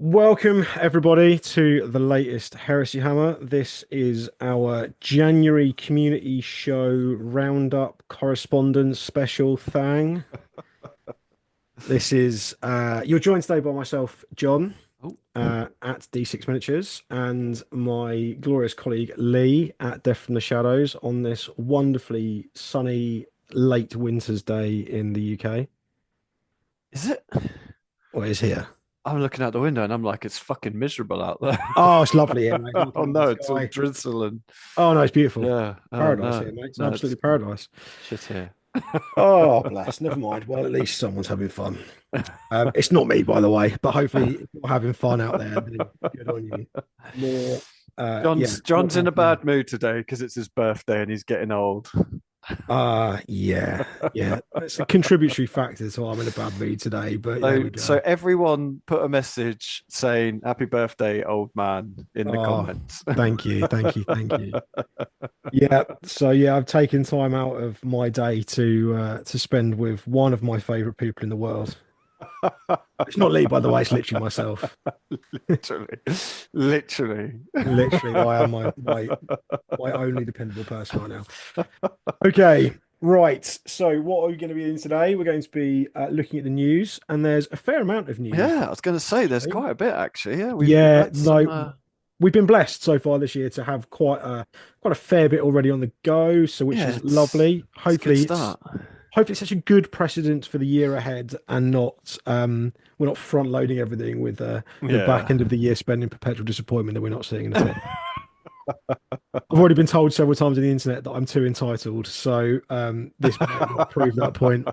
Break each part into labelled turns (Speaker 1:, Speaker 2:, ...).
Speaker 1: Welcome, everybody, to the latest Heresy Hammer. This is our January community show roundup correspondence special thing. This is you're joined today by myself, John,
Speaker 2: Oh,
Speaker 1: at D6 Miniatures, and my glorious colleague Lee at Death from the Shadows on this wonderfully sunny late winter's day in the UK.
Speaker 2: is it?
Speaker 1: Or is here.
Speaker 2: I'm looking out the window and I'm like, it's fucking miserable out there.
Speaker 1: Oh, it's lovely here, mate.
Speaker 2: Oh
Speaker 1: Looking at the
Speaker 2: no, it's all
Speaker 1: sky.
Speaker 2: drizzle and
Speaker 1: Oh no, it's beautiful.
Speaker 2: yeah. Oh
Speaker 1: Paradise
Speaker 2: no,
Speaker 1: here, mate. It's
Speaker 2: no,
Speaker 1: absolutely
Speaker 2: it's
Speaker 1: paradise.
Speaker 2: shit here.
Speaker 1: Oh, bless. Never mind. Well, at least someone's having fun. It's not me, by the way, but hopefully if you're having fun out there, then good on you. More, yeah, more
Speaker 2: John's in
Speaker 1: power
Speaker 2: a
Speaker 1: to you.
Speaker 2: bad mood today because it's his birthday and he's getting old.
Speaker 1: Yeah, yeah. It's a contributory factor to why I'm in a bad mood today, but there
Speaker 2: So
Speaker 1: we
Speaker 2: so
Speaker 1: go.
Speaker 2: everyone put a message saying happy birthday, old man, in the
Speaker 1: Oh,
Speaker 2: comments.
Speaker 1: thank you, thank you, thank you. Yeah, so yeah, I've taken time out of my day to spend with one of my favorite people in the world. It's not Lee, by the way, it's literally myself.
Speaker 2: Literally, literally.
Speaker 1: Literally, I am my only dependable person right now. Okay, right. So, what are we going to be doing today? We're going to be looking at the news, and there's a fair amount of news.
Speaker 2: Yeah, I was going to say there's
Speaker 1: Actually.
Speaker 2: quite a bit actually. Yeah, we've
Speaker 1: Yeah,
Speaker 2: had some.
Speaker 1: no, we've been blessed so far this year to have quite a fair bit already on the go, so which
Speaker 2: Yeah,
Speaker 1: is lovely.
Speaker 2: it's a good start.
Speaker 1: Hopefully it's such a good precedent for the year ahead, and not we're not front loading everything with the back
Speaker 2: Yeah.
Speaker 1: end of the year spending perpetual disappointment that we're not seeing anything. I've already been told several times on the internet that I'm too entitled, so this might not prove that point.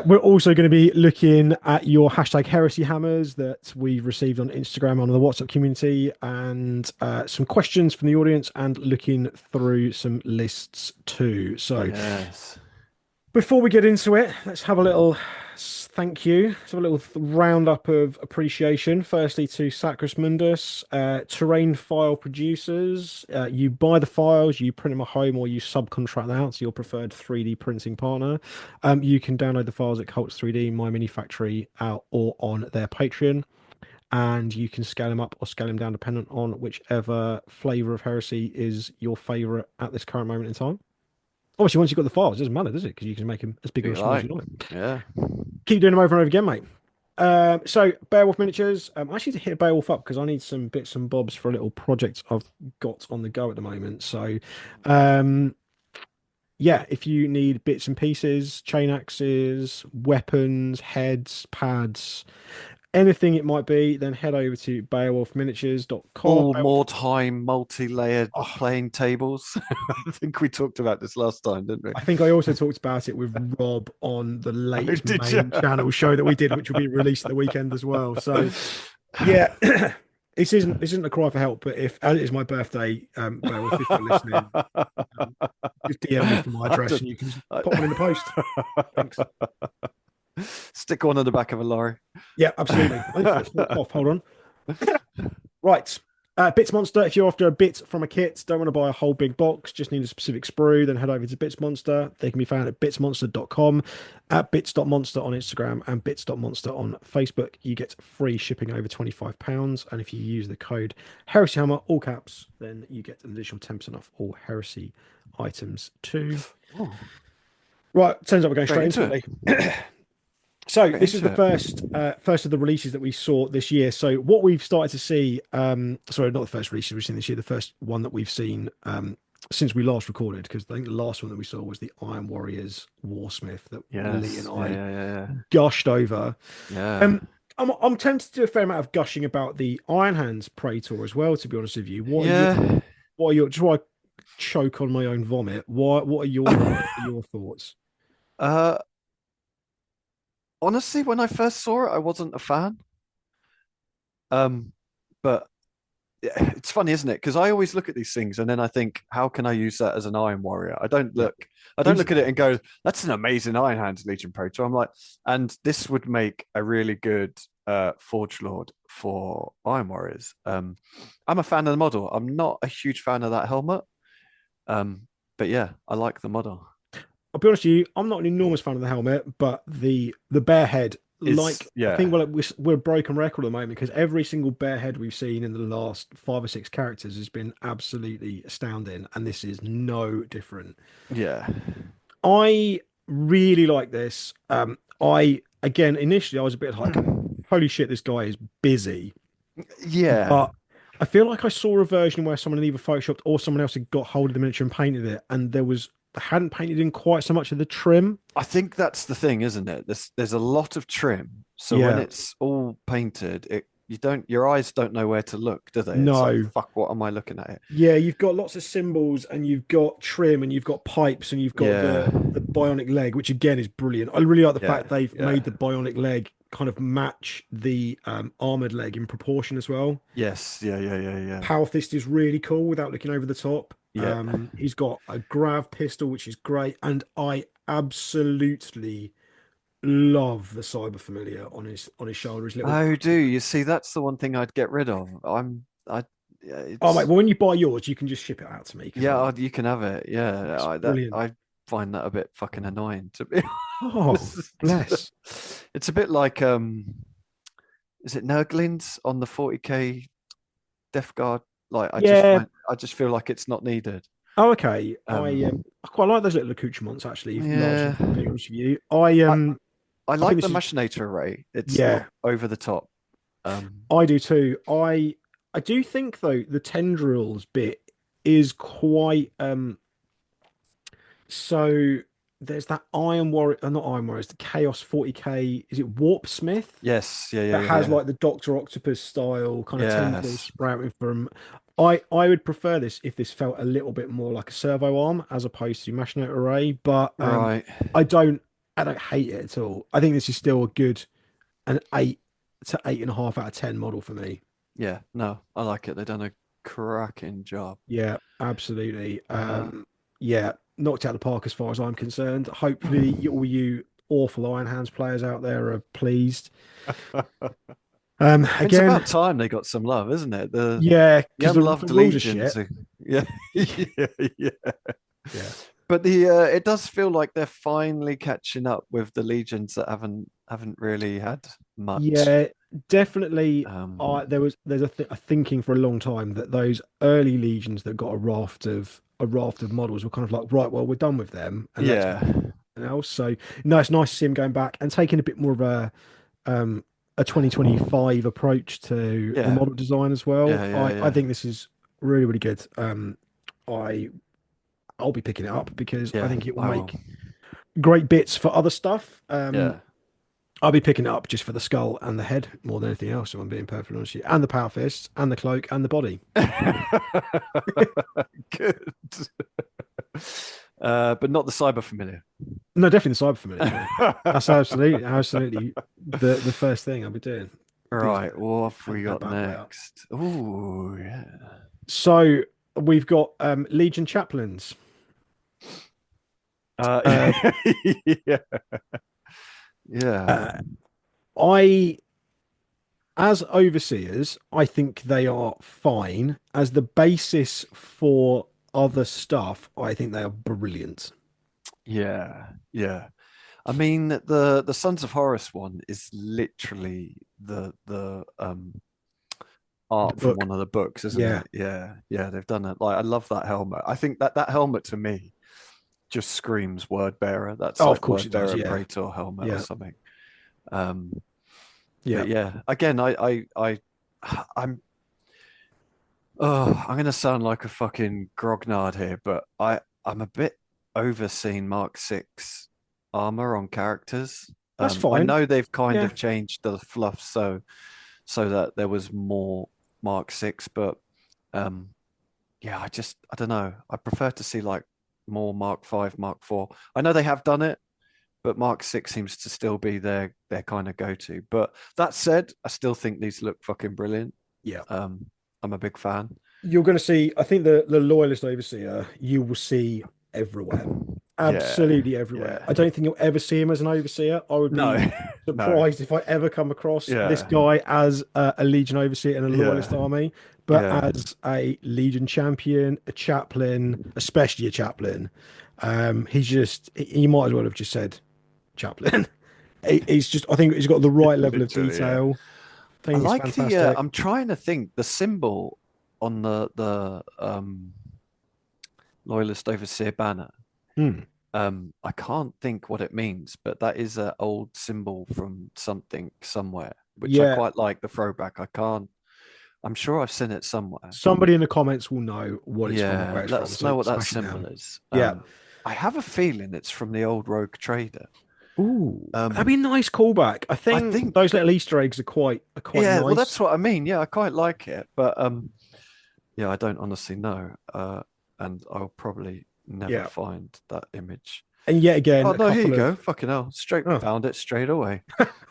Speaker 1: We're also going to be looking at your hashtag heresy hammers that we've received on Instagram on the WhatsApp community, and some questions from the audience, and looking through some lists too. So
Speaker 2: Yes.
Speaker 1: before we get into it, let's have a little thank you. Let's have a little roundup of appreciation. Firstly, to Sacris Mundus, terrain file producers. You buy the files, you print them at home, or you subcontract them out to your preferred 3D printing partner. You can download the files at Cults 3D, My Mini Factory, out or on their Patreon. And you can scale them up or scale them down dependent on whichever flavor of heresy is your favorite at this current moment in time. Obviously, once you've got the files, it doesn't matter, does it? Because you can make them as big or
Speaker 2: Be
Speaker 1: as small as
Speaker 2: like,
Speaker 1: you like.
Speaker 2: yeah.
Speaker 1: Keep doing them over and over again, mate. So Beowulf miniatures. I actually need to hit Beowulf up because I need some bits and bobs for a little project I've got on the go at the moment. So, um, yeah, if you need bits and pieces, chain axes, weapons, heads, pads, anything it might be, then head over to beowulfminiatures.com.
Speaker 2: All more time, multi-layered
Speaker 1: Oh,
Speaker 2: playing tables. I think we talked about this last time, didn't we?
Speaker 1: I think I also talked about it with Rob on the
Speaker 2: Oh,
Speaker 1: latest
Speaker 2: did you?
Speaker 1: main channel show that we did, which will be released at the weekend as well. So, yeah, this isn't a cry for help, but if as it is my birthday, Beowulf, if you're listening, just DM me for my
Speaker 2: I
Speaker 1: address
Speaker 2: don't-
Speaker 1: and you can just
Speaker 2: I-
Speaker 1: pop one in the post. Thanks.
Speaker 2: Stick one on the back of a lorry.
Speaker 1: Yeah, absolutely. I need to get snipped off. Hold on. Right. Bits Monster, if you're after a bit from a kit, don't want to buy a whole big box, just need a specific sprue, then head over to Bits Monster. They can be found at bitsmonster.com, at bits.monster on Instagram, and bits.monster on Facebook. You get free shipping over £25. And if you use the code Heresy Hammer, all caps, then you get an additional 10% off all Heresy items too.
Speaker 2: Oh,
Speaker 1: Right, turns out we're going
Speaker 2: straight
Speaker 1: straight
Speaker 2: into
Speaker 1: into
Speaker 2: it.
Speaker 1: it, Lee. So
Speaker 2: Straight
Speaker 1: this is the
Speaker 2: into it.
Speaker 1: first of the releases that we saw this year. So what we've started to see, sorry, not the first release we've seen this year, the first one that we've seen since we last recorded, because I think the last one that we saw was the Iron Warriors Warsmith that Lee and
Speaker 2: Yes. Yeah,
Speaker 1: I
Speaker 2: yeah, yeah,
Speaker 1: gushed over.
Speaker 2: yeah.
Speaker 1: Um, I'm tempted to do a fair amount of gushing about the Iron Hands Praetor as well. To be honest with you,
Speaker 2: Yeah.
Speaker 1: what are your just while I choke on my own vomit? What are your thoughts?
Speaker 2: Uh, honestly, when I first saw it, I wasn't a fan. Um, but it's funny, isn't it? Because I always look at these things and then I think, how can I use that as an Iron Warrior?
Speaker 1: Yeah,
Speaker 2: I don't look at
Speaker 1: easily.
Speaker 2: it and go, that's an amazing Iron Hands Legion Praetor. I'm like, and this would make a really good Forge Lord for Iron Warriors. I'm a fan of the model. I'm not a huge fan of that helmet. But yeah, I like the model.
Speaker 1: I'll be honest with you, I'm not an enormous fan of the helmet, but the bear head like I think
Speaker 2: yeah,
Speaker 1: well we're a broken record at the moment because every single bear head we've seen in the last 5 or 6 characters has been absolutely astounding, and this is no different.
Speaker 2: yeah,
Speaker 1: I really like this. I again initially I was a bit like, holy shit, this guy is busy,
Speaker 2: yeah.
Speaker 1: but I feel like I saw a version where someone had either photoshopped or someone else had got hold of the miniature and painted it, and there was they hadn't painted in quite so much of the trim.
Speaker 2: I think that's the thing, isn't it? There's a lot of trim, so when
Speaker 1: Yeah,
Speaker 2: it's all painted, it you don't your eyes don't know where to look, do they? It's like,
Speaker 1: no.
Speaker 2: fuck, what am I looking at?
Speaker 1: Yeah, you've got lots of symbols and you've got trim and you've got pipes and you've got
Speaker 2: Yeah,
Speaker 1: the bionic leg, which again is brilliant. I really like the
Speaker 2: yeah,
Speaker 1: fact they've
Speaker 2: yeah.
Speaker 1: made the bionic leg kind of match the armored leg in proportion as well.
Speaker 2: Yes, yeah, yeah, yeah, yeah,
Speaker 1: Power fist is really cool without looking over the top.
Speaker 2: yeah.
Speaker 1: He's got a grav pistol, which is great, and I absolutely love the cyber familiar on his shoulder. His little
Speaker 2: Oh, do you see? That's the one thing I'd get rid of. Yeah,
Speaker 1: oh mate,
Speaker 2: it's
Speaker 1: well when you buy yours, you can just ship it out to me because
Speaker 2: yeah,
Speaker 1: I
Speaker 2: you can have it. Yeah,
Speaker 1: it's brilliant.
Speaker 2: I find that a bit fucking annoying to be
Speaker 1: Oh,
Speaker 2: honest.
Speaker 1: bless.
Speaker 2: It's a bit like is it Nurglings on the 40k Death Guard? Like
Speaker 1: Yeah.
Speaker 2: I just feel like it's not needed.
Speaker 1: Oh, okay.
Speaker 2: Um,
Speaker 1: I quite like those little accoutrements actually, largely
Speaker 2: yeah,
Speaker 1: being honest with you.
Speaker 2: I I
Speaker 1: I think
Speaker 2: like the
Speaker 1: this is
Speaker 2: Machinator array. It's not
Speaker 1: yeah,
Speaker 2: over the top.
Speaker 1: I do too. I do think though the tendrils bit is quite so there's that Iron Warrior not Iron Warriors, the Chaos 40k, is it Warp Smith?
Speaker 2: Yes, yeah, yeah,
Speaker 1: That
Speaker 2: yeah,
Speaker 1: has
Speaker 2: yeah.
Speaker 1: like the Doctor Octopus style kind of tendrils
Speaker 2: Yes,
Speaker 1: sprouting from. I would prefer this if this felt a little bit more like a servo arm as opposed to Machinate Array, but
Speaker 2: right.
Speaker 1: I don't I don't hate it at all. I think this is still a good an 8 to 8.5 out of 10 model for me.
Speaker 2: Yeah, no, I like it. They've done a cracking job.
Speaker 1: Yeah, absolutely.
Speaker 2: Uh,
Speaker 1: Yeah, knocked out the park as far as I'm concerned. Hopefully, all you awful Iron Hands players out there are pleased.
Speaker 2: it's
Speaker 1: Again,
Speaker 2: about time they got some love, isn't it?
Speaker 1: yeah,
Speaker 2: The
Speaker 1: because the
Speaker 2: unloved
Speaker 1: rules are
Speaker 2: legions.
Speaker 1: shit.
Speaker 2: Yeah, yeah, yeah.
Speaker 1: Yeah.
Speaker 2: But the it does feel like they're finally catching up with the legions that haven't really had much.
Speaker 1: Yeah, definitely.
Speaker 2: Um,
Speaker 1: There's a thinking for a long time that those early legions that got a raft of models were kind of like, right, well, we're done with them and let's
Speaker 2: yeah,
Speaker 1: something else. So no, it's nice to see him going back and taking a bit more of a 2025 approach to the
Speaker 2: yeah,
Speaker 1: model design as
Speaker 2: yeah,
Speaker 1: well.
Speaker 2: yeah,
Speaker 1: I
Speaker 2: yeah,
Speaker 1: think this is really, really good. I I'll be picking it up because I
Speaker 2: yeah.
Speaker 1: think it will
Speaker 2: I will.
Speaker 1: make great bits for other stuff.
Speaker 2: Yeah.
Speaker 1: I'll be picking it up just for the skull and the head more than anything else, if I'm being perfectly honest with you. And the power fists and the cloak and the body.
Speaker 2: Good. But not the cyber familiar.
Speaker 1: No, definitely the cyber familiar. Yeah. That's absolutely the first thing I'll be doing. These
Speaker 2: Right, what have we
Speaker 1: that
Speaker 2: got
Speaker 1: bad boy out.
Speaker 2: next? Oh, yeah.
Speaker 1: So we've got Legion chaplains.
Speaker 2: Uh,
Speaker 1: Uh,
Speaker 2: yeah, yeah,
Speaker 1: uh, I as overseers, I think they are fine. As the basis for other stuff, I think they are brilliant.
Speaker 2: yeah, yeah. I mean, the Sons of Horus one is literally the
Speaker 1: The
Speaker 2: art from
Speaker 1: book,
Speaker 2: one of the books, isn't
Speaker 1: yeah.
Speaker 2: it? Yeah, yeah, they've done it. Like, I love that helmet. I think that helmet to me just screams word bearer. That's
Speaker 1: Oh, of
Speaker 2: like
Speaker 1: course
Speaker 2: word
Speaker 1: it does.
Speaker 2: bearer
Speaker 1: Yeah,
Speaker 2: praetor helmet or
Speaker 1: yeah,
Speaker 2: something. Um,
Speaker 1: yeah.
Speaker 2: but yeah, again, I'm oh, I'm gonna sound like a fucking grognard here, but I'm a bit overseeing Mark 6 armor on characters.
Speaker 1: That's
Speaker 2: I
Speaker 1: fine.
Speaker 2: know they've kind
Speaker 1: Yeah,
Speaker 2: of changed the fluff so that there was more Mark 6, but um yeah, I don't know. I prefer to see like more Mark 5, Mark 4. I know they have done it, but Mark 6 seems to still be their kind of go-to. But that said, I still think these look fucking brilliant.
Speaker 1: yeah.
Speaker 2: Um, I'm a big fan.
Speaker 1: You're going to see, I think the loyalist overseer you will see everywhere,
Speaker 2: Yeah,
Speaker 1: absolutely everywhere.
Speaker 2: yeah.
Speaker 1: I don't think you'll ever see him as an overseer. I would
Speaker 2: No,
Speaker 1: be
Speaker 2: no.
Speaker 1: surprised if I ever come across this
Speaker 2: Yeah,
Speaker 1: guy as a Legion overseer in a loyalist
Speaker 2: yeah,
Speaker 1: army, but
Speaker 2: yeah,
Speaker 1: as a Legion champion, a chaplain, especially a chaplain. He's just, he might as well have just said chaplain. He's just, I think he's got the right level of
Speaker 2: Literally, yeah.
Speaker 1: detail. I
Speaker 2: I
Speaker 1: think he's
Speaker 2: like the
Speaker 1: fantastic.
Speaker 2: I'm trying to think the symbol on the Loyalist Overseer banner.
Speaker 1: Hmm.
Speaker 2: I can't think what it means, but that is an old symbol from something somewhere, which I
Speaker 1: Yeah,
Speaker 2: quite like the throwback. I can't. I'm sure I've seen it somewhere.
Speaker 1: somebody in the comments will know what it's from or
Speaker 2: Yeah,
Speaker 1: where it's
Speaker 2: let
Speaker 1: from.
Speaker 2: us
Speaker 1: So
Speaker 2: know what that
Speaker 1: smash it
Speaker 2: symbol
Speaker 1: down.
Speaker 2: is.
Speaker 1: Yeah.
Speaker 2: I have a feeling it's from the old Rogue Trader.
Speaker 1: Ooh, that'd be
Speaker 2: Um,
Speaker 1: a nice callback. I
Speaker 2: I
Speaker 1: think
Speaker 2: think,
Speaker 1: those little Easter eggs are quite
Speaker 2: yeah, well, that's
Speaker 1: nice.
Speaker 2: what I mean. Yeah, I quite like it, but yeah, I don't honestly know. And I'll probably never
Speaker 1: Yeah.
Speaker 2: find that image.
Speaker 1: And yet
Speaker 2: Oh
Speaker 1: again, a
Speaker 2: no, here you
Speaker 1: couple
Speaker 2: go.
Speaker 1: of
Speaker 2: Fucking hell, straight
Speaker 1: oh,
Speaker 2: found it straight away.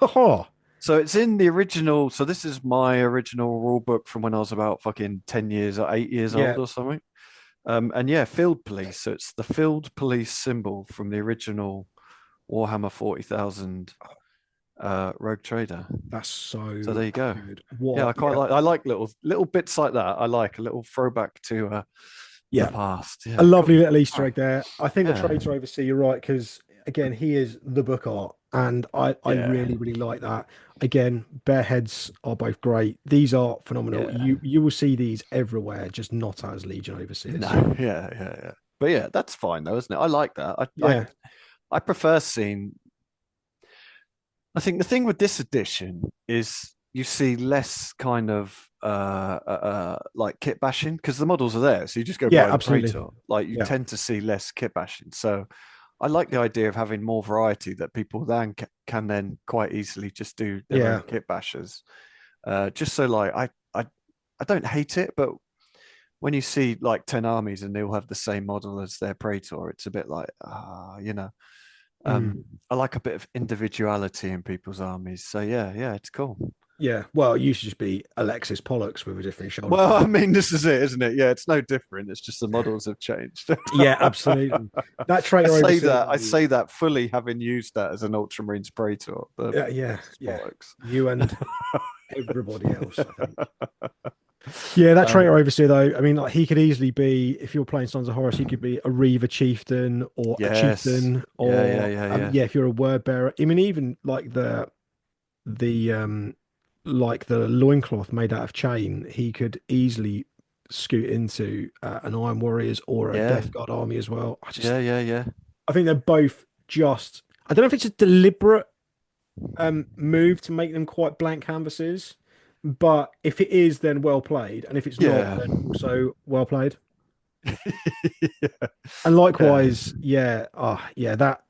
Speaker 1: oh,
Speaker 2: So it's in the original. So this is my original rule book from when I was about fucking 10 years or 8 years
Speaker 1: yeah.
Speaker 2: old or something. And yeah, field police. So it's the field police symbol from the original Warhammer 40,000 Rogue Trader.
Speaker 1: That's
Speaker 2: So
Speaker 1: so
Speaker 2: there you go.
Speaker 1: good.
Speaker 2: Yeah,
Speaker 1: What? Yeah.
Speaker 2: I like little bits like that. I like a little throwback to the
Speaker 1: Yeah.
Speaker 2: past.
Speaker 1: A
Speaker 2: Yeah,
Speaker 1: lovely
Speaker 2: cool.
Speaker 1: little Easter
Speaker 2: All right.
Speaker 1: egg there. I think the
Speaker 2: Yeah.
Speaker 1: traitor overseer, you're right, because again, he is the book art, and I
Speaker 2: Yeah.
Speaker 1: really, really like that. Again, bear heads are both great. These are phenomenal.
Speaker 2: Yeah.
Speaker 1: You will see these everywhere, just not as Legion
Speaker 2: No.
Speaker 1: overseers.
Speaker 2: Yeah. But yeah, that's fine though, isn't it? I like that.
Speaker 1: Yeah.
Speaker 2: I prefer seeing I think the thing with this edition is you see less kind of like kit bashing because the models are there, so you just go
Speaker 1: Yeah,
Speaker 2: buy the
Speaker 1: absolutely.
Speaker 2: praetor. Like you
Speaker 1: Yeah.
Speaker 2: tend to see less kit bashing. So I like the idea of having more variety that people then can then quite easily just do their
Speaker 1: Yeah.
Speaker 2: own kit bashers. Just so like I don't hate it, but when you see like 10 armies and they all have the same model as their praetor, it's a bit like you know.
Speaker 1: Mm.
Speaker 2: I like a bit of individuality in people's armies. So yeah, it's cool.
Speaker 1: Yeah. Well, it used to just be Alexis Pollux with a different shoulder
Speaker 2: Well,
Speaker 1: pad.
Speaker 2: I mean, this is it, isn't it? Yeah, it's no different. It's just the models have changed.
Speaker 1: Yeah, absolutely. That traitor overseer
Speaker 2: I
Speaker 1: though.
Speaker 2: say that fully having used that as an Ultramarines Praetor. The
Speaker 1: Yeah.
Speaker 2: bollocks.
Speaker 1: You and everybody else, I think. Yeah, that traitor
Speaker 2: um,
Speaker 1: overseer though, I mean, like he could easily be, if you're playing Sons of Horus, he could be a Reaver chieftain or a
Speaker 2: yes.
Speaker 1: chieftain, or
Speaker 2: Yeah.
Speaker 1: yeah, if you're a word bearer. I mean, even like the like the loincloth made out of chain, he could easily scoot into an Iron Warriors or a
Speaker 2: Yeah.
Speaker 1: Death Guard army as well.
Speaker 2: Yeah.
Speaker 1: I think they're both just. I don't know if it's a deliberate move to make them quite blank canvases, but if it is, then well played, and if it's not,
Speaker 2: Yeah.
Speaker 1: then also well played.
Speaker 2: Yeah.
Speaker 1: And
Speaker 2: Yeah.
Speaker 1: likewise, yeah, yeah, that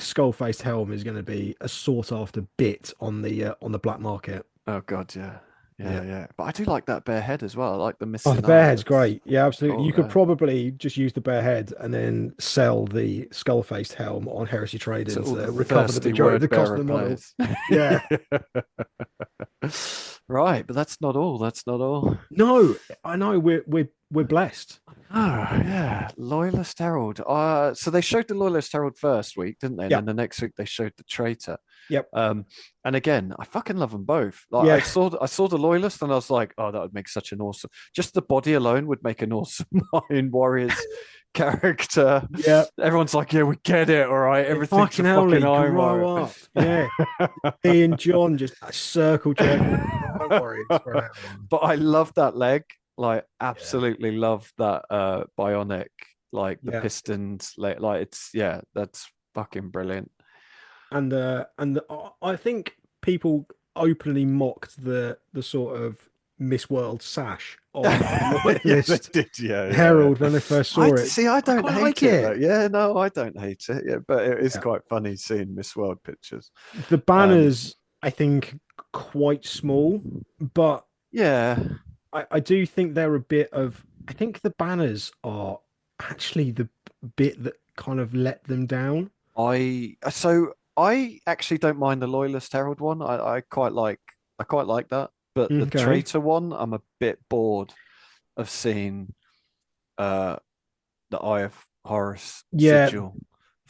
Speaker 1: skull faced helm is going to be a sought after bit on the black market.
Speaker 2: Oh God, yeah.
Speaker 1: Yeah.
Speaker 2: Yeah. But I do like that bare head as well. I like the
Speaker 1: Oh, the
Speaker 2: missing
Speaker 1: bear
Speaker 2: eye.
Speaker 1: head's
Speaker 2: That's
Speaker 1: great. Yeah, absolutely.
Speaker 2: cool.
Speaker 1: You could
Speaker 2: Yeah.
Speaker 1: probably just use the bear head and then sell the skull faced helm on Heresy
Speaker 2: To
Speaker 1: Trading
Speaker 2: all the
Speaker 1: to recover the
Speaker 2: thirsty
Speaker 1: majority of
Speaker 2: word
Speaker 1: the cost of
Speaker 2: bearer
Speaker 1: the model.
Speaker 2: players.
Speaker 1: Yeah.
Speaker 2: Right, but that's not all. That's not all.
Speaker 1: No, I know we're blessed.
Speaker 2: Oh, yeah. Loyalist Herald. So they showed the Loyalist Herald first week, didn't they? And then
Speaker 1: Yep.
Speaker 2: the next week they showed the traitor.
Speaker 1: Yep.
Speaker 2: Um, and again, I fucking love them both. Like
Speaker 1: Yeah.
Speaker 2: I saw the Loyalist and I was like, oh, that would make such an awesome. Just the body alone would make an awesome Iron Warriors character.
Speaker 1: Yeah.
Speaker 2: Everyone's like, yeah, we get it. All right,
Speaker 1: Yeah,
Speaker 2: everything's a
Speaker 1: fucking hell,
Speaker 2: fucking
Speaker 1: Lee,
Speaker 2: Iron Warrior.
Speaker 1: grow up. Yeah. He and John just circle jerking Iron Warriors for an hour.
Speaker 2: But I love that leg. Like,
Speaker 1: Yeah.
Speaker 2: absolutely love that bionic, like the
Speaker 1: Yeah.
Speaker 2: pistons. Like it's yeah, that's fucking brilliant.
Speaker 1: I think people openly mocked the sort of Miss World sash on the
Speaker 2: Yeah, they
Speaker 1: Loyalist
Speaker 2: did. Yeah.
Speaker 1: Herald when they first saw it.
Speaker 2: I
Speaker 1: I
Speaker 2: don't
Speaker 1: quite
Speaker 2: hate
Speaker 1: like
Speaker 2: it though.
Speaker 1: it.
Speaker 2: Yeah, no, I don't hate it. Yeah, but it is
Speaker 1: Yeah.
Speaker 2: quite funny seeing Miss World pictures.
Speaker 1: The
Speaker 2: Um,
Speaker 1: banners, I think, quite small, but
Speaker 2: yeah,
Speaker 1: I do think they're a bit of. I think the banners are actually the bit that kind of let them down.
Speaker 2: I actually don't mind the Loyalist Herald one. I quite like that. But the
Speaker 1: Okay.
Speaker 2: traitor one, I'm a bit bored of seeing uh the Eye of Horus
Speaker 1: Yeah,
Speaker 2: sigil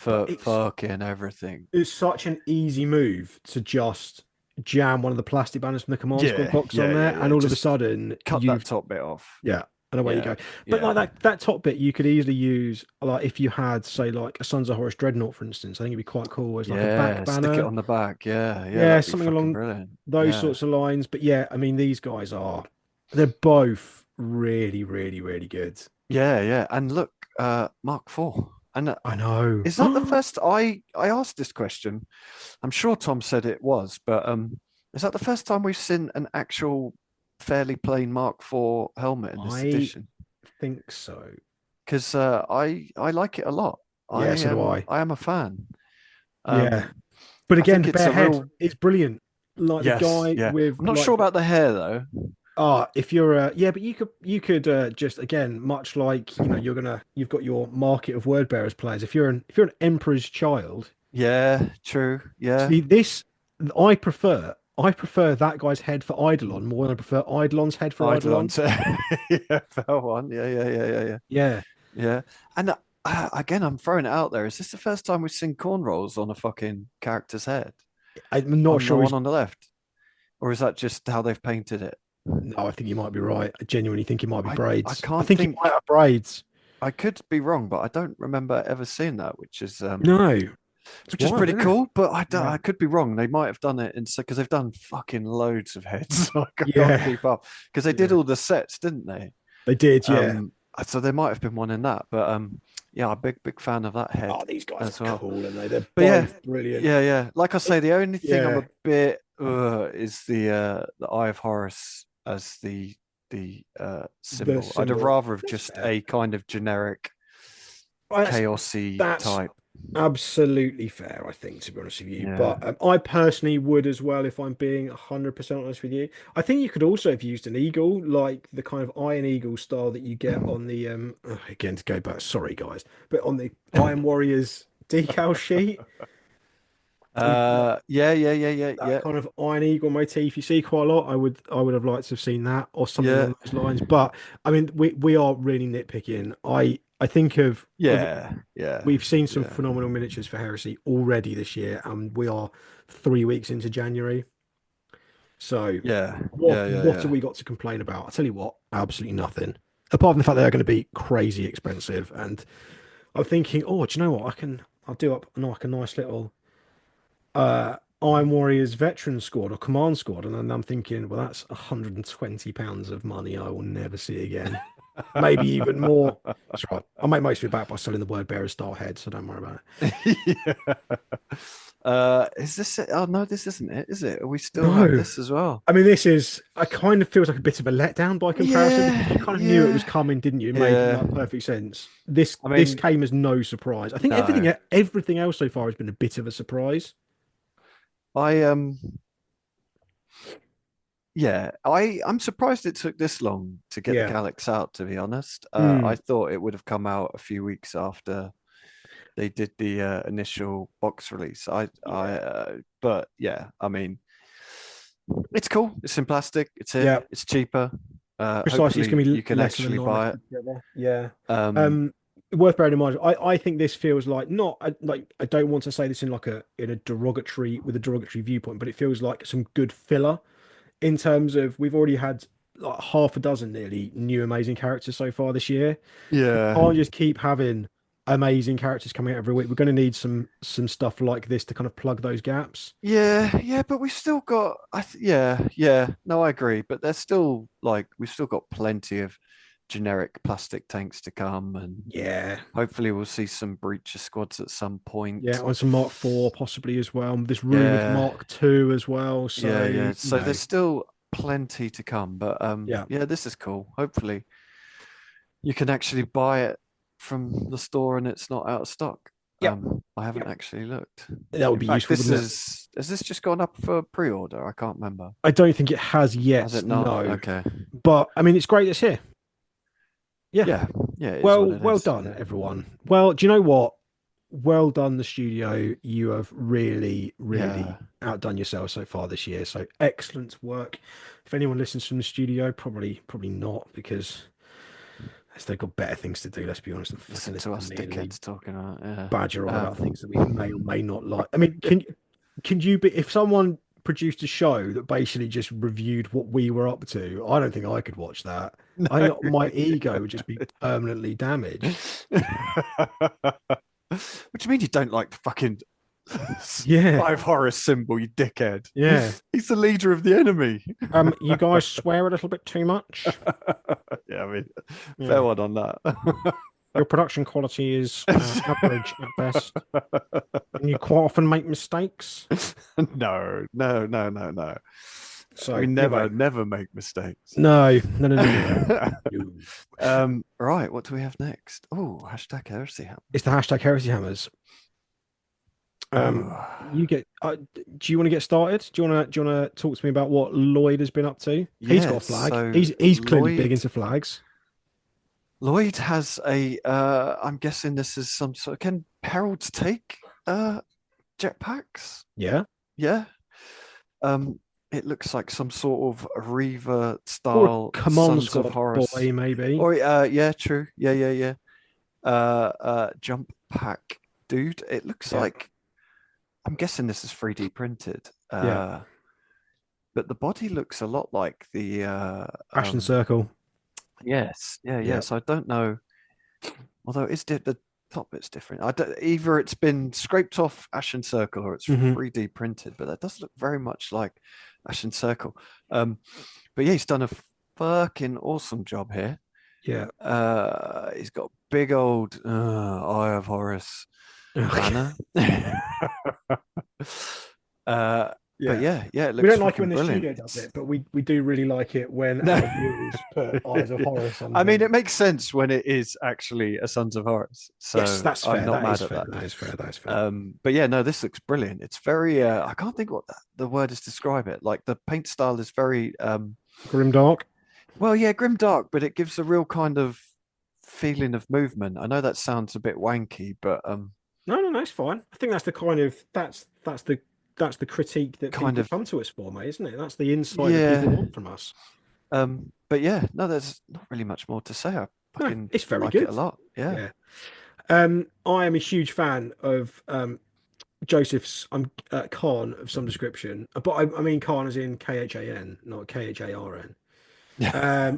Speaker 1: but
Speaker 2: for fucking everything.
Speaker 1: it's such an easy move to just jam one of the plastic banners from the command squad box on there, and all of a
Speaker 2: Just
Speaker 1: sudden
Speaker 2: cut that
Speaker 1: you've
Speaker 2: top bit off.
Speaker 1: yeah, and away you
Speaker 2: Yeah,
Speaker 1: go. But
Speaker 2: yeah,
Speaker 1: like that top bit, you could easily use like if you had, say, like a Sons of Horus Dreadnought, for instance. I think it'd be quite cool as like a back
Speaker 2: yeah. Stick it
Speaker 1: banner.
Speaker 2: on the back. Yeah, yeah.
Speaker 1: Yeah,
Speaker 2: That'd be
Speaker 1: something
Speaker 2: fucking
Speaker 1: along
Speaker 2: brilliant.
Speaker 1: those
Speaker 2: Yeah,
Speaker 1: sorts of lines. But yeah, I mean, these guys are they're both really, really, really good.
Speaker 2: yeah, yeah. And look, Mark IV. And
Speaker 1: I know.
Speaker 2: is that the first? I asked this question. I'm sure Tom said it was, but is that the first time we've seen an actual fairly plain Mark IV helmet in this
Speaker 1: I
Speaker 2: edition?
Speaker 1: think so.
Speaker 2: Because I like it a lot.
Speaker 1: Yeah, so do I.
Speaker 2: I am a fan.
Speaker 1: Yeah.
Speaker 2: Um,
Speaker 1: But
Speaker 2: I
Speaker 1: again,
Speaker 2: think
Speaker 1: the
Speaker 2: it's
Speaker 1: bare
Speaker 2: a
Speaker 1: head
Speaker 2: real
Speaker 1: is brilliant. Like the
Speaker 2: yes,
Speaker 1: guy
Speaker 2: yeah.
Speaker 1: with
Speaker 2: I'm not sure
Speaker 1: like
Speaker 2: about the hair though.
Speaker 1: if you're yeah, but you could just again, much like you've got your market of word bearers players. If you're an emperor's child,
Speaker 2: Yeah, true. Yeah,
Speaker 1: see this I prefer that guy's head for Eidolon more than I prefer Eidolon's head for
Speaker 2: Eidolon
Speaker 1: Eidolon.
Speaker 2: too. Yeah, that one. Yeah, yeah, yeah, yeah, yeah.
Speaker 1: Yeah.
Speaker 2: Yeah. And again, I'm throwing it out there. Is this the first time we've seen cornrows on a fucking character's head?
Speaker 1: I'm not
Speaker 2: On the
Speaker 1: sure
Speaker 2: one
Speaker 1: he's
Speaker 2: on the left? Or is that just how they've painted it?
Speaker 1: no, I think you might be right. I genuinely think it might be
Speaker 2: I
Speaker 1: braids. I
Speaker 2: can't
Speaker 1: think he might
Speaker 2: think.
Speaker 1: have braids.
Speaker 2: I could be wrong, but I don't remember ever seeing that,
Speaker 1: No. It's
Speaker 2: which is
Speaker 1: wild,
Speaker 2: pretty
Speaker 1: isn't it?
Speaker 2: cool. But
Speaker 1: Yeah.
Speaker 2: I could be wrong. They might have done it in because they've done fucking loads of heads. Like I can't
Speaker 1: Yeah.
Speaker 2: keep up because they did
Speaker 1: Yeah.
Speaker 2: all the sets, didn't they?
Speaker 1: They did, yeah.
Speaker 2: Um, so there might have been one in that, but yeah, a big fan of that head
Speaker 1: Oh, these guys are
Speaker 2: as well.
Speaker 1: cool, and they're
Speaker 2: But yeah,
Speaker 1: both brilliant.
Speaker 2: yeah, yeah. Like I say, the only thing I'm
Speaker 1: Yeah,
Speaker 2: a bit is the Eye of Horus as the
Speaker 1: the
Speaker 2: symbol. I'd have
Speaker 1: symbol.
Speaker 2: rather have
Speaker 1: That's
Speaker 2: just
Speaker 1: fair.
Speaker 2: a kind of generic
Speaker 1: That's
Speaker 2: chaosy
Speaker 1: that's
Speaker 2: type.
Speaker 1: absolutely fair, I think, to be honest with you.
Speaker 2: Yeah.
Speaker 1: But I personally would as well, if I'm being 100% honest with you. I think you could also have used an eagle, like the kind of Iron Eagle style that you get on the again to go back, sorry guys, but on the Iron Warriors decal sheet with
Speaker 2: Yeah, yeah, yeah, yeah,
Speaker 1: that
Speaker 2: yeah,
Speaker 1: kind of Iron Eagle motif you see quite a lot. I would have liked to have seen that or something
Speaker 2: yeah,
Speaker 1: along those lines. But I mean, we are really nitpicking. I think of
Speaker 2: yeah, yeah,
Speaker 1: we've seen some
Speaker 2: yeah,
Speaker 1: phenomenal miniatures for Heresy already this year, and we are 3 weeks into January. So
Speaker 2: yeah,
Speaker 1: what
Speaker 2: yeah, yeah,
Speaker 1: what have
Speaker 2: yeah.
Speaker 1: we got to complain about? I tell you what, absolutely nothing. Apart from the fact they're going to be crazy expensive. And I'm thinking, oh, do you know what? I'll do up like a nice little Iron Warriors veteran squad or command squad, and then I'm thinking, well, that's £120 of money I will never see again. Maybe even more. That's right. I'll make most of it back by selling the word bearer style head, so don't worry about it.
Speaker 2: Yeah. Is this it? Oh no, this isn't it, is it? We still have
Speaker 1: No.
Speaker 2: this as well.
Speaker 1: I mean, this is, I kind of feels like a bit of a letdown by comparison because you
Speaker 2: Yeah,
Speaker 1: kind of knew it was
Speaker 2: yeah,
Speaker 1: coming, didn't you? It made
Speaker 2: yeah.
Speaker 1: like perfect sense. This
Speaker 2: I mean,
Speaker 1: came as no surprise. I think
Speaker 2: no.
Speaker 1: everything else so far has been a bit of a surprise.
Speaker 2: I yeah, I'm surprised it took this long to get the
Speaker 1: Yeah.
Speaker 2: Calix out, to be honest. I
Speaker 1: Mm.
Speaker 2: thought it would have come out a few weeks after they did the initial box release.
Speaker 1: Yeah.
Speaker 2: But yeah, I mean, it's cool. It's in plastic. It's
Speaker 1: Yeah.
Speaker 2: here. It's cheaper.
Speaker 1: Precisely. It's
Speaker 2: Hopefully
Speaker 1: going to
Speaker 2: you
Speaker 1: be
Speaker 2: can
Speaker 1: less of a
Speaker 2: actually
Speaker 1: nightmare
Speaker 2: buy
Speaker 1: to
Speaker 2: it.
Speaker 1: put together. Yeah.
Speaker 2: Um,
Speaker 1: Um, worth bearing in mind. I think this feels like not like I don't want to say this in like a derogatory with a derogatory viewpoint, but it feels like some good filler in terms of we've already had like half a dozen nearly new amazing characters so far this year. We
Speaker 2: yeah,
Speaker 1: can't just keep having amazing characters coming out every week. We're going to need some stuff like this to kind of plug those gaps.
Speaker 2: yeah, yeah. But we've still got. Yeah, yeah. No, I agree. But there's still like we've still got plenty of generic plastic tanks to come, and
Speaker 1: Yeah.
Speaker 2: hopefully we'll see some breacher squads at some
Speaker 1: Yeah,
Speaker 2: point.
Speaker 1: on some Mark IV possibly as well. There's rumored
Speaker 2: Yeah,
Speaker 1: Mark II as well. So,
Speaker 2: yeah, yeah. So there's still plenty to come. But
Speaker 1: yeah.
Speaker 2: yeah, this is cool. Hopefully you can actually buy it from the store and it's not out of stock.
Speaker 1: Yep.
Speaker 2: I haven't
Speaker 1: Yep.
Speaker 2: actually looked.
Speaker 1: That would
Speaker 2: In
Speaker 1: be
Speaker 2: fact,
Speaker 1: useful,
Speaker 2: this
Speaker 1: wouldn't it?
Speaker 2: is has this just gone up for pre-order? I can't remember.
Speaker 1: I don't think it has
Speaker 2: Has
Speaker 1: yet,
Speaker 2: it not?
Speaker 1: no.
Speaker 2: Okay.
Speaker 1: But I mean, it's great it's here. Yeah.
Speaker 2: Yeah, yeah, it is
Speaker 1: Well,
Speaker 2: what it
Speaker 1: well
Speaker 2: is.
Speaker 1: done,
Speaker 2: Yeah.
Speaker 1: everyone. Well, do you know what? Well done, the studio. You have really,
Speaker 2: Yeah.
Speaker 1: really outdone yourself so far this year. So excellent work. If anyone listens from the studio, probably not because they've got better things to do. Let's be honest, than fucking
Speaker 2: Listen
Speaker 1: listen
Speaker 2: to
Speaker 1: to
Speaker 2: us
Speaker 1: me and me
Speaker 2: dickheads talking about, yeah.
Speaker 1: badger on about
Speaker 2: Um,
Speaker 1: things that we may or may not like. I mean, can you be if someone produced a show that basically just reviewed what we were up to, I don't think I could watch that. I
Speaker 2: No.
Speaker 1: think my ego would just be permanently damaged.
Speaker 2: What do you mean you don't like the fucking
Speaker 1: Yeah,
Speaker 2: five Horus symbol, you dickhead?
Speaker 1: yeah.
Speaker 2: He's the leader of the enemy.
Speaker 1: You guys swear a little bit too much.
Speaker 2: Yeah, I mean, fair
Speaker 1: Yeah.
Speaker 2: one on that.
Speaker 1: Your production quality is average at best, and you quite often make mistakes.
Speaker 2: No, no, no, no, no.
Speaker 1: So
Speaker 2: We
Speaker 1: anyway,
Speaker 2: never make mistakes.
Speaker 1: no, no, no, no, no, no.
Speaker 2: Right, what do we have next? Oh, hashtag heresy.
Speaker 1: It's the hashtag Heresy Hammers.
Speaker 2: Oh,
Speaker 1: You get. Do you want to get started? Do you want to talk to me about what Lloyd has been up to? He's got
Speaker 2: yeah.
Speaker 1: a flag.
Speaker 2: So
Speaker 1: He's clearly big into flags.
Speaker 2: Lloyd has a. I'm guessing this is some sort. Can heralds take jetpacks?
Speaker 1: Yeah,
Speaker 2: Yeah. It looks like some sort of Reaver
Speaker 1: or a
Speaker 2: style
Speaker 1: command
Speaker 2: Sons of
Speaker 1: squad
Speaker 2: Horus.
Speaker 1: boy, maybe.
Speaker 2: Or yeah, true. Yeah, yeah, yeah. Jump pack dude. It looks
Speaker 1: Yeah,
Speaker 2: like I'm guessing this is 3D printed.
Speaker 1: yeah.
Speaker 2: But the body looks a lot like the
Speaker 1: Ashen Circle.
Speaker 2: yes, yeah, yeah.
Speaker 1: Yeah.
Speaker 2: So I don't know. Although the top bit's different. I don't, either it's been scraped off Ashen Circle or it's
Speaker 1: Hmm.
Speaker 2: 3D printed, but that does look very much like Ashen Circle. But yeah, he's done a fucking awesome job here.
Speaker 1: Yeah.
Speaker 2: He's got big old Eye of Horus banner. But
Speaker 1: Yeah.
Speaker 2: yeah, yeah, it
Speaker 1: We
Speaker 2: looks
Speaker 1: don't like it
Speaker 2: fucking
Speaker 1: when the
Speaker 2: brilliant.
Speaker 1: studio does it, but we do really like it when
Speaker 2: No.
Speaker 1: our viewers put Eyes of Horus on
Speaker 2: I mean,
Speaker 1: things.
Speaker 2: it makes sense when it is actually a Sons of Horus,
Speaker 1: Yes,
Speaker 2: so
Speaker 1: that's
Speaker 2: I'm
Speaker 1: fair.
Speaker 2: not
Speaker 1: That is
Speaker 2: mad at
Speaker 1: fair.
Speaker 2: that.
Speaker 1: That is fair. That is fair.
Speaker 2: But yeah, no, this looks brilliant. It's very I can't think what the word is to describe it. Like the paint style is very
Speaker 1: Grimdark.
Speaker 2: well, yeah, grim dark, but it gives a real kind of feeling of movement. I know that sounds a bit wanky, but
Speaker 1: No, no, no, it's fine. I think that's the kind of that's the critique that
Speaker 2: kind
Speaker 1: people
Speaker 2: of
Speaker 1: come to us for, mate, isn't it? That's the insight that people
Speaker 2: yeah.
Speaker 1: want from us.
Speaker 2: But yeah, no, there's not really much more to say. I
Speaker 1: No,
Speaker 2: fucking
Speaker 1: it's very
Speaker 2: like it a
Speaker 1: good.
Speaker 2: lot. Yeah.
Speaker 1: Yeah. I am a huge fan of Joseph's Khan of some description, but I mean Khan as in Khan, not Kharn.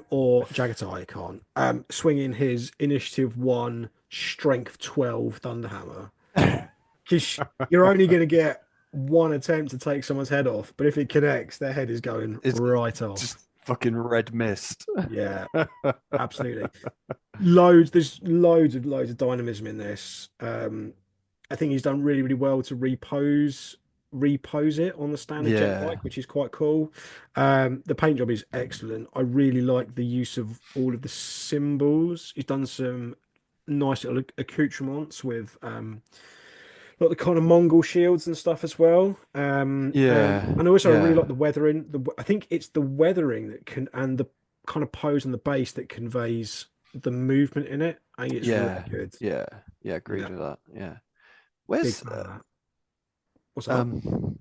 Speaker 1: Or Jagatai Khan, swinging his Initiative 1, Strength 12 Thunderhammer. Because you're only going to get one attempt to take someone's head off, but if it connects, their head is going
Speaker 2: It's
Speaker 1: right off.
Speaker 2: just fucking red mist.
Speaker 1: Yeah, absolutely. There's loads of dynamism in this. I think he's done really, really well to repose it on the standard jet
Speaker 2: Yeah.
Speaker 1: bike, which is quite cool. The paint job is excellent. I really like the use of all of the symbols. He's done some nice little accoutrements with like the kind of Mongol shields and stuff as well.
Speaker 2: Yeah.
Speaker 1: And also I really
Speaker 2: Yeah.
Speaker 1: like the weathering. I think it's the weathering that can and the kind of pose on the base that conveys the movement in it. I think it's really
Speaker 2: Yeah.
Speaker 1: good.
Speaker 2: Yeah. Yeah.
Speaker 1: Yeah,
Speaker 2: Agreed with that. Yeah.
Speaker 1: big
Speaker 2: Where's
Speaker 1: fan of that. What's up?
Speaker 2: um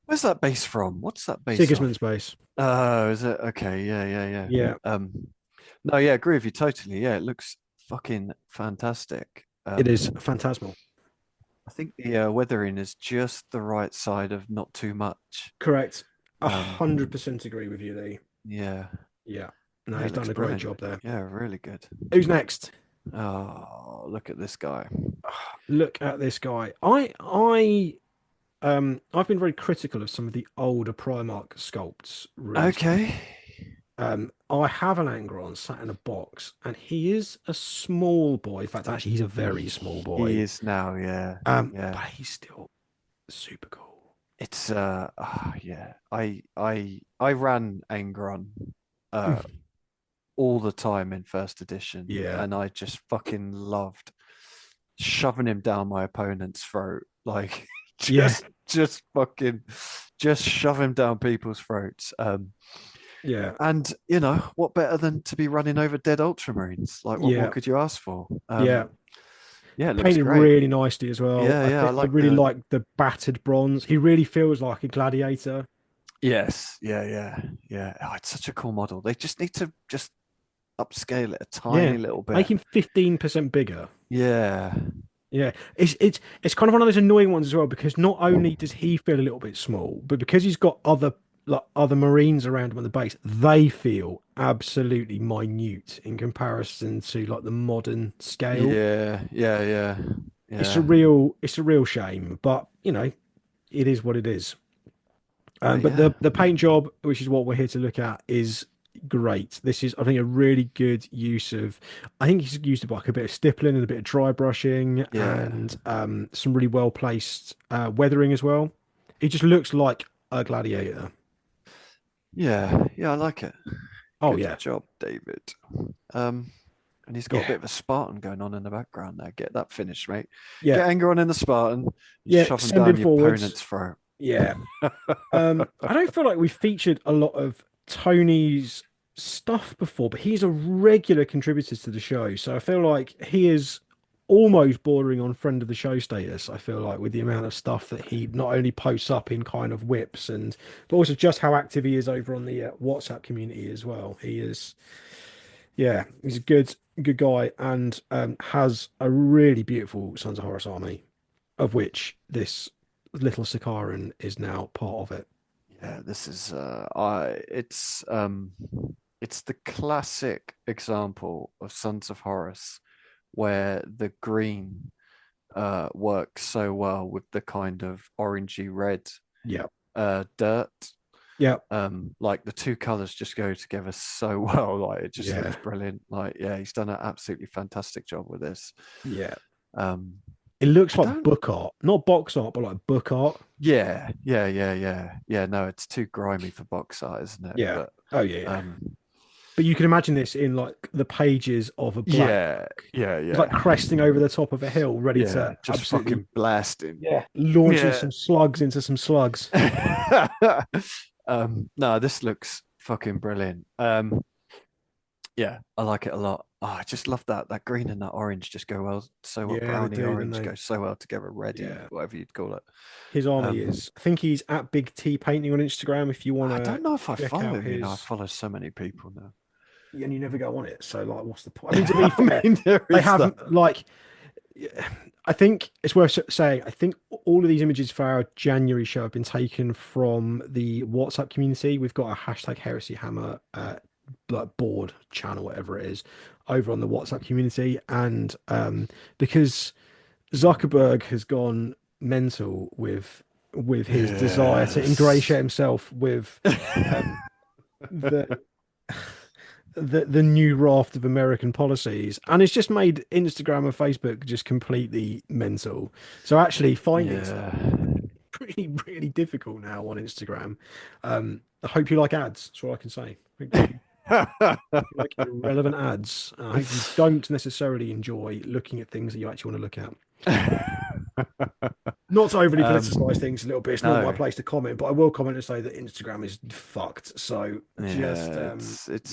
Speaker 2: where's that base from? What's that base off?
Speaker 1: Sigismund's base.
Speaker 2: Oh, is it? Okay. Yeah. Yeah. Yeah.
Speaker 1: Yeah,
Speaker 2: No, yeah, agree with you totally. Yeah, it looks fucking fantastic.
Speaker 1: it is phantasmal.
Speaker 2: I think the weathering is just the right side of not too much.
Speaker 1: Correct. A hundred
Speaker 2: Um,
Speaker 1: percent agree with you, Lee.
Speaker 2: yeah,
Speaker 1: Yeah. No,
Speaker 2: yeah,
Speaker 1: he's
Speaker 2: it looks
Speaker 1: done a great
Speaker 2: brilliant.
Speaker 1: job there.
Speaker 2: Yeah, really good.
Speaker 1: Who's next?
Speaker 2: Oh, look at this guy.
Speaker 1: Look at this guy. I've been very critical of some of the older Primarch sculpts released.
Speaker 2: Okay.
Speaker 1: I have an Angron sat in a box, and he is a small boy. In fact, actually, he's a very small
Speaker 2: He
Speaker 1: boy.
Speaker 2: is now, yeah.
Speaker 1: But
Speaker 2: Yeah.
Speaker 1: he's still super cool.
Speaker 2: It's yeah. I ran Angron uh all the time in first edition,
Speaker 1: Yeah,
Speaker 2: and I just fucking loved shoving him down my opponent's throat. Like
Speaker 1: yeah,
Speaker 2: just fucking just shove him down people's throats.
Speaker 1: yeah,
Speaker 2: And you know, what better than to be running over dead ultramarines? Like what more
Speaker 1: yeah,
Speaker 2: could you ask for?
Speaker 1: yeah.
Speaker 2: Yeah, it looks
Speaker 1: Painted
Speaker 2: great.
Speaker 1: really nicely as well.
Speaker 2: Yeah,
Speaker 1: I
Speaker 2: yeah, I
Speaker 1: think I
Speaker 2: like
Speaker 1: really
Speaker 2: the
Speaker 1: like the battered bronze. He really feels like a gladiator.
Speaker 2: yes, yeah, yeah, yeah. Oh, it's such a cool model. They just need to just upscale it a
Speaker 1: Yeah,
Speaker 2: tiny little
Speaker 1: make
Speaker 2: bit.
Speaker 1: him 15% bigger.
Speaker 2: Yeah.
Speaker 1: Yeah, it's kind of one of those annoying ones as well because not only does he feel a little bit small, but because he's got other Marines around him on the base, they feel absolutely minute in comparison to like the modern scale.
Speaker 2: Yeah, yeah, yeah, yeah.
Speaker 1: It's a real shame, but you know, it is what it is.
Speaker 2: But
Speaker 1: But
Speaker 2: yeah,
Speaker 1: the paint job, which is what we're here to look at, is great. This is, I think, a really good use of. I think he's used like a bit of stippling and a bit of dry brushing
Speaker 2: yeah,
Speaker 1: and some really well placed weathering as well. He just looks like a gladiator.
Speaker 2: yeah, yeah. I like it.
Speaker 1: Oh
Speaker 2: Good
Speaker 1: yeah,
Speaker 2: job, David. Um, and he's got a
Speaker 1: yeah,
Speaker 2: bit of a Spartan going on in the background there. Get that finished, mate.
Speaker 1: yeah,
Speaker 2: Get anger on in the Spartan and
Speaker 1: yeah.
Speaker 2: shove him
Speaker 1: Sending
Speaker 2: down your
Speaker 1: forwards.
Speaker 2: opponent's throat.
Speaker 1: Yeah. I don't feel like we featured a lot of Tony's stuff before, but he's a regular contributor to the show. So I feel like he is almost bordering on friend of the show status. I feel like with the amount of stuff that he not only posts up in kind of whips and, but also just how active he is over on the WhatsApp community as well. He is, yeah, he's a good guy and has a really beautiful Sons of Horus army, of which this little Sakaran is now part of it.
Speaker 2: Yeah, this is it's the classic example of Sons of Horus where the green works so well with the kind of orangey red
Speaker 1: Yeah.
Speaker 2: dirt.
Speaker 1: Yeah.
Speaker 2: Like the two colors just go together so well. Like it just looks
Speaker 1: Yeah.
Speaker 2: brilliant. Like, yeah, he's done an absolutely fantastic job with this.
Speaker 1: Yeah.
Speaker 2: Um,
Speaker 1: It looks
Speaker 2: I
Speaker 1: like
Speaker 2: don't,
Speaker 1: book art, not box art, but like book art.
Speaker 2: yeah, yeah, yeah, yeah, yeah. No, it's too grimy for box art, isn't it?
Speaker 1: Yeah.
Speaker 2: But
Speaker 1: Oh yeah, yeah.
Speaker 2: um,
Speaker 1: But you can imagine this in like the pages of a black
Speaker 2: yeah,
Speaker 1: book.
Speaker 2: yeah,
Speaker 1: It's like
Speaker 2: yeah,
Speaker 1: cresting over the top of a hill, ready to
Speaker 2: yeah. Just
Speaker 1: absolutely,
Speaker 2: fucking blasting.
Speaker 1: yeah, launching
Speaker 2: Yeah.
Speaker 1: some slugs into some slugs.
Speaker 2: No, this looks fucking brilliant. Yeah, I like it a lot. Oh, I just love that. That green and that orange just go well, so well.
Speaker 1: Yeah, they
Speaker 2: Brownie
Speaker 1: do, don't
Speaker 2: orange
Speaker 1: they?
Speaker 2: go so well together. Reddy,
Speaker 1: Yeah.
Speaker 2: whatever you'd call it.
Speaker 1: His army
Speaker 2: Um,
Speaker 1: is, I think he's at Big T Painting on Instagram if you want
Speaker 2: I
Speaker 1: to
Speaker 2: don't know if I
Speaker 1: check
Speaker 2: follow
Speaker 1: out
Speaker 2: him. You know, I
Speaker 1: his,
Speaker 2: follow so many people now.
Speaker 1: and you never go on it. So like, what's the point? I mean, to be
Speaker 2: I
Speaker 1: fair,
Speaker 2: mean, there
Speaker 1: they
Speaker 2: is that.
Speaker 1: haven't like I think it's worth saying. I think all of these images for our January show have been taken from the WhatsApp community. We've got a hashtag Heresy Hammer like board channel, whatever it is, over on the WhatsApp community, and because Zuckerberg has gone mental with his desire to
Speaker 2: Yes.
Speaker 1: ingratiate himself with um, the the new raft of American policies, and it's just made Instagram and Facebook just completely mental. So actually, finding
Speaker 2: Yeah.
Speaker 1: stuff is really difficult now on Instagram. I hope you like ads. That's all I can say. Hope you like irrelevant ads. I hope you don't necessarily enjoy looking at things that you actually want to look at. Not to overly politicize
Speaker 2: um,
Speaker 1: things a little bit. It's not my
Speaker 2: no.
Speaker 1: place to comment, but I will comment and say that Instagram is fucked. So just
Speaker 2: Yeah,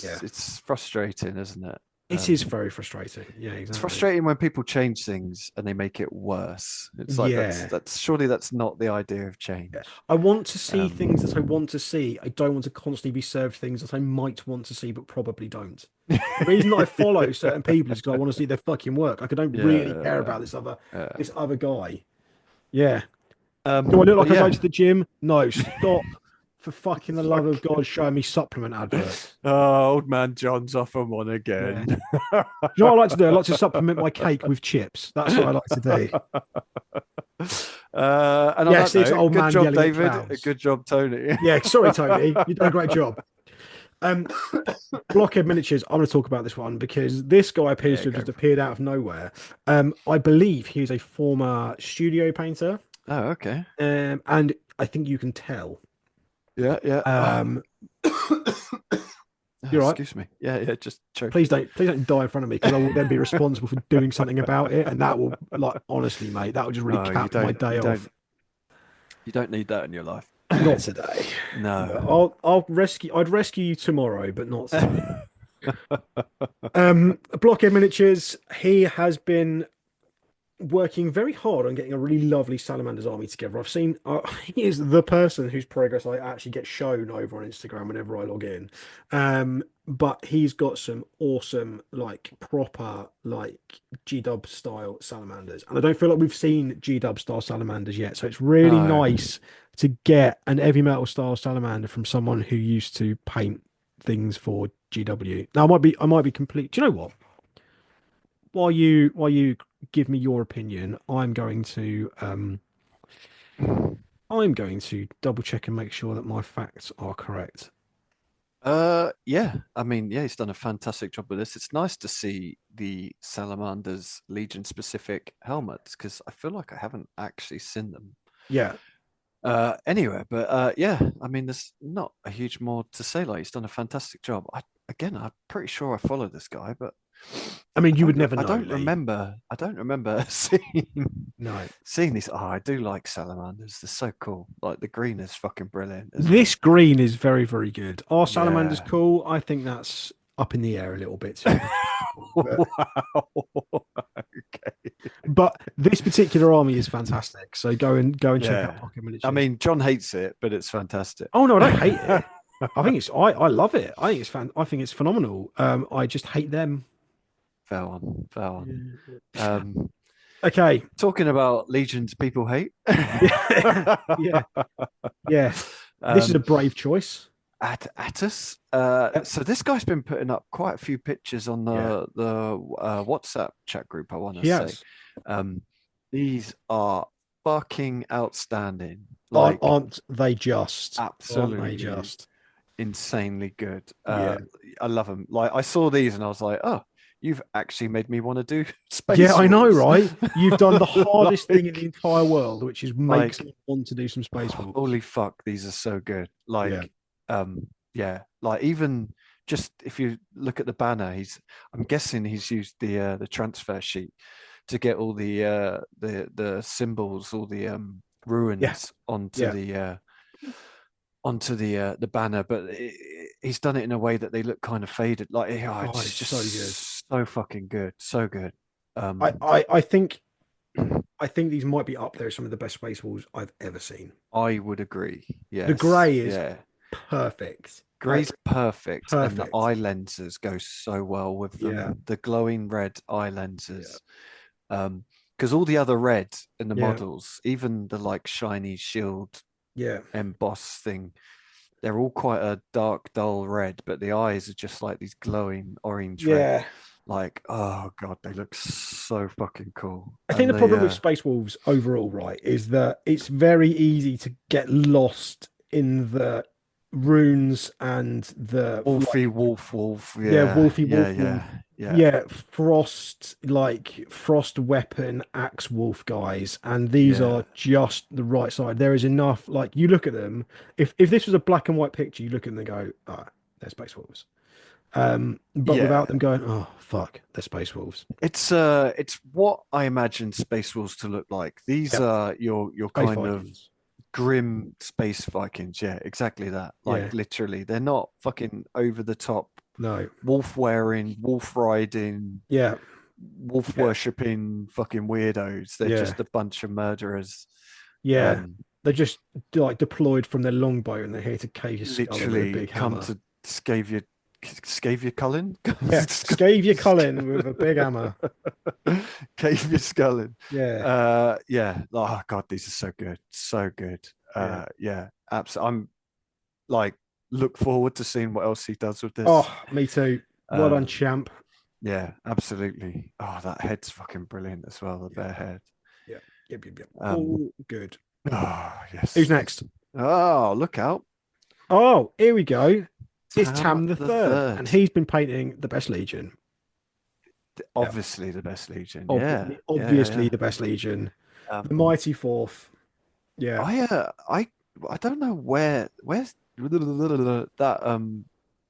Speaker 1: yeah.
Speaker 2: it's frustrating, isn't it?
Speaker 1: It is very frustrating. Yeah,
Speaker 2: It's
Speaker 1: exactly.
Speaker 2: frustrating when people change things and they make it worse. It's like
Speaker 1: Yeah.
Speaker 2: that's surely that's not the idea of
Speaker 1: Yeah.
Speaker 2: change.
Speaker 1: I want to see things that I
Speaker 2: Um,
Speaker 1: want to see. I don't want to constantly be served things that I might want to see, but probably don't. The reason that I follow certain people is because I want to see their fucking work. Like I don't really care
Speaker 2: yeah,
Speaker 1: about
Speaker 2: yeah.
Speaker 1: this other guy. Yeah. Do I look
Speaker 2: But
Speaker 1: like I go
Speaker 2: yeah.
Speaker 1: to the gym? No, stop for fucking the love of
Speaker 2: Fuck.
Speaker 1: God showing me supplement adverts.
Speaker 2: Oh, old man John's off on one
Speaker 1: Yeah.
Speaker 2: again.
Speaker 1: Do you know what I like to do? I like to supplement my cake with chips. That's what I like to do.
Speaker 2: And on that
Speaker 1: Yes, it's
Speaker 2: note,
Speaker 1: old
Speaker 2: good
Speaker 1: man
Speaker 2: job,
Speaker 1: yelling at
Speaker 2: David.
Speaker 1: clouds.
Speaker 2: Good job, Tony.
Speaker 1: Yeah, sorry, Tony. You've done a great job. Um, Blockhead Miniatures, I'm going to talk about this one because this guy appears
Speaker 2: Yeah,
Speaker 1: to have
Speaker 2: go
Speaker 1: just
Speaker 2: for it.
Speaker 1: appeared out of nowhere. I believe he is a former studio painter,
Speaker 2: Oh, okay.
Speaker 1: and I think you can tell.
Speaker 2: Yeah, yeah. Oh,
Speaker 1: Um, you're right.
Speaker 2: excuse me. Yeah, yeah. Just choking.
Speaker 1: Please don't die in front of me because I will then be responsible for doing something about it, and that will, like, honestly, mate, that will just really
Speaker 2: No,
Speaker 1: cap my day off.
Speaker 2: you don't need that in your life.
Speaker 1: Not today. No,
Speaker 2: No.
Speaker 1: I'll rescue. I'd rescue you tomorrow, but not today. Blockhead Miniatures. He has been working very hard on getting a really lovely Salamanders army together. I've seen he is the person whose progress I actually get shown over on Instagram whenever I log in. But he's got some awesome, like proper, like G-Dub style salamanders, and I don't feel like we've seen G-Dub style salamanders yet. So it's really
Speaker 2: No.
Speaker 1: nice to get an heavy metal style salamander from someone who used to paint things for GW. Now I might be complete. Do you know what? While you give me your opinion, I'm going to double check and make sure that my facts are correct.
Speaker 2: Yeah, I mean, yeah, he's done a fantastic job with this. It's nice to see the Salamander's Legion specific helmets because I feel like I haven't actually seen them
Speaker 1: Yeah.
Speaker 2: anywhere. But yeah, I mean, there's not a huge more to say. Like, he's done a fantastic job. I'm pretty sure I follow this guy, but
Speaker 1: I mean, you would never
Speaker 2: I
Speaker 1: know,
Speaker 2: don't
Speaker 1: Lee.
Speaker 2: remember. I don't remember
Speaker 1: No.
Speaker 2: seeing these. Oh, I do like salamanders. They're so cool. Like the green is fucking brilliant, isn't it?
Speaker 1: This green is very, very good. Are salamanders
Speaker 2: Yeah.
Speaker 1: cool? I think that's up in the air a little bit, to be honest. But,
Speaker 2: Wow. Okay.
Speaker 1: but this particular army is fantastic. So go and check out
Speaker 2: Yeah.
Speaker 1: Pocket
Speaker 2: I
Speaker 1: Miniatures.
Speaker 2: mean, John hates it, but it's fantastic.
Speaker 1: Oh no, I don't hate it. I love it. I think it's phenomenal. I just hate them.
Speaker 2: Fair one. Fair one.
Speaker 1: Yeah.
Speaker 2: Um,
Speaker 1: Okay.
Speaker 2: talking about legions people hate.
Speaker 1: Yeah. Yeah. Yeah. This is a
Speaker 2: um,
Speaker 1: brave choice.
Speaker 2: Attis.
Speaker 1: Yep.
Speaker 2: So this guy's been putting up quite a few pictures on
Speaker 1: Yeah.
Speaker 2: the WhatsApp chat group, I want to
Speaker 1: He
Speaker 2: say.
Speaker 1: has.
Speaker 2: Um, these are fucking outstanding. Like
Speaker 1: Aren't they just? Aren't they
Speaker 2: absolutely
Speaker 1: just?
Speaker 2: insanely good.
Speaker 1: Yeah.
Speaker 2: I love them. Like I saw these and I was like, oh, you've actually made me want to do
Speaker 1: Yeah,
Speaker 2: Space
Speaker 1: I know,
Speaker 2: Wolves.
Speaker 1: right? You've done the hardest thing in the
Speaker 2: like,
Speaker 1: entire world, which is makes
Speaker 2: like,
Speaker 1: me want to do some Space Wolves.
Speaker 2: holy fuck, these are so good.
Speaker 1: Yeah.
Speaker 2: Yeah, like even just if you look at the banner, I'm guessing he's used the transfer sheet to get all the symbols, all the
Speaker 1: Yeah.
Speaker 2: ruins
Speaker 1: Yeah.
Speaker 2: onto the banner, but he's done it in a way that they look kind of faded. Like, oh,
Speaker 1: Oh,
Speaker 2: it's
Speaker 1: it's so good.
Speaker 2: just so fucking good, so good.
Speaker 1: I,
Speaker 2: Um,
Speaker 1: I, I think I think these might be up there as some of the best Space Wolves I've ever seen.
Speaker 2: I would agree.
Speaker 1: The
Speaker 2: Yes,
Speaker 1: grey is
Speaker 2: yeah.
Speaker 1: perfect.
Speaker 2: Gray's
Speaker 1: Like
Speaker 2: perfect, and the
Speaker 1: perfect.
Speaker 2: eye lenses go so well with
Speaker 1: Yeah.
Speaker 2: them. The glowing red eye
Speaker 1: Yeah.
Speaker 2: lenses. Because all the other red in the
Speaker 1: Yeah.
Speaker 2: models, even the like shiny shield
Speaker 1: Yeah.
Speaker 2: emboss thing, they're all quite a dark, dull red, but the eyes are just like these glowing orange red.
Speaker 1: Yeah.
Speaker 2: Like, oh god, they look so fucking cool.
Speaker 1: I think
Speaker 2: And
Speaker 1: the
Speaker 2: the
Speaker 1: problem with Space Wolves overall, right, is that it's very easy to get lost in the runes and the
Speaker 2: Wolfie
Speaker 1: like,
Speaker 2: Wolf,
Speaker 1: yeah,
Speaker 2: yeah,
Speaker 1: Wolfy
Speaker 2: yeah,
Speaker 1: Wolf Wolf.
Speaker 2: yeah, yeah,
Speaker 1: Yeah, frost weapon axe wolf guys, and these
Speaker 2: yeah,
Speaker 1: are just the right side. There is enough, like you look at them. If this was a black and white picture, you look at them and go, ah, they're Space Wolves. But without
Speaker 2: yeah.
Speaker 1: them going, oh fuck, they're Space Wolves.
Speaker 2: It's what I imagine Space Wolves to look like. These
Speaker 1: Yep.
Speaker 2: are your
Speaker 1: Space
Speaker 2: kind of
Speaker 1: Vikings.
Speaker 2: grim space Vikings. Yeah, exactly that.
Speaker 1: Yeah.
Speaker 2: Like literally, they're not fucking over the top,
Speaker 1: No.
Speaker 2: wolf wearing, wolf riding,
Speaker 1: Yeah.
Speaker 2: wolf
Speaker 1: Yeah.
Speaker 2: worshipping fucking weirdos. They're
Speaker 1: Yeah.
Speaker 2: just a bunch of murderers.
Speaker 1: Yeah.
Speaker 2: Um,
Speaker 1: They're just like deployed from their longbow and they're here to cave your skull in with a
Speaker 2: literally
Speaker 1: big
Speaker 2: come
Speaker 1: hammer.
Speaker 2: to scave your Cullen.
Speaker 1: Yeah. Scave your Cullen with a big hammer.
Speaker 2: Cave your skull in.
Speaker 1: Yeah.
Speaker 2: Yeah. Oh god, these are so good. So good.
Speaker 1: Yeah.
Speaker 2: Yeah, absolutely. I'm like look forward to seeing what else he does with this.
Speaker 1: Oh, me too. Well done,
Speaker 2: Um,
Speaker 1: champ.
Speaker 2: yeah, absolutely. Oh, that head's fucking brilliant as well, the
Speaker 1: Yeah.
Speaker 2: bear head.
Speaker 1: Yeah. Yep.
Speaker 2: Um,
Speaker 1: All good.
Speaker 2: oh
Speaker 1: Who's
Speaker 2: yes.
Speaker 1: next?
Speaker 2: Oh, look out.
Speaker 1: Oh, here we go. It's
Speaker 2: Tam
Speaker 1: Tam the
Speaker 2: the
Speaker 1: Third, and
Speaker 2: third.
Speaker 1: he's been painting the best Legion. Yeah.
Speaker 2: Obviously the best legion. Yeah.
Speaker 1: Obviously
Speaker 2: Yeah.
Speaker 1: the best Legion. The
Speaker 2: Um,
Speaker 1: Mighty Fourth. Yeah.
Speaker 2: I don't know where's that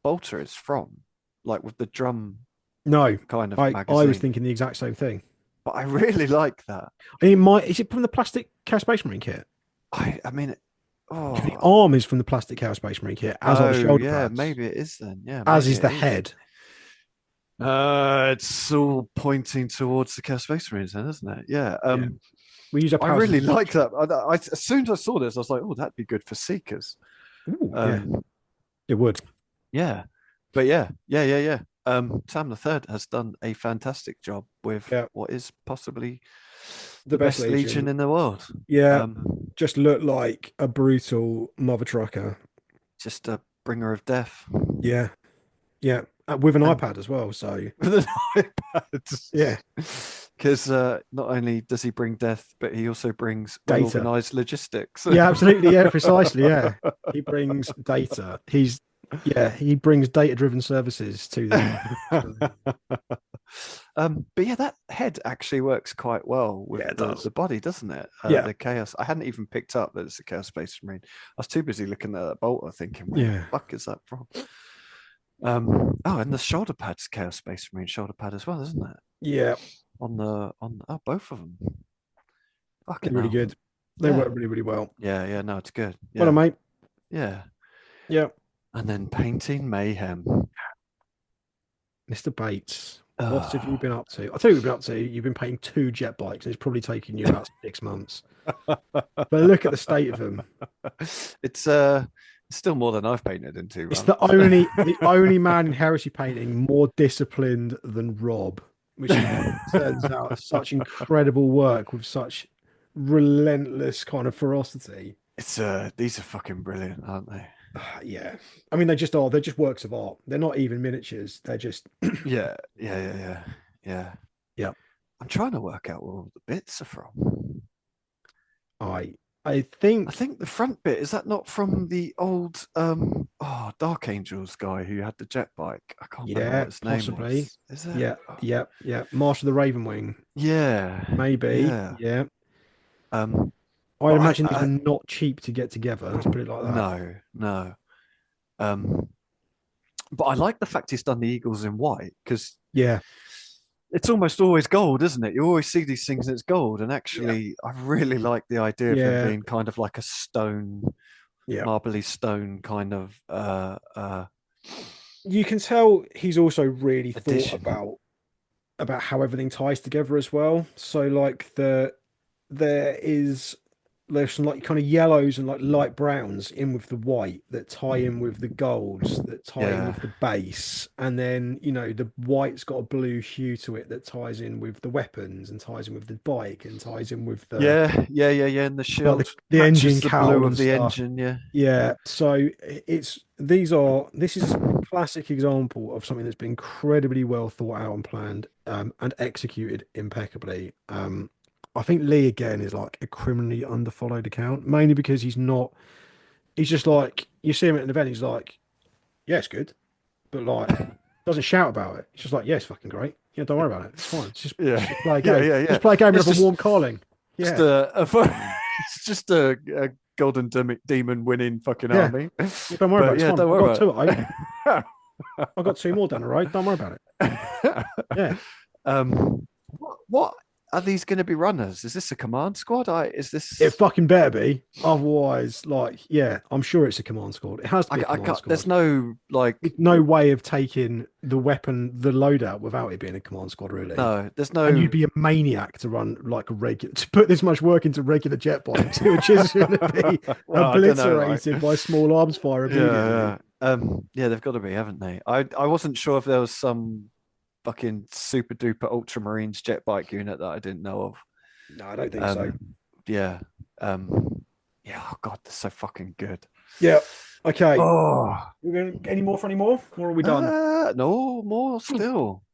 Speaker 2: bolter is from, like with the drum
Speaker 1: No,
Speaker 2: kind of
Speaker 1: I was
Speaker 2: magazine.
Speaker 1: thinking the exact same thing.
Speaker 2: But I really like that.
Speaker 1: Is it from the plastic Chaos Space Marine kit?
Speaker 2: I mean,
Speaker 1: The
Speaker 2: oh,
Speaker 1: arm is from the plastic Chaos Space Marine kit, as are the
Speaker 2: oh
Speaker 1: shoulder
Speaker 2: yeah,
Speaker 1: pads,
Speaker 2: maybe it is then. Yeah,
Speaker 1: as
Speaker 2: maybe
Speaker 1: is
Speaker 2: it
Speaker 1: the
Speaker 2: is.
Speaker 1: head.
Speaker 2: It's all pointing towards the Chaos Space Marines, then, isn't it? Yeah.
Speaker 1: Yeah, we use our
Speaker 2: I
Speaker 1: powers as
Speaker 2: really like
Speaker 1: infantry.
Speaker 2: that. As soon as I saw this, I was like, "Oh, that'd be good for Seekers."
Speaker 1: Ooh, yeah,
Speaker 2: Um,
Speaker 1: it would.
Speaker 2: yeah, but yeah. Sam the Third has done a fantastic job with
Speaker 1: Yeah,
Speaker 2: what is possibly
Speaker 1: the
Speaker 2: the
Speaker 1: best
Speaker 2: best Legion
Speaker 1: legion.
Speaker 2: in the world.
Speaker 1: Yeah,
Speaker 2: Um,
Speaker 1: just look like a brutal mother trucker.
Speaker 2: just a bringer of death.
Speaker 1: Yeah, yeah, with an
Speaker 2: And
Speaker 1: iPad as well. So
Speaker 2: with an iPad.
Speaker 1: yeah,
Speaker 2: Because not only does he bring death, but he also brings
Speaker 1: data.
Speaker 2: well-organized logistics.
Speaker 1: Yeah, absolutely. Yeah, precisely. Yeah, he brings data. He brings data-driven services to them.
Speaker 2: But yeah, that head actually works quite well with
Speaker 1: Yeah, it
Speaker 2: the
Speaker 1: does.
Speaker 2: the body, doesn't it?
Speaker 1: Yeah,
Speaker 2: The chaos. I hadn't even picked up that it's a chaos space marine. I was too busy looking at that bolter, thinking, "Where the
Speaker 1: yeah,
Speaker 2: fuck is that from?" Oh, and the shoulder pad's chaos space marine shoulder pad as well, isn't it?
Speaker 1: yeah.
Speaker 2: On oh, both of them.
Speaker 1: They're
Speaker 2: Fucking
Speaker 1: really
Speaker 2: hell.
Speaker 1: good. They
Speaker 2: Yeah,
Speaker 1: work really, really well.
Speaker 2: yeah. No, it's good.
Speaker 1: Well,
Speaker 2: Yeah,
Speaker 1: mate.
Speaker 2: yeah.
Speaker 1: Yeah,
Speaker 2: And then painting mayhem.
Speaker 1: Mr. Bates. What have you
Speaker 2: Oh.
Speaker 1: been up to? I'll tell you what you've been up to. You've been painting two jet bikes, and it's probably taken you about 6 months. But look at the state of them.
Speaker 2: It's it's still more than I've painted in two
Speaker 1: It's the
Speaker 2: months.
Speaker 1: only man in Heresy painting more disciplined than Rob, which is turns out such incredible work with such relentless kind of ferocity.
Speaker 2: It's these are fucking brilliant, aren't they?
Speaker 1: Yeah. I mean, they just are. They're just works of art. They're not even miniatures. They're just,
Speaker 2: Yeah.
Speaker 1: yeah.
Speaker 2: I'm trying to work out where all the bits are from.
Speaker 1: I, I
Speaker 2: I
Speaker 1: think,
Speaker 2: think the front bit is that not from the old Dark Angels guy who had the jet bike? I can't remember
Speaker 1: yeah,
Speaker 2: what his name
Speaker 1: possibly.
Speaker 2: is. Is it?
Speaker 1: Yeah, yeah, yeah. March of the Raven Wing,
Speaker 2: Yeah,
Speaker 1: maybe.
Speaker 2: yeah.
Speaker 1: Yeah.
Speaker 2: But
Speaker 1: I'd imagine these were not cheap to get together. Let's put it like that.
Speaker 2: no. Um, but I like the fact he's done the Eagles in white because
Speaker 1: Yeah,
Speaker 2: it's almost always gold, isn't it? You always see these things and it's gold. And
Speaker 1: yeah,
Speaker 2: actually, I really like the idea of him
Speaker 1: yeah,
Speaker 2: being kind of like a stone,
Speaker 1: yeah.
Speaker 2: marbly stone kind of
Speaker 1: You can tell he's also really thought
Speaker 2: addition.
Speaker 1: about how everything ties together as well. So like there is there's some like kind of yellows and like light browns in with the white that tie in with the golds that tie in
Speaker 2: Yeah.
Speaker 1: with the base, and then the white's got a blue hue to it that ties in with the weapons and ties in with the bike and ties in with the
Speaker 2: Yeah. And the
Speaker 1: like
Speaker 2: shield
Speaker 1: the
Speaker 2: matches
Speaker 1: engine
Speaker 2: the blue
Speaker 1: cowl
Speaker 2: of
Speaker 1: and
Speaker 2: the
Speaker 1: stuff.
Speaker 2: engine. Yeah.
Speaker 1: Yeah, so this is a classic example of something that's been incredibly well thought out and planned, and executed impeccably. I think Lee again is like a criminally underfollowed account, mainly because he's just like you see him at an event, he's like, yeah, it's good, but like doesn't shout about it. He's just like, yeah, it's fucking great. Yeah, don't worry about it. It's fine.
Speaker 2: Yeah.
Speaker 1: Just play a game.
Speaker 2: Yeah.
Speaker 1: Just play a game and
Speaker 2: It's
Speaker 1: have a warm calling.
Speaker 2: just
Speaker 1: Yeah,
Speaker 2: it's just a golden demon winning fucking
Speaker 1: yeah.
Speaker 2: army.
Speaker 1: Yeah, don't worry about
Speaker 2: But
Speaker 1: it. It's
Speaker 2: yeah,
Speaker 1: fine.
Speaker 2: don't
Speaker 1: I got two.
Speaker 2: worry
Speaker 1: I got two more down the road. Don't worry about it.
Speaker 2: about it.
Speaker 1: Yeah.
Speaker 2: What are these going to be runners? Is this a command squad? Is
Speaker 1: It
Speaker 2: this?
Speaker 1: fucking better be. Otherwise, like, yeah, I'm sure it's a command squad. It has to be a
Speaker 2: I
Speaker 1: command
Speaker 2: can't. There's
Speaker 1: squad.
Speaker 2: no like.
Speaker 1: There's no way of taking the weapon, the loadout, without it being a command squad, really.
Speaker 2: No, there's
Speaker 1: And you'd
Speaker 2: no.
Speaker 1: be a maniac to run like a regular, to put this much work into regular jet bikes, which is going to be
Speaker 2: Well, I don't know. Like,
Speaker 1: obliterated by small arms fire immediately.
Speaker 2: yeah. They've got to be, haven't they? I wasn't sure if there was some fucking super duper ultramarines jet bike unit that I didn't know of.
Speaker 1: No, I don't think so.
Speaker 2: Um, yeah. Um, yeah. Oh God, they're so fucking good.
Speaker 1: Yeah. Okay.
Speaker 2: Oh,
Speaker 1: We're going any more for any more? Or are we done?
Speaker 2: no more still.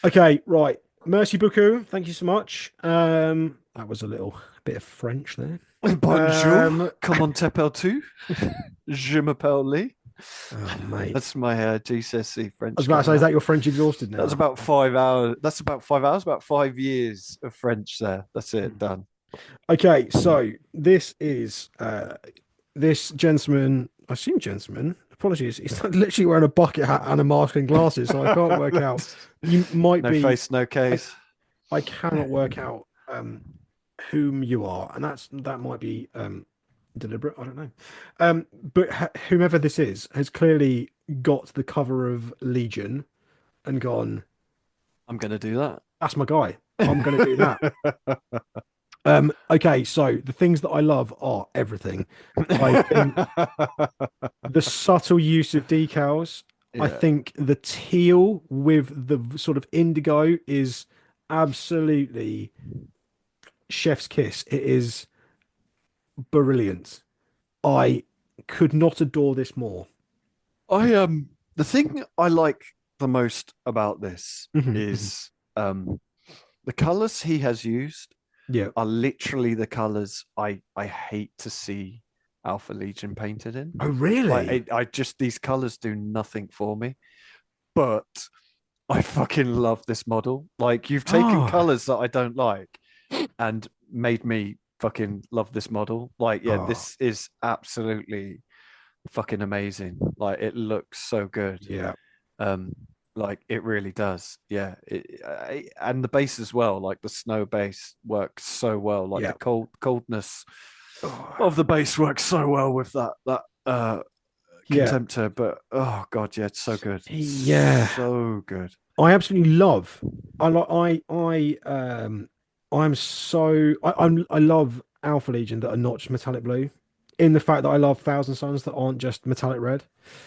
Speaker 1: Okay, right. Merci beaucoup. Thank you so much. That was a little bit of French there.
Speaker 2: Bonjour,
Speaker 1: Um,
Speaker 2: comment t'appelles-tu? Je m'appelle Lee.
Speaker 1: oh mate.
Speaker 2: That's my GCSE
Speaker 1: I was
Speaker 2: French
Speaker 1: about to say,
Speaker 2: coming
Speaker 1: is that
Speaker 2: up.
Speaker 1: your French exhausted
Speaker 2: That's
Speaker 1: now?
Speaker 2: about 5 hours. That's about 5 hours, about 5 years of French there. That's it, done.
Speaker 1: Okay, so this is this gentleman, I assume gentleman, apologies, he's literally wearing a bucket hat and a mask and glasses, so I can't work out. You might
Speaker 2: No
Speaker 1: be
Speaker 2: face, no
Speaker 1: I,
Speaker 2: case.
Speaker 1: I cannot work out whom you are, and that might be deliberate, I don't know. But whomever this is has clearly got the cover of Legion and gone,
Speaker 2: I'm gonna do that.
Speaker 1: That's my guy. I'm going to do that. Okay, so the things that I love are everything. I think the subtle use of decals. I
Speaker 2: Yeah.
Speaker 1: think the teal with the sort of indigo is absolutely chef's kiss. It is brilliant. I could not adore this more.
Speaker 2: The thing I like the most about this
Speaker 1: Mhm, mhm.
Speaker 2: is the colors he has used
Speaker 1: Yeah.
Speaker 2: are literally the colors I hate to see Alpha Legion painted in.
Speaker 1: Oh,
Speaker 2: Like
Speaker 1: really?
Speaker 2: I just these colors do nothing for me. But I fucking love this model. Like you've taken
Speaker 1: Oh,
Speaker 2: colors that I don't like and made me fucking love this model. Like yeah,
Speaker 1: oh,
Speaker 2: this is absolutely fucking amazing. Like it looks so good.
Speaker 1: yeah,
Speaker 2: Um, like it really does. Yeah, and the base as well. Like the snow base works so well. Like the
Speaker 1: yeah.
Speaker 2: coldness
Speaker 1: Oh,
Speaker 2: of the base works so well with that
Speaker 1: yeah.
Speaker 2: contemptor. But oh god, yeah, it's so good,
Speaker 1: Yeah.
Speaker 2: so good.
Speaker 1: I absolutely love. I like. I'm so. I love Alpha Legion that are not just metallic blue. In the fact that I love Thousand Suns that aren't just metallic red.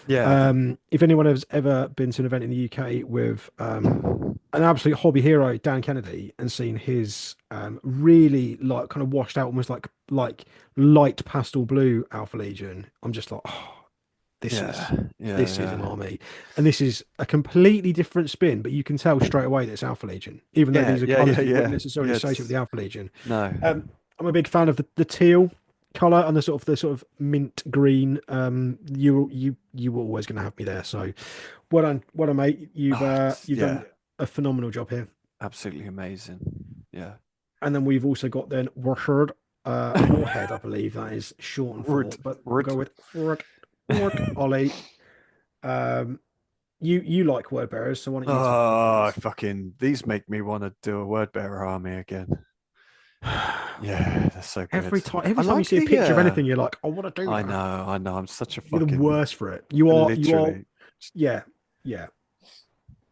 Speaker 2: Yeah,
Speaker 1: If anyone has ever been to an event in the UK with an absolute hobby hero, Dan Kennedy, and seen his really like kind of washed out, almost like light pastel blue Alpha Legion, I'm just like, oh, this
Speaker 2: yeah,
Speaker 1: is
Speaker 2: yeah,
Speaker 1: this is an
Speaker 2: yeah,
Speaker 1: army, and this is a completely different spin, but you can tell straight away that it's Alpha Legion, even though
Speaker 2: yeah,
Speaker 1: these are
Speaker 2: yeah,
Speaker 1: colours
Speaker 2: yeah,
Speaker 1: that you wouldn't
Speaker 2: yeah,
Speaker 1: necessarily
Speaker 2: yeah.
Speaker 1: associate with
Speaker 2: It's
Speaker 1: the Alpha Legion.
Speaker 2: no,
Speaker 1: I'm a big fan of the teal color and the sort of mint green. You were always going to have me there. So well done, mate.
Speaker 2: oh,
Speaker 1: You've
Speaker 2: yeah,
Speaker 1: done a phenomenal job here.
Speaker 2: absolutely amazing. Yeah,
Speaker 1: And then we've also got then Warhead, I believe that is shortened
Speaker 2: Rud,
Speaker 1: for, but we'll
Speaker 2: Rud.
Speaker 1: go with Word Ollie. Um, you like word bearers, so why don't you tell me what
Speaker 2: Oh,
Speaker 1: yours
Speaker 2: fucking these make me want to do a word bearer army again.
Speaker 1: is?
Speaker 2: Yeah, they're so good. I
Speaker 1: Every time you
Speaker 2: like
Speaker 1: see a
Speaker 2: the
Speaker 1: picture of anything, you're like, I want to do that.
Speaker 2: I know, I'm such a
Speaker 1: You're the
Speaker 2: fucking
Speaker 1: worst for it. You are,
Speaker 2: literally
Speaker 1: yeah, yeah,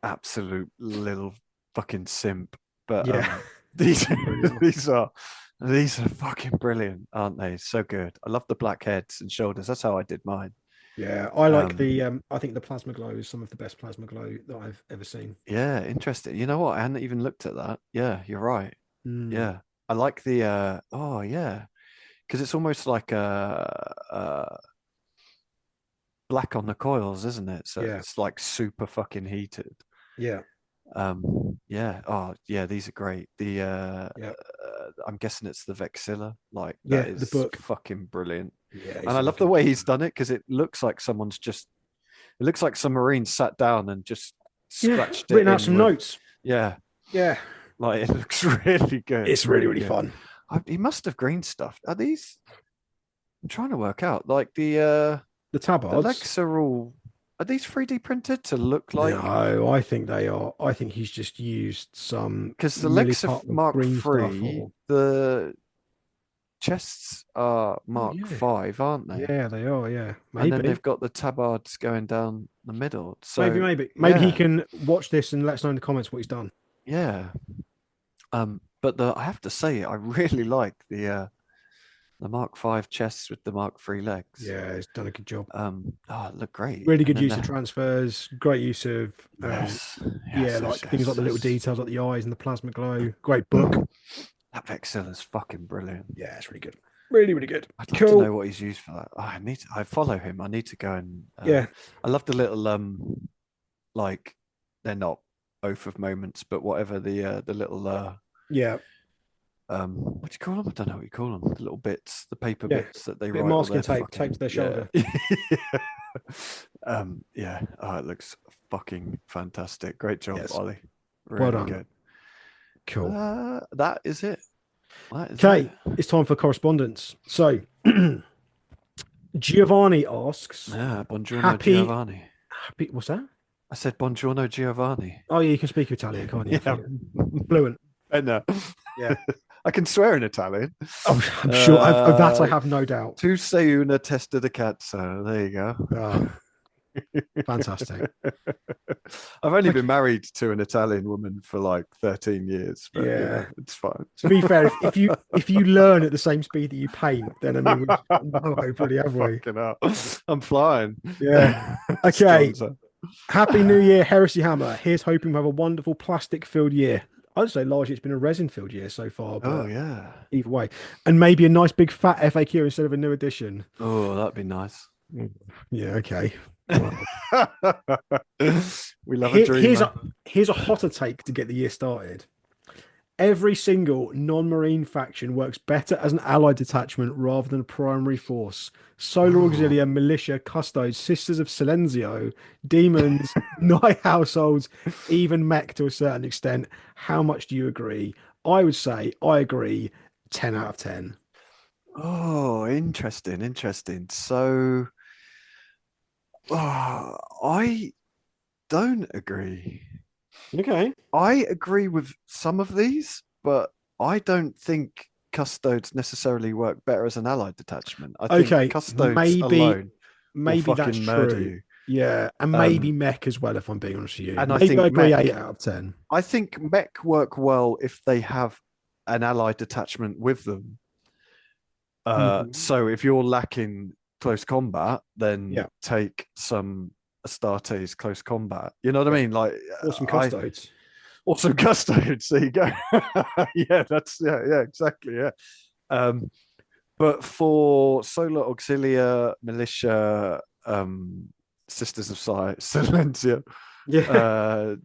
Speaker 2: absolute little fucking simp. But
Speaker 1: yeah.
Speaker 2: these
Speaker 1: You really are.
Speaker 2: these are these are fucking brilliant, aren't they? So good. I love the black heads and shoulders. That's how I did mine.
Speaker 1: Yeah, I like
Speaker 2: Um,
Speaker 1: the I think the plasma glow is some of the best plasma glow that I've ever seen.
Speaker 2: yeah, interesting. You know what? I hadn't even looked at that. Yeah, you're right.
Speaker 1: Mm,
Speaker 2: Yeah. I like the oh yeah. Because it's almost like black on the coils, isn't it? So
Speaker 1: yeah,
Speaker 2: it's like super fucking heated.
Speaker 1: yeah,
Speaker 2: Yeah. Oh, yeah. These are great. The
Speaker 1: yeah,
Speaker 2: I'm guessing it's the Vexilla. Like that
Speaker 1: yeah. The
Speaker 2: is
Speaker 1: book.
Speaker 2: fucking brilliant.
Speaker 1: Yeah,
Speaker 2: And
Speaker 1: he's
Speaker 2: I
Speaker 1: done a
Speaker 2: love the
Speaker 1: good
Speaker 2: way
Speaker 1: job
Speaker 2: he's
Speaker 1: there.
Speaker 2: done it because it looks like someone's just. It looks like some marine sat down and just
Speaker 1: Yeah,
Speaker 2: scratched it
Speaker 1: written out
Speaker 2: in
Speaker 1: some
Speaker 2: with.
Speaker 1: notes.
Speaker 2: Yeah.
Speaker 1: Yeah,
Speaker 2: Like it looks really good.
Speaker 1: it's really
Speaker 2: Really
Speaker 1: really
Speaker 2: good.
Speaker 1: fun.
Speaker 2: He must have green stuff. Are these? I'm trying to work out. Like
Speaker 1: The
Speaker 2: the
Speaker 1: tabards.
Speaker 2: legs are all. Are these 3D printed to look like?
Speaker 1: No, I think they are. I think he's just used some
Speaker 2: Because the legs of
Speaker 1: milliput of
Speaker 2: Mark
Speaker 1: green stuff
Speaker 2: III,
Speaker 1: or.
Speaker 2: the chests are
Speaker 1: Oh
Speaker 2: Mark
Speaker 1: yeah,
Speaker 2: V, aren't they?
Speaker 1: yeah, they are. Yeah,
Speaker 2: And then
Speaker 1: maybe.
Speaker 2: they've got the tabards going down the middle.
Speaker 1: Maybe,
Speaker 2: So
Speaker 1: maybe he
Speaker 2: yeah,
Speaker 1: can watch this and let us know in the comments what he's done.
Speaker 2: yeah. But the I have to say, I really like the Mark V chests with the Mark III legs.
Speaker 1: Yeah, he's done a good job.
Speaker 2: Oh, it look great.
Speaker 1: Really
Speaker 2: And
Speaker 1: good
Speaker 2: then
Speaker 1: use of
Speaker 2: the
Speaker 1: transfers. Great use of
Speaker 2: yes,
Speaker 1: yeah,
Speaker 2: yes, yes,
Speaker 1: like things like
Speaker 2: yes,
Speaker 1: the little
Speaker 2: yes.
Speaker 1: details like the eyes and the plasma glow. Great book.
Speaker 2: That Vexilla is fucking brilliant.
Speaker 1: Yeah, it's really good. Really, really good.
Speaker 2: I'd love to
Speaker 1: Cool.
Speaker 2: know what he's used for that. Oh, I need to, I follow him. I need to go and
Speaker 1: Yeah,
Speaker 2: I love the little like they're not oath of moments, but whatever the little
Speaker 1: yeah,
Speaker 2: what do you call them? I don't know what you call them. The little bits, the paper
Speaker 1: yeah.
Speaker 2: bits that they
Speaker 1: Bit of
Speaker 2: write all
Speaker 1: masking
Speaker 2: their
Speaker 1: tape taped to
Speaker 2: fucking
Speaker 1: their
Speaker 2: yeah.
Speaker 1: shoulder.
Speaker 2: Yeah. Oh, it looks fucking fantastic. Great job,
Speaker 1: Yes.
Speaker 2: Ollie.
Speaker 1: Well
Speaker 2: Really
Speaker 1: done.
Speaker 2: good.
Speaker 1: Cool.
Speaker 2: That is it. That is it.
Speaker 1: Okay, it's time for correspondence. So Giovanni asks,
Speaker 2: Yeah, buongiorno
Speaker 1: happy,
Speaker 2: Giovanni.
Speaker 1: happy, what's that?
Speaker 2: I said buongiorno Giovanni.
Speaker 1: Oh, yeah, you can speak Italian, can't you? I
Speaker 2: Yeah.
Speaker 1: thought fluent.
Speaker 2: I know.
Speaker 1: Yeah.
Speaker 2: I can swear in Italian.
Speaker 1: Oh, I'm sure of that I
Speaker 2: Uh,
Speaker 1: have no doubt.
Speaker 2: Tu sei una testa di cazzo. There you go.
Speaker 1: Ah, Fantastic.
Speaker 2: I've only been
Speaker 1: Okay.
Speaker 2: married to an Italian woman for like 13 years, but you know,
Speaker 1: Yeah.
Speaker 2: it's fine.
Speaker 1: To be fair, if you learn at the same speed that you paint, then I mean we've got no hope, really, have we?
Speaker 2: Fucking hell. I'm flying.
Speaker 1: Yeah. Okay.
Speaker 2: Stronzo.
Speaker 1: Happy New Year, Heresy Hammer. Here's hoping we have a wonderful plastic-filled year. I'd say largely it's been a resin-filled year so far,
Speaker 2: Oh,
Speaker 1: but
Speaker 2: yeah.
Speaker 1: either way, and maybe a nice big fat FAQ instead of a new edition.
Speaker 2: Oh, that'd be nice.
Speaker 1: Mm. Yeah. Okay. Well,
Speaker 2: We love a
Speaker 1: here, here's
Speaker 2: dreamer.
Speaker 1: a here's a hotter take to get the year started. Every single non-marine faction works better as an allied detachment rather than a primary force. Solar
Speaker 2: Oh.
Speaker 1: Auxilia, Militia, Custodes, Sisters of Silenzio, Demons, Night Households, even Mech to a certain extent. How much do you agree? I would say I agree 10 out of 10.
Speaker 2: Oh, interesting, interesting. So, I don't agree.
Speaker 1: Okay.
Speaker 2: I agree with some of these, but I don't think custodes necessarily work better as an allied detachment. I think
Speaker 1: Okay,
Speaker 2: custodes
Speaker 1: maybe
Speaker 2: alone will
Speaker 1: maybe that's
Speaker 2: fucking murder
Speaker 1: true.
Speaker 2: you.
Speaker 1: Yeah, and maybe
Speaker 2: Um,
Speaker 1: Mech as well, if I'm being honest with you.
Speaker 2: and
Speaker 1: Maybe I agree 8 out of 10.
Speaker 2: I think mech work well if they have an allied detachment with them.
Speaker 1: Mhm.
Speaker 2: So if you're lacking close combat, then
Speaker 1: Yeah.
Speaker 2: take some Astartes close combat. You know what I mean? Like
Speaker 1: Awesome
Speaker 2: I
Speaker 1: custodes.
Speaker 2: awesome custodes. There you go. Yeah, yeah, exactly. Yeah. Um, but for Solar Auxilia, Militia, Sisters of Silencia,
Speaker 1: Yeah.
Speaker 2: uh,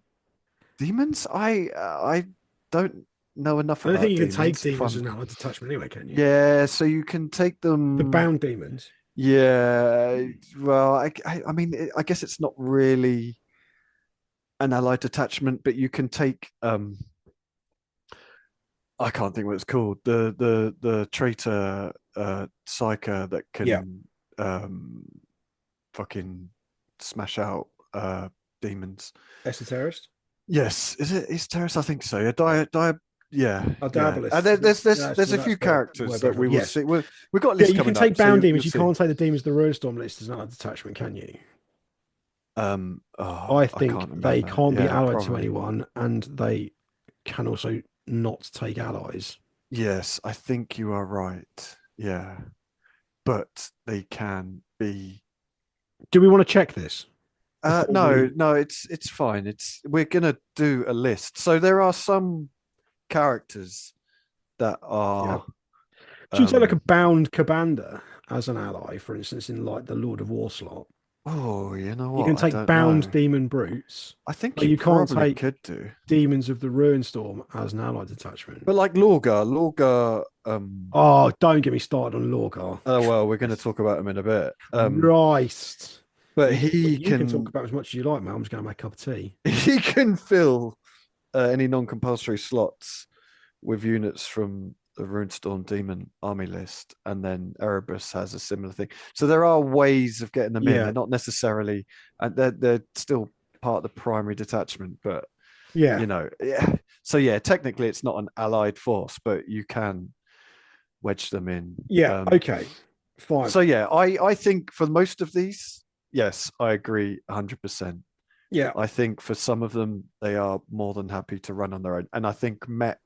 Speaker 2: demons. I don't know enough
Speaker 1: I don't think
Speaker 2: about
Speaker 1: you can take
Speaker 2: demons. If
Speaker 1: demons as
Speaker 2: I'm
Speaker 1: an allied detachment anyway, can you?
Speaker 2: Yeah, so you can take
Speaker 1: The
Speaker 2: them.
Speaker 1: bound demons.
Speaker 2: Yeah, well, I mean, I guess it's not really an allied detachment, but you can take I can't think what it's called. The traitor psyker that
Speaker 1: Yeah.
Speaker 2: can fucking smash out demons.
Speaker 1: Esoterist.
Speaker 2: Yes, is it? Is terrorist? I think so. Yeah,
Speaker 1: Yeah.
Speaker 2: yeah,
Speaker 1: Oh,
Speaker 2: yeah. And
Speaker 1: Diabolist. Isn't it?
Speaker 2: there's a few
Speaker 1: That's the
Speaker 2: characters
Speaker 1: word.
Speaker 2: that we will
Speaker 1: Yes.
Speaker 2: see. We've got a
Speaker 1: Yeah,
Speaker 2: list
Speaker 1: you can
Speaker 2: coming
Speaker 1: take
Speaker 2: up, so
Speaker 1: bound demons.
Speaker 2: you'll
Speaker 1: You
Speaker 2: see.
Speaker 1: can't take the demons of the Ruinstorm list as an allied detachment, can you? I
Speaker 2: I
Speaker 1: think
Speaker 2: can't
Speaker 1: they
Speaker 2: remember.
Speaker 1: can't be
Speaker 2: Yeah,
Speaker 1: allied to
Speaker 2: probably.
Speaker 1: anyone, and they can also not take allies.
Speaker 2: Yes, I think you are right. Yeah, but they can be.
Speaker 1: Do we want to check this before
Speaker 2: No,
Speaker 1: we?
Speaker 2: no, it's fine. We're gonna do a list. So there are some characters that
Speaker 1: Yeah.
Speaker 2: are
Speaker 1: Should you take like a
Speaker 2: um
Speaker 1: bound Cabanda as an ally, for instance, in like the Lord of War slot?
Speaker 2: oh, you know
Speaker 1: You can
Speaker 2: what? I
Speaker 1: take
Speaker 2: don't
Speaker 1: bound
Speaker 2: know.
Speaker 1: demon brutes,
Speaker 2: I think
Speaker 1: but
Speaker 2: you
Speaker 1: you can't
Speaker 2: probably
Speaker 1: take
Speaker 2: could do.
Speaker 1: demons of the Ruinstorm as an allied detachment.
Speaker 2: But like Lorgar,
Speaker 1: Oh, don't get me started on Lorgar.
Speaker 2: oh well, we're gonna
Speaker 1: Christ.
Speaker 2: talk about him in a bit.
Speaker 1: Christ.
Speaker 2: But
Speaker 1: You can talk about as much as you like, man. I'm just going to make a cup of tea.
Speaker 2: he can fill any non-compulsory slots with units from the Runestorm Demon army list, and then Erebus has a similar thing. So there are ways of getting them in.
Speaker 1: Yeah.
Speaker 2: They're not necessarily, and they're still part of the primary detachment, but
Speaker 1: Yeah.
Speaker 2: yeah. So yeah, technically it's not an allied force, but you can wedge them in.
Speaker 1: Yeah. Okay. Fine.
Speaker 2: So yeah, I think for most of these, yes, I agree 100%.
Speaker 1: Yeah.
Speaker 2: I think for some of them, they are more than happy to run on their own. And I think mech,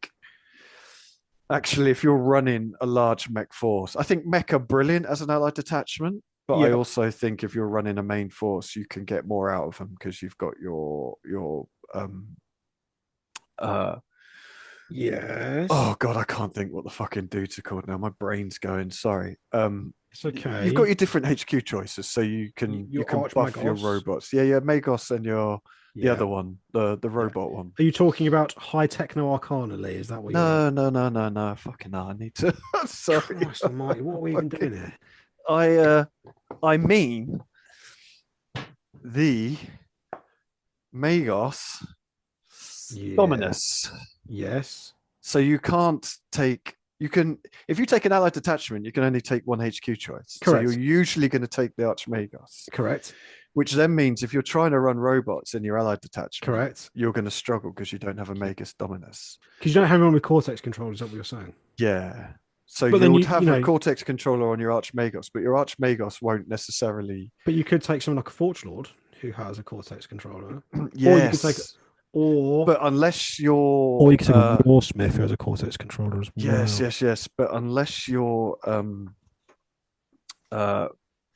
Speaker 2: actually, if you're running a large mech force, I think mech are brilliant as an allied detachment. But I
Speaker 1: Yeah.
Speaker 2: also think if you're running a main force, you can get more out of them because you've got your uh
Speaker 1: Yes.
Speaker 2: oh god, I can't think what the fucking dudes are called now. My brain's going. Sorry.
Speaker 1: It's
Speaker 2: You've got
Speaker 1: okay.
Speaker 2: your different HQ choices, so you
Speaker 1: Your
Speaker 2: can buff your
Speaker 1: Archmagos.
Speaker 2: robots. Yeah, Magos and your the
Speaker 1: Yeah.
Speaker 2: other one, the
Speaker 1: Yeah.
Speaker 2: robot one.
Speaker 1: Are you talking about high techno arcana, Lee? Is that what you're on?
Speaker 2: No. Fucking hell, I need to. Sorry.
Speaker 1: Christ almighty, what are we even
Speaker 2: Fucking,
Speaker 1: doing here?
Speaker 2: I uh, I mean the Magos
Speaker 1: Yeah.
Speaker 2: Dominus.
Speaker 1: Yes.
Speaker 2: So you can't take. You can if you take an allied detachment, you can only take one HQ choice. So you're
Speaker 1: Correct.
Speaker 2: usually going to take the Archmagos,
Speaker 1: Correct.
Speaker 2: which then means if you're trying to run robots in your allied detachment,
Speaker 1: Correct.
Speaker 2: you're going to struggle because you don't have a Magus Dominus.
Speaker 1: Because you don't have anyone with cortex control, is that what you're saying?
Speaker 2: Yeah. So
Speaker 1: But then
Speaker 2: you would
Speaker 1: you
Speaker 2: have a
Speaker 1: know,
Speaker 2: Cortex controller on your Archmagos, but your Archmagos won't necessarily.
Speaker 1: but you could take someone like a Forge Lord who has a Cortex controller, or you could take,
Speaker 2: Yes,
Speaker 1: or
Speaker 2: but unless
Speaker 1: or
Speaker 2: you're
Speaker 1: you could take a War Smith who has a Cortex controller as
Speaker 2: yes,
Speaker 1: well.
Speaker 2: yes, yes, but unless you're uh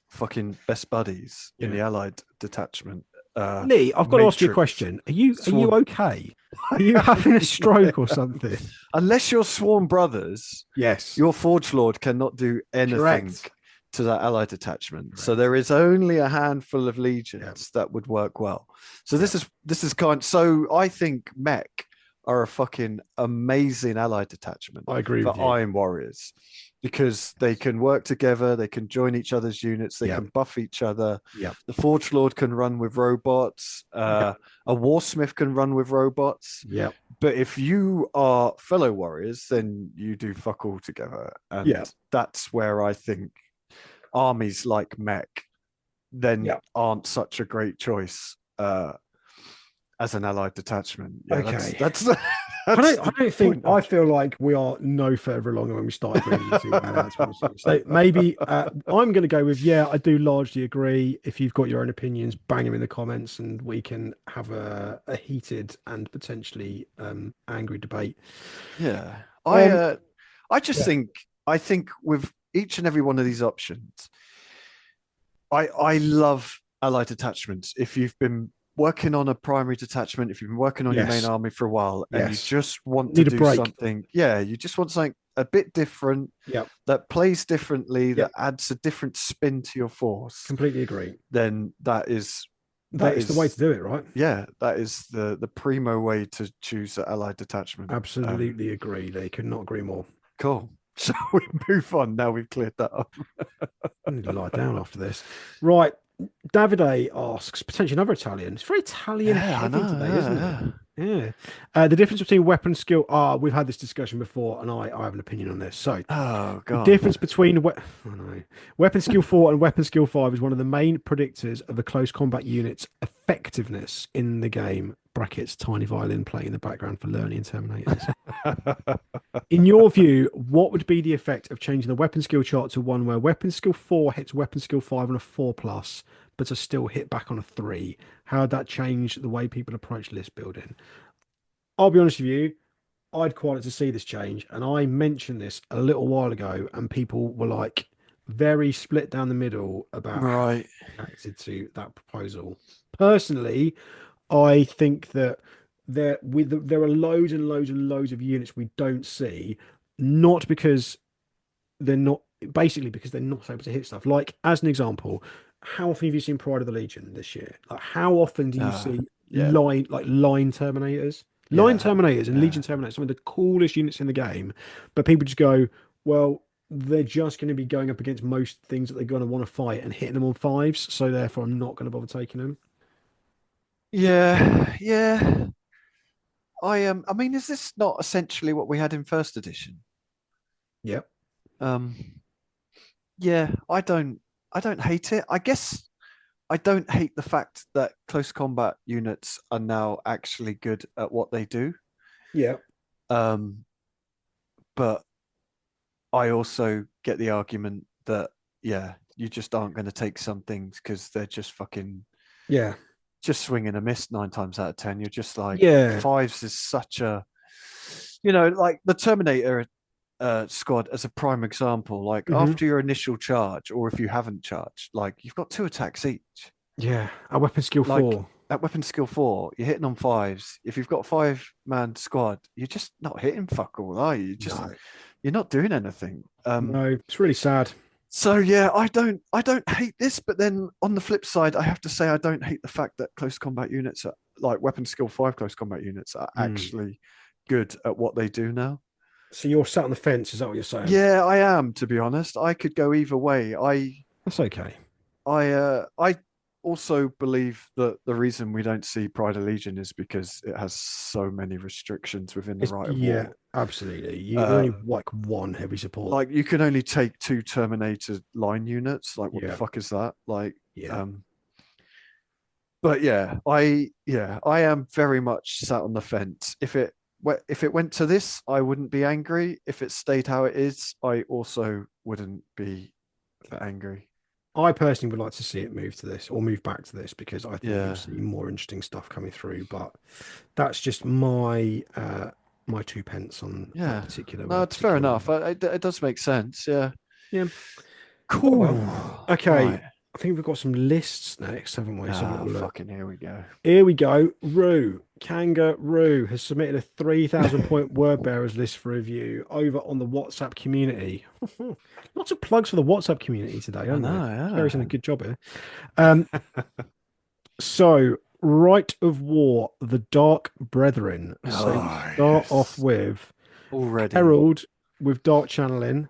Speaker 2: fucking best buddies in
Speaker 1: Yeah.
Speaker 2: the Allied detachment,
Speaker 1: Lee, I've got to ask you a
Speaker 2: Matrix,
Speaker 1: question. Are you
Speaker 2: Sworn.
Speaker 1: okay? Are you having a stroke or
Speaker 2: Yeah.
Speaker 1: something?
Speaker 2: Unless you're sworn brothers,
Speaker 1: Yes.
Speaker 2: your Forge Lord cannot do anything
Speaker 1: Correct.
Speaker 2: to that allied detachment. So
Speaker 1: Correct.
Speaker 2: there is only a handful of
Speaker 1: Yeah.
Speaker 2: legions that would work well. So
Speaker 1: Yeah.
Speaker 2: this is kind. So I think Mech are a fucking amazing allied detachment
Speaker 1: I agree with
Speaker 2: for
Speaker 1: you.
Speaker 2: Iron Warriors because they can work together, they can join each other's units, they
Speaker 1: Yeah.
Speaker 2: can buff each other.
Speaker 1: Yeah.
Speaker 2: The Forge Lord can run with robots.
Speaker 1: Yeah.
Speaker 2: A Warsmith can run with robots.
Speaker 1: Yeah.
Speaker 2: But if you are fellow warriors, then you do fuck all together.
Speaker 1: Yeah.
Speaker 2: And that's where I think armies like Mech then
Speaker 1: Yeah.
Speaker 2: aren't such a great choice as an allied detachment. Yeah,
Speaker 1: Okay. I
Speaker 2: that's
Speaker 1: don't. I
Speaker 2: the
Speaker 1: don't
Speaker 2: point
Speaker 1: think.
Speaker 2: I'm
Speaker 1: I feel like we are no further along than when we started moving into adults. So maybe I'm going to go with yeah. I do largely agree. If you've got your own opinions, bang them in the comments, and we can have a heated and potentially angry debate.
Speaker 2: yeah.
Speaker 1: Um.
Speaker 2: I just
Speaker 1: Yeah.
Speaker 2: think with each and every one of these options, I love allied detachments. If you've been working on a primary detachment, if you've been working on your main
Speaker 1: Yes.
Speaker 2: army for a while and you
Speaker 1: Yes.
Speaker 2: just want to
Speaker 1: Need a
Speaker 2: do
Speaker 1: break.
Speaker 2: something, yeah, you just want something a bit different
Speaker 1: Yeah.
Speaker 2: that plays differently,
Speaker 1: Yeah.
Speaker 2: that adds a different spin to your force,
Speaker 1: Completely agree.
Speaker 2: then that is
Speaker 1: That
Speaker 2: that
Speaker 1: is the way to
Speaker 2: is
Speaker 1: do it, right?
Speaker 2: yeah, that is the primo way to choose an allied detachment.
Speaker 1: Absolutely agree. They could not agree more.
Speaker 2: Cool. Shall we move on now we've cleared that up?
Speaker 1: I need to lie down after this. Right. Davide asks, potentially another Italian. It's very Italian
Speaker 2: Yeah, I
Speaker 1: heavy
Speaker 2: know.
Speaker 1: today,
Speaker 2: Yeah,
Speaker 1: isn't it?
Speaker 2: yeah.
Speaker 1: Yeah. The difference between weapon skill. We've had this discussion before, and I have an opinion on this. So,
Speaker 2: Oh,
Speaker 1: the
Speaker 2: go
Speaker 1: difference
Speaker 2: on.
Speaker 1: between oh, no. Weapon skill 4 and weapon skill 5 is one of the main predictors of a close combat unit's effectiveness in the game. Brackets, tiny violin playing in the background for learning terminators. In your view, what would be the effect of changing the weapon skill chart to one where weapon skill 4 hits weapon skill 5 on a 4 plus, but are still hit back on a 3? How would that change the way people approach list building? I'll be honest with you, I'd quite like to see this change. And I mentioned this a little while ago, and people were like very split down the middle about how
Speaker 2: Right.
Speaker 1: they reacted to that proposal. Personally, I think that there are loads and loads and loads of units we don't see, not because they're not basically because they're not able to hit stuff. Like as an example, how often have you seen Pride of the Legion this year? Like how often do you see
Speaker 2: Yeah,
Speaker 1: line terminators? Line
Speaker 2: yeah,
Speaker 1: terminators and
Speaker 2: yeah.
Speaker 1: Legion terminators, some of the coolest units in the game, but people just go, well, they're just going to be going up against most things that they're going to want to fight and hitting them on fives, so therefore I'm not going to bother taking them.
Speaker 2: Yeah, yeah. I mean, is this not essentially what we had in first edition?
Speaker 1: Yep.
Speaker 2: Um, yeah, I don't hate it. I guess I don't hate the fact that close combat units are now actually good at what they do.
Speaker 1: Yeah.
Speaker 2: Um, but I also get the argument that yeah, you just aren't going to take some things because they're just fucking
Speaker 1: Yeah.
Speaker 2: just swinging a miss 9 times out of 10. You're just like
Speaker 1: Yeah.
Speaker 2: fives is such a like the Terminator squad as a prime example. Like
Speaker 1: Hmm.
Speaker 2: after your initial charge, or if you haven't charged, like you've got 2 attacks each.
Speaker 1: Yeah. A weapon skill
Speaker 2: Like
Speaker 1: 4.
Speaker 2: at weapon skill 4, you're hitting on fives. If you've got a 5-man squad, you're just not hitting fuck all, are you?
Speaker 1: No.
Speaker 2: You're not doing anything.
Speaker 1: No. It's really sad.
Speaker 2: So yeah, I don't hate this, but then on the flip side, I have to say I don't hate the fact that close combat units are like weapon skill 5 close combat units are
Speaker 1: Mm.
Speaker 2: actually good at what they do now.
Speaker 1: So you're sat on the fence, is that what you're saying?
Speaker 2: Yeah, I am, to be honest. I could go either way.
Speaker 1: That's okay.
Speaker 2: I also believe that the reason we don't see Pride of Legion is because it has so many restrictions within the right of
Speaker 1: Yeah,
Speaker 2: war.
Speaker 1: absolutely. You're only
Speaker 2: Um,
Speaker 1: like one heavy support.
Speaker 2: like you can only take 2 Terminator line units. Like what the
Speaker 1: Yeah.
Speaker 2: fuck is that? Like,
Speaker 1: Yeah.
Speaker 2: um, but yeah, I am very much sat on the fence. If it if it went to this, I wouldn't be angry. If it stayed how it is, I also wouldn't be angry.
Speaker 1: I personally would like to see it move to this or move back to this because I think you'll
Speaker 2: Yeah,
Speaker 1: see more interesting stuff coming through. But that's just my my two pence on
Speaker 2: yeah. No,
Speaker 1: that
Speaker 2: it's fair
Speaker 1: particular
Speaker 2: enough.
Speaker 1: one.
Speaker 2: It does make sense. Yeah.
Speaker 1: Yeah. Oh
Speaker 2: Cool.
Speaker 1: well. Okay.
Speaker 2: Right.
Speaker 1: I think we've got some lists next, haven't we? Let's have a
Speaker 2: Ah,
Speaker 1: little look.
Speaker 2: fucking here we go.
Speaker 1: Here we go. Rue, Kangaroo has submitted a 3,000 point word bearers list for review over on the WhatsApp community. Lots of plugs for the WhatsApp community today,
Speaker 2: I
Speaker 1: aren't there? Kerry's
Speaker 2: know,
Speaker 1: done a good job here. Um, so, Rite of War, the Dark Brethren.
Speaker 2: yeah.
Speaker 1: So we
Speaker 2: Oh,
Speaker 1: start off
Speaker 2: yes.
Speaker 1: with
Speaker 2: Already.
Speaker 1: Herald with Dark Channeling,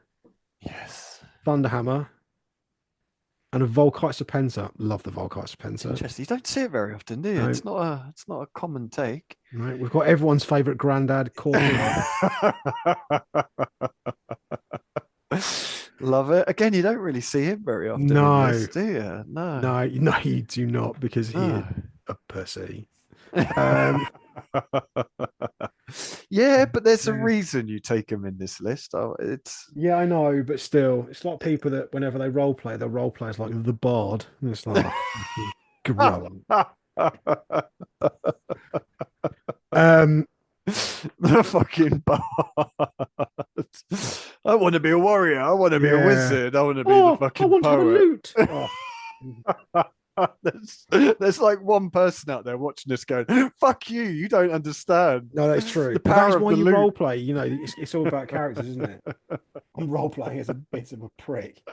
Speaker 2: Yes.
Speaker 1: Thunderhammer, and a Volkite Serpentor. Love the Volkite
Speaker 2: It's
Speaker 1: Serpentor.
Speaker 2: interesting. You don't see it very often, do you?
Speaker 1: No,
Speaker 2: It's not a common take.
Speaker 1: right. We've got everyone's favourite granddad, Corporal.
Speaker 2: Love it. Again, you don't really see him very often in
Speaker 1: No,
Speaker 2: lists, do you? No.
Speaker 1: no, no, you do not because he is
Speaker 2: No.
Speaker 1: a pussy. Um,
Speaker 2: Yeah, but there's a
Speaker 1: yeah,
Speaker 2: reason you take him in this list. Oh, it's
Speaker 1: yeah, I know, but still, it's like people that whenever they role play, they'll role play as like the Bard. And it's like, oh, fucking grow up. Um,
Speaker 2: the fucking bard. I want to be a warrior. I want to be a
Speaker 1: yeah.
Speaker 2: wizard. I want to be the
Speaker 1: Oh, I
Speaker 2: fucking
Speaker 1: want to have a
Speaker 2: poet.
Speaker 1: loot. Oh,
Speaker 2: there's like one person out there watching this going, fuck you, you don't understand
Speaker 1: no, that's true.
Speaker 2: the
Speaker 1: But that
Speaker 2: power
Speaker 1: is
Speaker 2: of
Speaker 1: why
Speaker 2: the
Speaker 1: you
Speaker 2: loot.
Speaker 1: role play. You know, it's all about characters, isn't it? I'm role playing as a bit of a prick.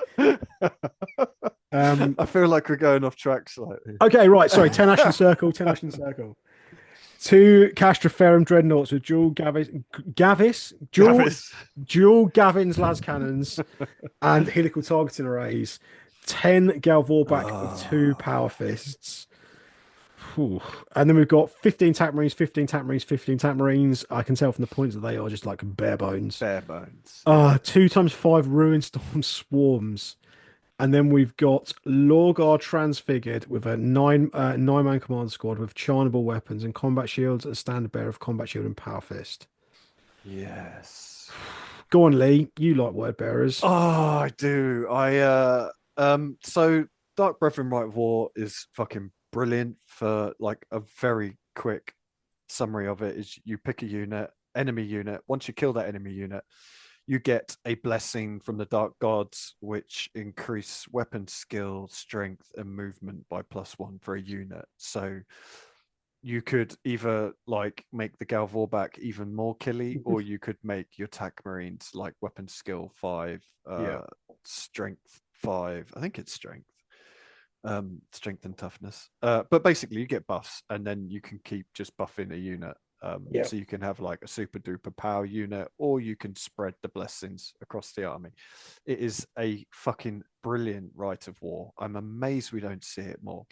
Speaker 2: I feel like we're going off track slightly.
Speaker 1: Okay, right. Sorry, 10 Ashen Circle, 10 Ashen Circle. Two Castroferum Dreadnoughts with
Speaker 2: Gavis.
Speaker 1: dual Gavin's las cannons and helical targeting arrays. 10 Galvorback with two
Speaker 2: Oh,
Speaker 1: power fists. Whew. And then we've got 15 Tank Marines, 15 Tank Marines, 15 Tank Marines. I can tell from the points that they are just like bare bones.
Speaker 2: bare bones. Yeah.
Speaker 1: 2 times 5 Ruin Storm Swarms. And then we've got Lorgar Transfigured with a nine-man command squad with charnable weapons and combat shields, and standard bearer of combat shield and power fist.
Speaker 2: Yes.
Speaker 1: Go on, Lee. You like word bearers.
Speaker 2: Oh, I do. So Dark Brethren Right of War is fucking brilliant. For like a very quick summary of it is you pick a enemy unit. Once you kill that enemy unit, you get a blessing from the Dark Gods, which increase weapon skill, strength, and movement by +1 for a unit. So you could either like make the Galvorback even more killy, or you could make your Tac Marines like weapon skill 5,
Speaker 1: Yeah.
Speaker 2: strength 5. I think it's strength and toughness. But basically, you get buffs, and then you can keep just buffing a unit.
Speaker 1: Yeah.
Speaker 2: So you can have like a super duper power unit, or you can spread the blessings across the army. It is a fucking brilliant rite of war. I'm amazed we don't see it more.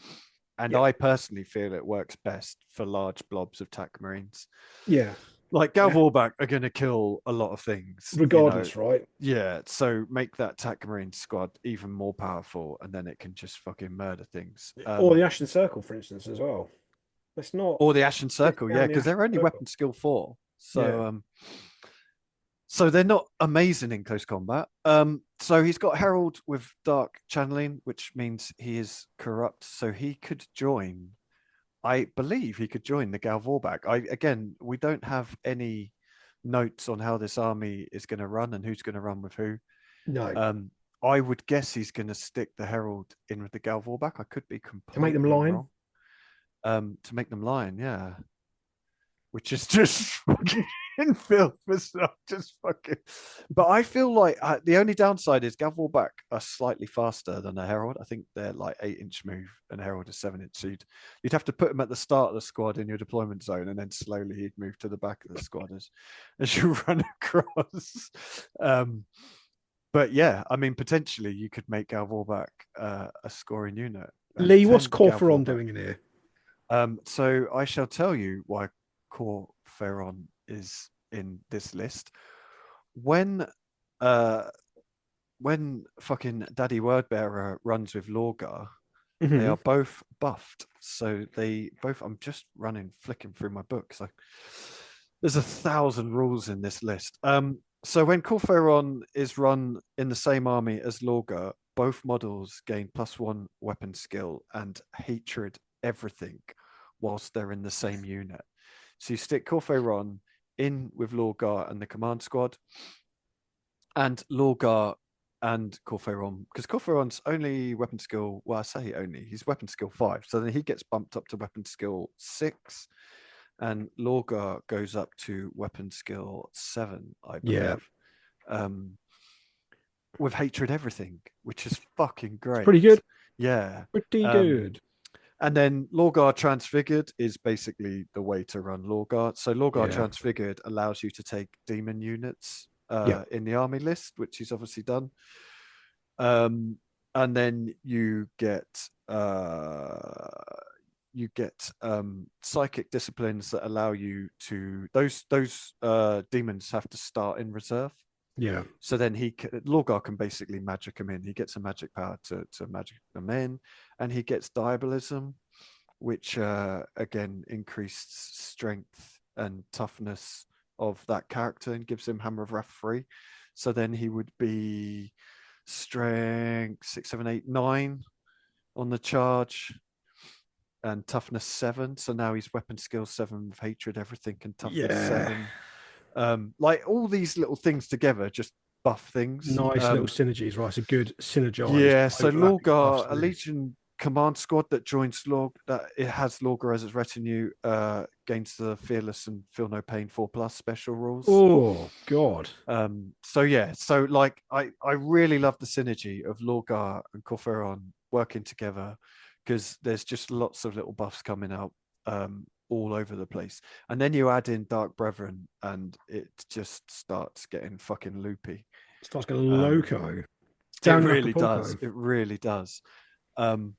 Speaker 2: And
Speaker 1: Yeah.
Speaker 2: I personally feel it works best for large blobs of TAC Marines.
Speaker 1: Yeah.
Speaker 2: Like
Speaker 1: Yeah.
Speaker 2: Galvorback are going to kill a lot of things,
Speaker 1: Regardless, right?
Speaker 2: Yeah, so make that TAC Marine squad even more powerful, and then it can just fucking murder things.
Speaker 1: Or the Ashen Circle, for instance, as well. Let's not
Speaker 2: Or the Ashen Circle, yeah,
Speaker 1: discount the
Speaker 2: because
Speaker 1: Ashen
Speaker 2: they're only
Speaker 1: Circle.
Speaker 2: weapon skill 4.
Speaker 1: Yeah.
Speaker 2: So they're not amazing in close combat. So he's got Herald with Dark Channeling, which means he is corrupt. So he could join. I believe he could join the Galvorback. We don't have any notes on how this army is going to run and who's going to run with who.
Speaker 1: No.
Speaker 2: Um, I would guess he's going to stick the Herald in with the Galvorback. I could be
Speaker 1: To make them
Speaker 2: completely
Speaker 1: line.
Speaker 2: wrong. To make them line, yeah. Which is just fucking in filth. It's not just fucking. But I feel like the only downside is Galvorback are slightly faster than a Herald. I think they're like 8-inch move, and Herald is 7-inch. So you'd have to put him at the start of the squad in your deployment zone, and then slowly he'd move to the back of the squad as you run across. But yeah, I mean, potentially you could make Galvorback a scoring unit.
Speaker 1: Lee, what's
Speaker 2: 10
Speaker 1: Corferon
Speaker 2: Galvorback.
Speaker 1: doing in here?
Speaker 2: So I shall tell you why Core Ferron is in this list. When fucking Daddy Wordbearer runs with Lorgar, they are both buffed. So they both I'm just flicking through my books. There's 1,000 rules in this list. So when Corferon is run in the same army as Lorgar, both models gain +1 weapon skill and hatred everything whilst they're in the same unit. So you stick Corferon in with Lorgar and the command squad, and Lorgar and Corferon, because Corferon's only weapon skill, well, I say only, he's weapon skill 5. So then he gets bumped up to weapon skill 6, and Lorgar goes up to weapon skill 7, I
Speaker 1: Yeah,
Speaker 2: believe. With hatred everything, which is fucking
Speaker 1: it's
Speaker 2: great.
Speaker 1: pretty good.
Speaker 2: Yeah.
Speaker 1: Pretty
Speaker 2: Um,
Speaker 1: good.
Speaker 2: and then Lorgar Transfigured is basically the way to run Lorgar. So Lorgar
Speaker 1: Yeah,
Speaker 2: Transfigured allows you to take demon units
Speaker 1: yeah,
Speaker 2: in the army list, which he's obviously done. And then you get psychic disciplines that allow you to those demons have to start in reserve.
Speaker 1: yeah.
Speaker 2: So then Lorgar can basically magic them in. He gets a magic power to magic them in, and he gets diabolism, which again increased strength and toughness of that character and gives him Hammer of Wrath 3. So then he would be strength 6, 7, 8, 9 on the charge, and toughness 7. So now he's weapon skill 7 with hatred, everything, and toughness
Speaker 1: Yeah.
Speaker 2: 7. Like all these little things together just buff things.
Speaker 1: Nice little synergies, right? It's a good synergized
Speaker 2: Yeah, so
Speaker 1: overlapping buffs
Speaker 2: Lorgar, a
Speaker 1: list.
Speaker 2: Legion command squad that joins that it has Lorgar as its retinue, gains the fearless and feel no pain 4+ special rules.
Speaker 1: Oh God.
Speaker 2: So yeah, so like I really love the synergy of Lorgar and Corferon working together, because there's just lots of little buffs coming out all over the place. And then you add in Dark Brethren and it just starts getting fucking loopy.
Speaker 1: Starts going
Speaker 2: Um,
Speaker 1: loco.
Speaker 2: it
Speaker 1: Down in
Speaker 2: really does.
Speaker 1: Acapulco.
Speaker 2: It really does. Um,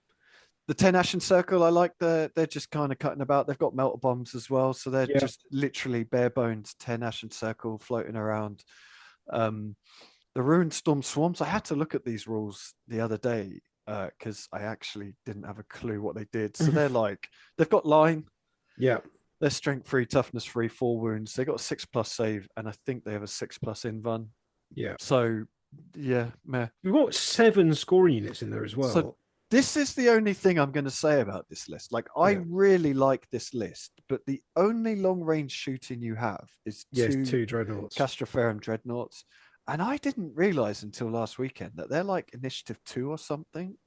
Speaker 2: the 10 Ashen Circle, I like they're just kind of cutting about. They've got melter bombs as well, so they're
Speaker 1: Yeah.
Speaker 2: just literally bare bones 10 Ashen Circle floating around. Um, the Ruined Storm Swarms, I had to look at these rules the other day because I actually didn't have a clue what they did. So they're like, they've got line,
Speaker 1: Yeah.
Speaker 2: they're strength 3, toughness 3, 4 wounds. They got a 6+ save, and I think they have a 6+ invuln.
Speaker 1: Yeah.
Speaker 2: So yeah, meh.
Speaker 1: We've got 7 scoring units in there as
Speaker 2: So
Speaker 1: well.
Speaker 2: this is the only thing I'm going to say about this list. Like, I
Speaker 1: Yeah.
Speaker 2: really like this list, but the only long range shooting you have is
Speaker 1: Yes,
Speaker 2: 2
Speaker 1: 2 dreadnoughts.
Speaker 2: Castroferum dreadnoughts. And I didn't realize until last weekend that they're like initiative 2 or something.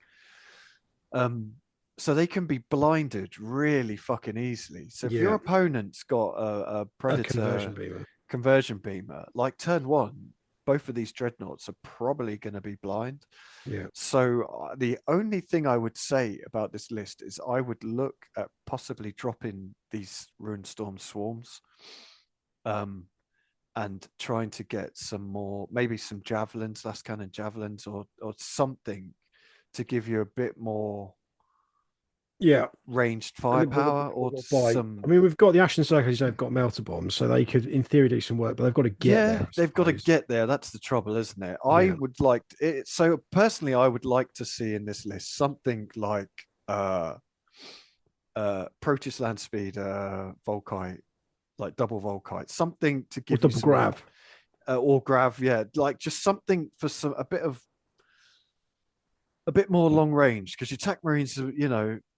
Speaker 2: So they can be blinded really fucking easily. So if your
Speaker 1: Yeah.
Speaker 2: opponent's got a
Speaker 1: A
Speaker 2: predator
Speaker 1: conversion beamer.
Speaker 2: conversion beamer, like turn 1, both of these dreadnoughts are probably going to be blind.
Speaker 1: Yeah.
Speaker 2: So the only thing I would say about this list is I would look at possibly dropping these Ruined Storm swarms, and trying to get some more, maybe some javelins, last cannon javelins, or something to give you a bit more
Speaker 1: Yeah.
Speaker 2: ranged
Speaker 1: A little bit
Speaker 2: firepower, or
Speaker 1: more bite. I
Speaker 2: some.
Speaker 1: mean, we've got the Ashen Circles, they've got melter bombs, so they could, in theory, do some work, but they've got to get there,
Speaker 2: Yeah,
Speaker 1: I
Speaker 2: they've got to
Speaker 1: suppose.
Speaker 2: get there. That's the trouble, isn't it? I
Speaker 1: Yeah.
Speaker 2: would like it. So personally, I would like to see in this list something like Proteus land speed, Volkite, like double Volkite, something to
Speaker 1: Or
Speaker 2: give you
Speaker 1: double
Speaker 2: some more,
Speaker 1: grav.
Speaker 2: or Grav, yeah, like just something for some a bit more long range, because your attack marines,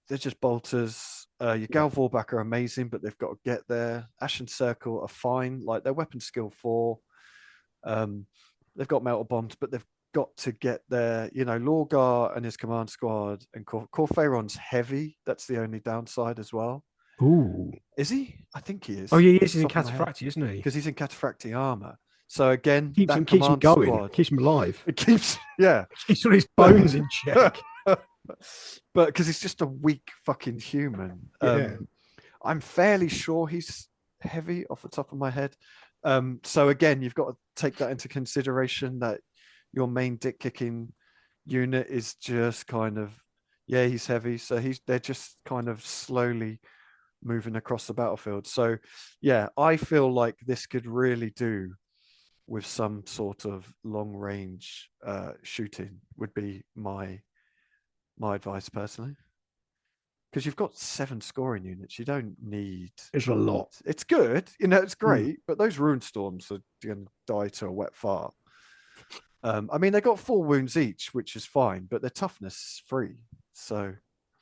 Speaker 2: they're just bolters. Your
Speaker 1: Yeah.
Speaker 2: Gal Vorbak are amazing, but they've got to get there. Ashen Circle are fine, like their weapon skill 4. Um, they've got melter bombs, but they've got to get there. Lorgar and his command squad, and Corferon's heavy. That's the only downside as well.
Speaker 1: Ooh.
Speaker 2: Is he? I think he
Speaker 1: Oh,
Speaker 2: is,
Speaker 1: yeah, he
Speaker 2: off
Speaker 1: is.
Speaker 2: the
Speaker 1: He's in
Speaker 2: top of my head,
Speaker 1: Cataphractii, isn't he?
Speaker 2: because he's in Cataphractii armor. So again, that
Speaker 1: Keeps him
Speaker 2: command
Speaker 1: going,
Speaker 2: squad,
Speaker 1: keeps him alive.
Speaker 2: it keeps, yeah.
Speaker 1: Keeps all his
Speaker 2: But
Speaker 1: bones in check.
Speaker 2: because he's just a weak fucking human.
Speaker 1: Yeah.
Speaker 2: I'm fairly sure he's heavy off the top of my head. So again, you've got to take that into consideration, that your main dick kicking unit is just kind of, yeah, he's heavy. So they're just kind of slowly moving across the battlefield. So yeah, I feel like this could really do with some sort of long range shooting, would be my advice personally. because you've got 7 scoring units. You don't need.
Speaker 1: It's a lot.
Speaker 2: It's good, it's
Speaker 1: Mm.
Speaker 2: great, but those rune storms are going to die to a wet fart. I mean, they got 4 wounds each, which is fine, but their toughness 3, so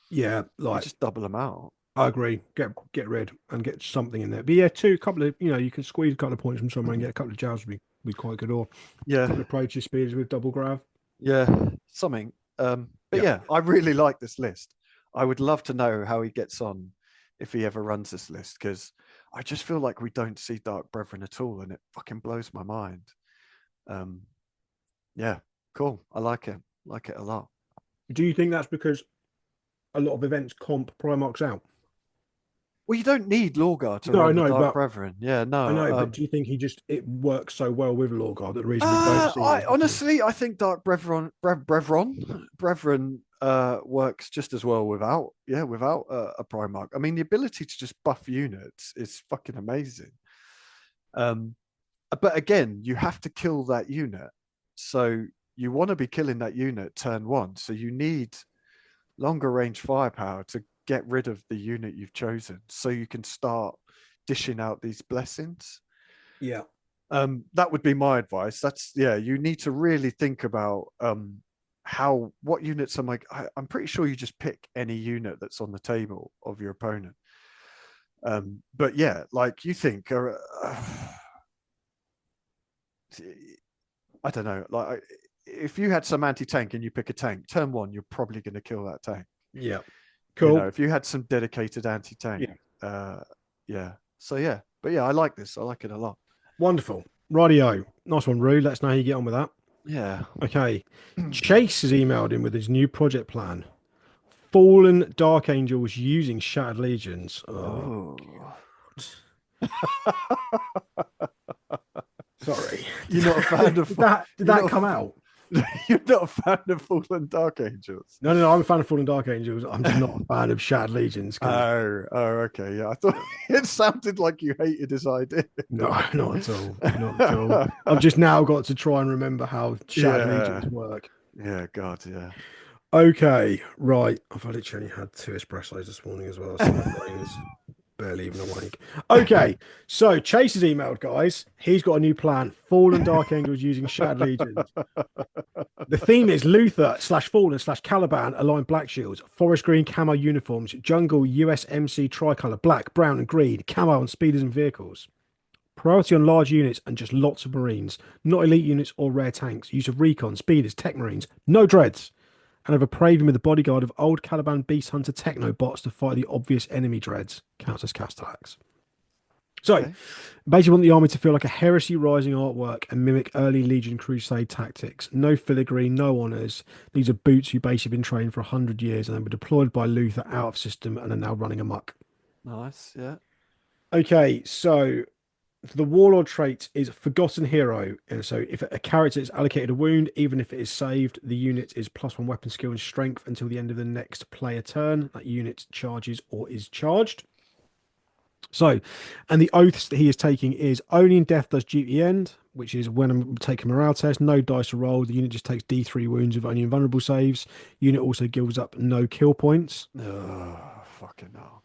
Speaker 1: Yeah,
Speaker 2: you
Speaker 1: like
Speaker 2: just double them out.
Speaker 1: I agree. Get rid and get something in there. But yeah, couple of you can squeeze a couple of points from somewhere and get a couple of jabs would be quite good, or a
Speaker 2: Yeah,
Speaker 1: couple of approaches speeds with double grav.
Speaker 2: yeah, something. But
Speaker 1: Yeah.
Speaker 2: yeah, I really like this list. I would love to know how he gets on if he ever runs this list, because I just feel like we don't see Dark Brethren at all, and it fucking blows my mind. Um, yeah, cool. I like it. Like it a lot.
Speaker 1: Do you think that's because a lot of events comp Primarchs out?
Speaker 2: Well, you don't need Lorgar to
Speaker 1: No, I
Speaker 2: run the
Speaker 1: know,
Speaker 2: Dark
Speaker 1: but
Speaker 2: Brethren. Yeah,
Speaker 1: I
Speaker 2: no.
Speaker 1: know, but do you think it works so well with Lorgar that the reason we don't see it
Speaker 2: I
Speaker 1: is because
Speaker 2: honestly, I think Dark Brethren works just as well without a Primarch. I mean, the ability to just buff units is fucking amazing. Um, but again, you have to kill that unit, so you want to be killing that unit turn 1. So you need longer range firepower to get rid of the unit you've chosen, so you can start dishing out these blessings.
Speaker 1: yeah,
Speaker 2: That would be my advice. That's yeah. You need to really think about what units am I'm pretty sure you just pick any unit that's on the table of your opponent. But yeah, like you think, I don't know, like if you had some anti-tank and you pick a tank, turn 1, you're probably going to kill that tank.
Speaker 1: yeah, cool,
Speaker 2: If you had some dedicated anti-tank,
Speaker 1: yeah,
Speaker 2: yeah. So yeah, but yeah, I like this. I like it a lot.
Speaker 1: wonderful. Radio, nice one, Rue. Let us know how you get on with that.
Speaker 2: Yeah.
Speaker 1: Okay, Chase has emailed in with his new project plan. Fallen Dark Angels using Shattered Legions. Oh,
Speaker 2: Oh.
Speaker 1: sorry.
Speaker 2: You're not a fan of
Speaker 1: Did
Speaker 2: you're
Speaker 1: that
Speaker 2: not
Speaker 1: come out?
Speaker 2: you're not a fan of Fallen Dark Angels.
Speaker 1: No, no, no. I'm a fan of Fallen Dark Angels. I'm just not a fan of Shattered Legions because
Speaker 2: Oh, okay. Yeah, I thought it sounded like you hated his idea.
Speaker 1: no, not at all. Not at all. I've just now got to try and remember how Shattered
Speaker 2: Yeah.
Speaker 1: Legions work.
Speaker 2: Yeah, God, yeah.
Speaker 1: Okay, right. I've literally had 2 espressos this morning as well, so my brain is barely even awake. Okay, so Chase has emailed, guys. He's got a new plan. Fallen Dark Angels using Shattered Legions. The theme is Luther slash Fallen slash Caliban aligned black shields, forest green camo uniforms, jungle USMC tricolor, black, brown, and green, camo on speeders and vehicles. Priority on large units and just lots of marines, not elite units or rare tanks. Use of recon, speeders, tech marines, no dreads. And have a Praven with a bodyguard of old Caliban Beast Hunter Techno bots to fight the obvious enemy dreads. Counts as Castellax. So,
Speaker 2: Okay.
Speaker 1: basically, want the army to feel like a Heresy Rising artwork and mimic early Legion Crusade tactics. No filigree, no honours. These are boots who basically been trained for 100 years and they were deployed by Luther out of system and are now running amok.
Speaker 2: Nice. Yeah.
Speaker 1: Okay, so the Warlord trait is Forgotten Hero. And so if a character is allocated a wound, even if it is saved, the unit is +1 weapon skill and strength until the end of the next player turn. That unit charges or is charged. So, and the oaths that he is taking is only in death does duty end, which is when I'm taking morale test, no dice to roll. The unit just takes D3 wounds with only invulnerable saves. Unit also gives up no kill points.
Speaker 2: Oh, fucking hell.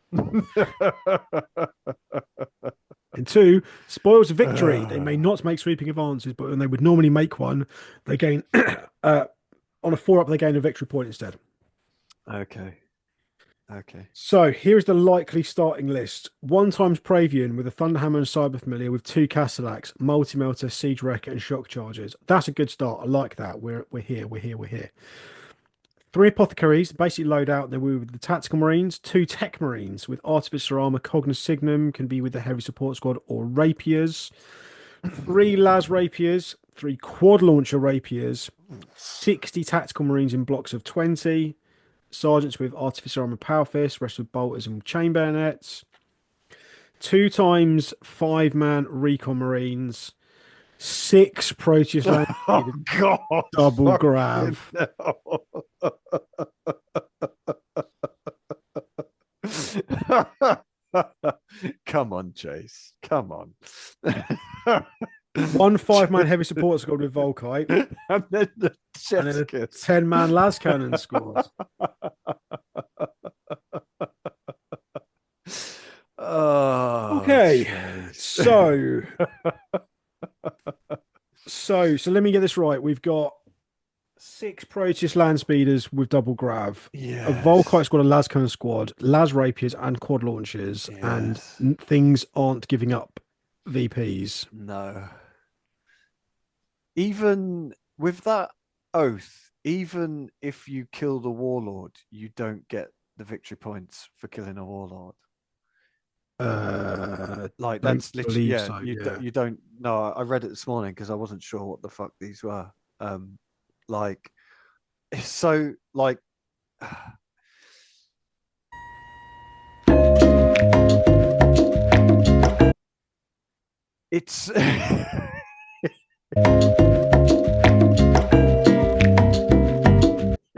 Speaker 1: And 2, spoils of victory. They may not make sweeping advances, but when they would normally make one, they gain on a 4-up, they gain a victory point instead.
Speaker 2: Okay. Okay.
Speaker 1: So here is the likely starting list. 1 times Pravian with a Thunderhammer and Cyber Familiar with 2 Castellax, Multi-Melter, Siege Wrecker, and Shock Chargers. That's a good start. I like that. We're here. 3 Apothecaries, basically load out. Then we're with the Tactical Marines. 2 Tech Marines with Artificer Armor, Cognos Signum, can be with the Heavy Support Squad, or Rapiers. 3 Las Rapiers, 3 Quad Launcher Rapiers, 60 Tactical Marines in blocks of 20. Sergeants with Artificer Armor, Power Fist, rest with Bolters and Chain Bayonets. 2 times 5-man Recon Marines. 6 Proteus Land
Speaker 2: Oh God!
Speaker 1: double
Speaker 2: Fucking
Speaker 1: grav.
Speaker 2: hell. Come on, Chase. Come on.
Speaker 1: 1 5-man Heavy Support Squad with Volkite.
Speaker 2: And then the
Speaker 1: And then
Speaker 2: chest
Speaker 1: a
Speaker 2: kiss.
Speaker 1: 10-man Las Cannon squad.
Speaker 2: Oh,
Speaker 1: Okay,
Speaker 2: jeez.
Speaker 1: so so let me get this right. We've got six Proteus land speeders with double grav, a Volkite
Speaker 2: Yes.
Speaker 1: squad, a Lascon squad, Las rapiers, and quad launchers, and
Speaker 2: Yes.
Speaker 1: things aren't giving up VPs.
Speaker 2: No. Even with that oath, even if you kill the warlord, you don't get the victory points for killing a warlord. Like
Speaker 1: Don't
Speaker 2: that's literally
Speaker 1: believe
Speaker 2: yeah.
Speaker 1: so. Yeah.
Speaker 2: You don't know. I read it this morning because I wasn't sure what the fuck these were. Like so like it's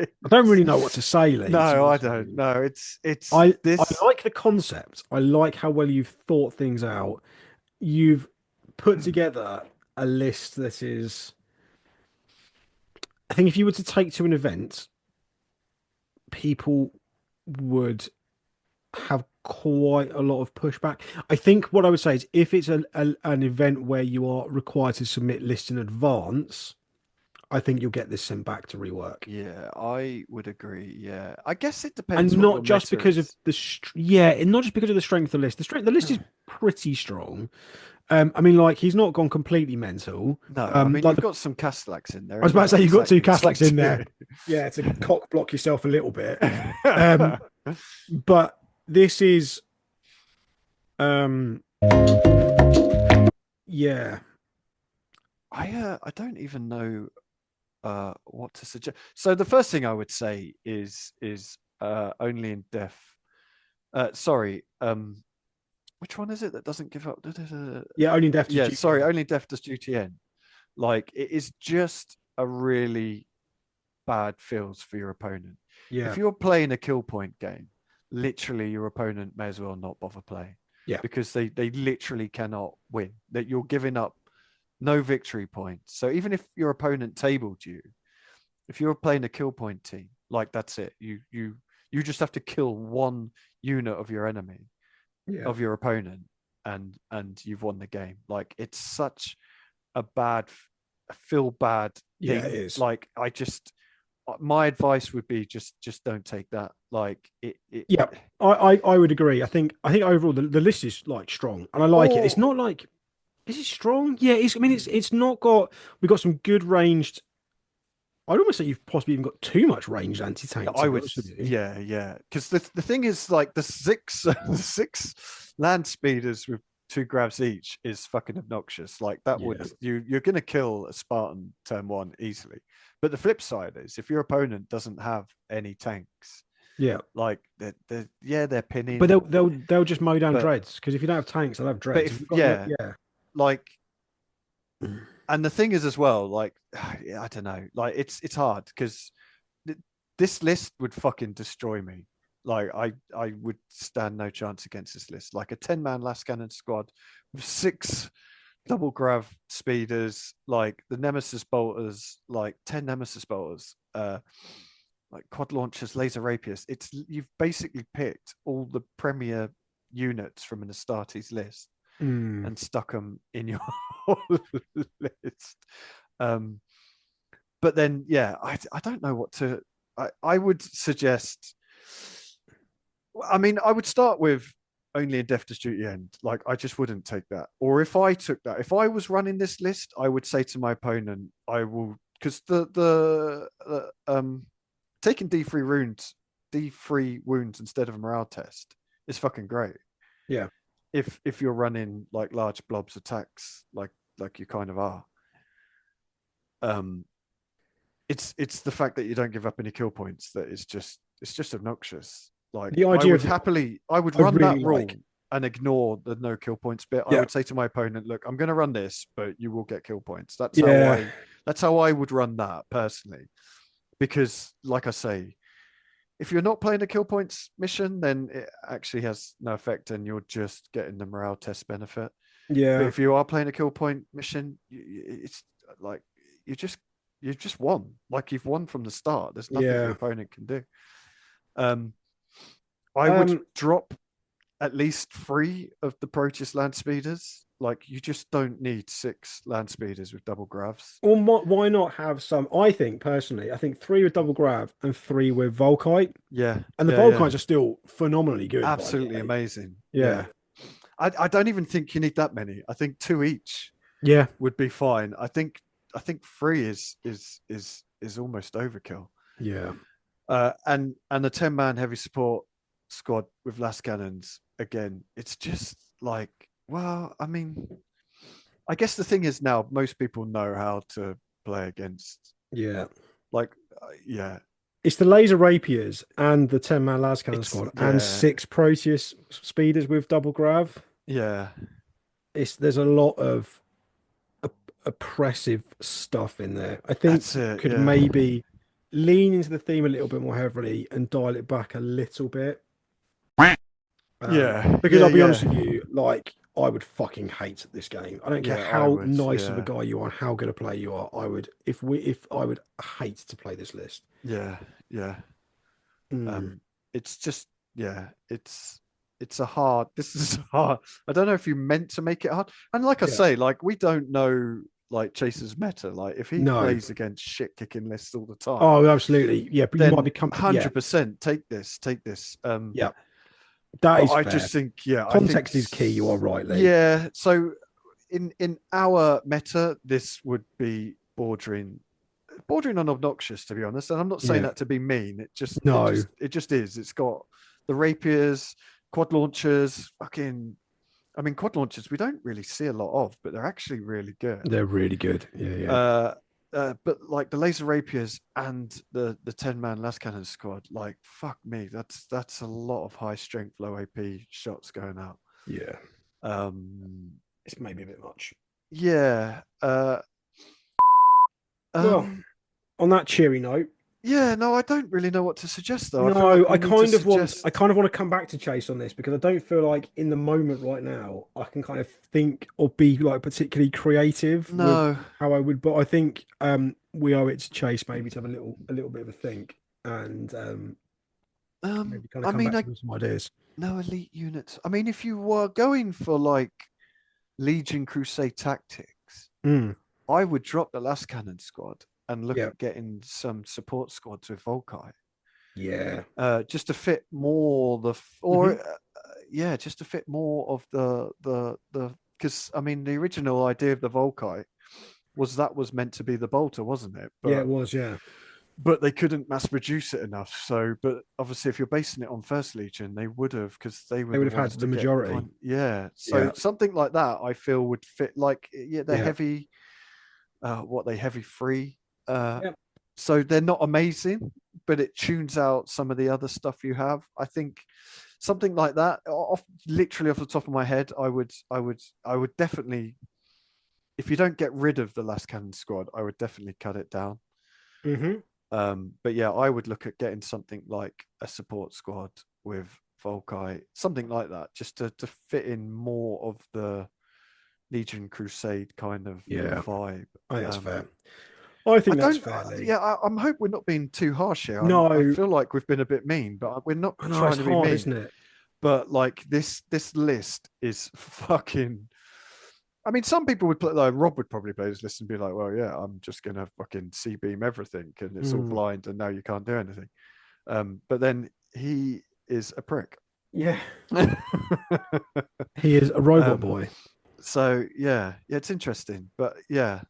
Speaker 1: I don't really know what to say, Lee, to be
Speaker 2: no, I
Speaker 1: honest with
Speaker 2: don't
Speaker 1: you.
Speaker 2: know. It's
Speaker 1: I
Speaker 2: this.
Speaker 1: like the concept. I like how well you've thought things out. You've put together a list that is, I think if you were to take to an event, people would have quite a lot of pushback. I think what I would say is if it's an event where you are required to submit lists in advance, I think you'll get this sent back to rework.
Speaker 2: Yeah, I would agree. Yeah, I guess it depends
Speaker 1: And
Speaker 2: what your
Speaker 1: not just
Speaker 2: meta
Speaker 1: because of
Speaker 2: is.
Speaker 1: yeah, and not just because of the strength of the list. The list is pretty strong. I mean, like he's not gone completely mental.
Speaker 2: No, I mean
Speaker 1: Like
Speaker 2: you've got some Castellax in there,
Speaker 1: I was
Speaker 2: and you've
Speaker 1: about to
Speaker 2: got
Speaker 1: say,
Speaker 2: the
Speaker 1: you've got two
Speaker 2: Saxons
Speaker 1: Catholics in there.
Speaker 2: too.
Speaker 1: Yeah, to cock block yourself a little bit. Um, but this is, um, yeah,
Speaker 2: I don't even know what to suggest. So the first thing I would say is only in death. Sorry, which one is it that doesn't give up?
Speaker 1: yeah. Only death to
Speaker 2: Yeah, sorry,
Speaker 1: GTN.
Speaker 2: only death does duty end. Like it is just a really bad feels for your opponent. If
Speaker 1: Yeah,
Speaker 2: you're playing a kill point game, literally your opponent may as well not bother playing
Speaker 1: yeah,
Speaker 2: because they literally cannot win. That you're giving up no victory points. So even if your opponent tabled you, if you're playing a kill point team, like that's it. You just have to kill one unit of your enemy,
Speaker 1: yeah,
Speaker 2: of your opponent, and you've won the game. Like it's such a bad feel bad
Speaker 1: yeah. It
Speaker 2: thing.
Speaker 1: is.
Speaker 2: Like I just my advice would be just don't take that. Like
Speaker 1: Yeah, I would agree. I think overall the list is like strong, and I like it. It's
Speaker 2: or
Speaker 1: not like is it strong? Yeah, it's. I mean, it's not got. We've got some good ranged. I'd almost say you've possibly even got too much ranged anti-tank, to
Speaker 2: I
Speaker 1: be
Speaker 2: would
Speaker 1: honest with you.
Speaker 2: yeah because the thing is like the six the six land speeders with two grabs each is fucking obnoxious. Like that would
Speaker 1: Yeah,
Speaker 2: you're gonna kill a Spartan turn one easily. But the flip side is if your opponent doesn't have any tanks,
Speaker 1: yeah.
Speaker 2: like they're
Speaker 1: But
Speaker 2: pinning,
Speaker 1: they'll just mow down
Speaker 2: but
Speaker 1: dreads because if you don't have tanks, they'll have
Speaker 2: but
Speaker 1: dreads. If
Speaker 2: if
Speaker 1: you've got no,
Speaker 2: yeah,
Speaker 1: yeah,
Speaker 2: like and the thing is as well, like I don't know, like it's hard because this list would fucking destroy me. Like I would stand no chance against this list. Like a 10-man last cannon squad with six double grav speeders, like the Nemesis bolters, like 10 Nemesis bolters, like quad launchers, laser rapiers. It's you've basically picked all the premier units from an Astartes list
Speaker 1: mm,
Speaker 2: and stuck them in your list. Um, but then, yeah, I don't know what to. I would suggest. I mean, I would start with only in Death to Duty End. Like, I just wouldn't take that. Or if I took that, if I was running this list, I would say to my opponent, I will because the taking D3 wounds instead of a morale test is fucking great.
Speaker 1: yeah,
Speaker 2: If you're running like large blobs attacks, like you kind of are. Um, it's the fact that you don't give up any kill points that is just it's just obnoxious. Like
Speaker 1: the idea of the
Speaker 2: I would
Speaker 1: I
Speaker 2: run that
Speaker 1: really
Speaker 2: rule
Speaker 1: like.
Speaker 2: and ignore the no kill points bit. I
Speaker 1: Yeah,
Speaker 2: would say to my opponent, look, I'm going to run this, but you will get kill points.
Speaker 1: yeah,
Speaker 2: That's how I would run that personally. Because like I say, if you're not playing a kill points mission, then it actually has no effect and you're just getting the morale test benefit. But
Speaker 1: yeah,
Speaker 2: if you are playing a kill point mission, it's like you just you just won. Like you've won from the start. There's nothing your
Speaker 1: yeah.
Speaker 2: opponent can do. Um, I would
Speaker 1: Um,
Speaker 2: drop. at least 3 of the Proteus land speeders. Like you just don't need 6 land speeders with double gravs.
Speaker 1: Or why not have some? I think personally, I think three with double grav and three with Volkite,
Speaker 2: Yeah,
Speaker 1: and the
Speaker 2: yeah, yeah.
Speaker 1: Volkites are still phenomenally good by the
Speaker 2: Absolutely
Speaker 1: way.
Speaker 2: amazing. Yeah.
Speaker 1: Yeah,
Speaker 2: I don't even think you need that many. I think 2 each
Speaker 1: yeah,
Speaker 2: would be fine. I think 3 is almost overkill.
Speaker 1: yeah,
Speaker 2: And the 10-man heavy support squad with last cannons again. It's just like, well, I mean, I guess the thing is now most people know how to play against.
Speaker 1: yeah.
Speaker 2: Like, yeah,
Speaker 1: It's the laser rapiers and the 10-man Lascannon
Speaker 2: it's
Speaker 1: squad and
Speaker 2: yeah,
Speaker 1: six Proteus speeders with double grav.
Speaker 2: yeah.
Speaker 1: There's a lot of oppressive stuff in there. I think
Speaker 2: That's
Speaker 1: you
Speaker 2: it.
Speaker 1: could
Speaker 2: Yeah,
Speaker 1: maybe lean into the theme a little bit more heavily and dial it back a little bit.
Speaker 2: yeah,
Speaker 1: Because
Speaker 2: yeah,
Speaker 1: I'll be honest
Speaker 2: yeah,
Speaker 1: with you, like I would fucking hate this game. I don't care
Speaker 2: yeah. I
Speaker 1: how
Speaker 2: would.
Speaker 1: nice of a
Speaker 2: Yeah,
Speaker 1: guy you are and how good a player you are. I would if I would hate to play this list.
Speaker 2: yeah, yeah.
Speaker 1: Mm,
Speaker 2: Um, it's just yeah, it's a hard. This is hard. I don't know if you meant to make it hard. And like I
Speaker 1: yeah.
Speaker 2: say, like we don't know like Chaser's meta. Like if he
Speaker 1: No.
Speaker 2: plays against shit kicking lists all the time,
Speaker 1: Oh, absolutely. Yeah, but you might
Speaker 2: then
Speaker 1: become yeah,
Speaker 2: 100% take this.
Speaker 1: yeah. That
Speaker 2: But
Speaker 1: is
Speaker 2: I
Speaker 1: fair.
Speaker 2: just think yeah, I think
Speaker 1: Context is key. You are right, Lee.
Speaker 2: yeah. So in our meta, this would be bordering on obnoxious, to be honest. And I'm not saying
Speaker 1: Yeah.
Speaker 2: that to be mean.
Speaker 1: No,
Speaker 2: It just is. It's got the rapiers, quad launchers, fucking. I mean, quad launchers we don't really see a lot of, but they're actually really good.
Speaker 1: they're really good. Yeah, yeah.
Speaker 2: Uh, but like the laser rapiers and the 10-man last cannon squad, like fuck me, that's a lot of high strength, low AP shots going out.
Speaker 1: Yeah.
Speaker 2: Um,
Speaker 1: It's maybe a bit much.
Speaker 2: yeah.
Speaker 1: Well,
Speaker 2: Um,
Speaker 1: on that cheery note,
Speaker 2: yeah. No, I don't really know what to suggest though. I feel
Speaker 1: no,
Speaker 2: like we need to
Speaker 1: I
Speaker 2: suggest.
Speaker 1: kind of want to come back to Chase on this because I don't feel like in the moment right now I can kind of think or be like particularly creative with
Speaker 2: No.
Speaker 1: how I would, but I think we owe it to Chase maybe to have a little bit of a think and maybe kind of
Speaker 2: I
Speaker 1: come
Speaker 2: mean,
Speaker 1: back with some ideas.
Speaker 2: no elite units. I mean, if you were going for like Legion Crusade tactics,
Speaker 1: Mm,
Speaker 2: I would drop the last cannon squad and look
Speaker 1: yeah,
Speaker 2: at getting some support squads with Volkai,
Speaker 1: yeah.
Speaker 2: just to fit more
Speaker 1: Hmm.
Speaker 2: yeah, just to fit more of the because I mean the original idea of the Volkai was that was meant to be the bolter, wasn't it?
Speaker 1: Yeah, it was. Yeah,
Speaker 2: But they couldn't mass produce it enough. So, but obviously, if you're basing it on First Legion, they would have because they were
Speaker 1: they would
Speaker 2: the
Speaker 1: have had
Speaker 2: ones
Speaker 1: the
Speaker 2: to get
Speaker 1: majority.
Speaker 2: yeah. So
Speaker 1: Yeah,
Speaker 2: something like that, I feel would fit. Like yeah, they're
Speaker 1: yeah,
Speaker 2: heavy. What they heavy free. Uh,
Speaker 1: yeah.
Speaker 2: so they're not amazing, but it tunes out some of the other stuff you have. I think something like that, literally off the top of my head, I would definitely. If you don't get rid of the last cannon squad, I would definitely cut it down.
Speaker 1: Hmm.
Speaker 2: But yeah, I would look at getting something like a support squad with Volkai, something like that, just to fit in more of the Legion Crusade kind of
Speaker 1: Yeah.
Speaker 2: vibe.
Speaker 1: I think that's
Speaker 2: Um,
Speaker 1: fair. I
Speaker 2: I
Speaker 1: think that's
Speaker 2: don't,
Speaker 1: fairly.
Speaker 2: yeah, I'm hope we're not being too harsh here. I
Speaker 1: No,
Speaker 2: feel like we've been a bit mean, but we're not
Speaker 1: I know
Speaker 2: trying
Speaker 1: it's
Speaker 2: to be
Speaker 1: hard,
Speaker 2: mean.
Speaker 1: isn't it?
Speaker 2: But like this list is fucking. I mean, some people would play. Like Rob would probably play this list and be like, "Well, yeah, I'm just gonna fucking C beam everything, and it's all
Speaker 1: Mm,
Speaker 2: blind, and now you can't do anything." But then he is a prick.
Speaker 1: yeah, he is a robot
Speaker 2: um,
Speaker 1: boy.
Speaker 2: so yeah, it's interesting, but yeah,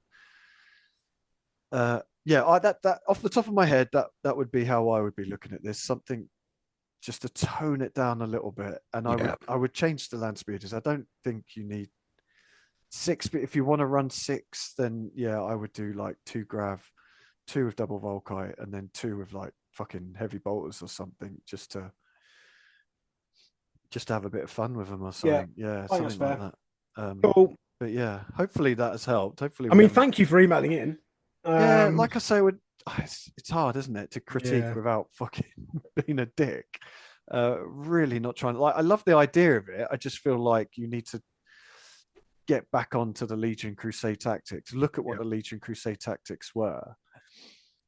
Speaker 2: yeah. That off the top of my head, that would be how I would be looking at this. Something just to tone it down a little bit, and
Speaker 1: Yeah.
Speaker 2: I would change the land speeders. I don't think you need 6, but if you want to run 6, then yeah, I would do like 2 grav, 2 with double Volkite, and then 2 with like fucking heavy bolters or something, just to have a bit of fun with them or
Speaker 1: Yeah,
Speaker 2: something. Yeah,
Speaker 1: I think that's
Speaker 2: something like
Speaker 1: fair.
Speaker 2: that.
Speaker 1: Cool.
Speaker 2: But yeah, hopefully that has helped. Hopefully
Speaker 1: I
Speaker 2: we
Speaker 1: mean,
Speaker 2: haven't.
Speaker 1: thank you for emailing in.
Speaker 2: Yeah,
Speaker 1: Um,
Speaker 2: like I say, it's hard, isn't it, to critique
Speaker 1: yeah,
Speaker 2: without fucking being a dick. Really not trying. Like, I love the idea of it. I just feel like you need to get back onto the Legion Crusade tactics. Look at what
Speaker 1: yeah,
Speaker 2: the Legion Crusade tactics were,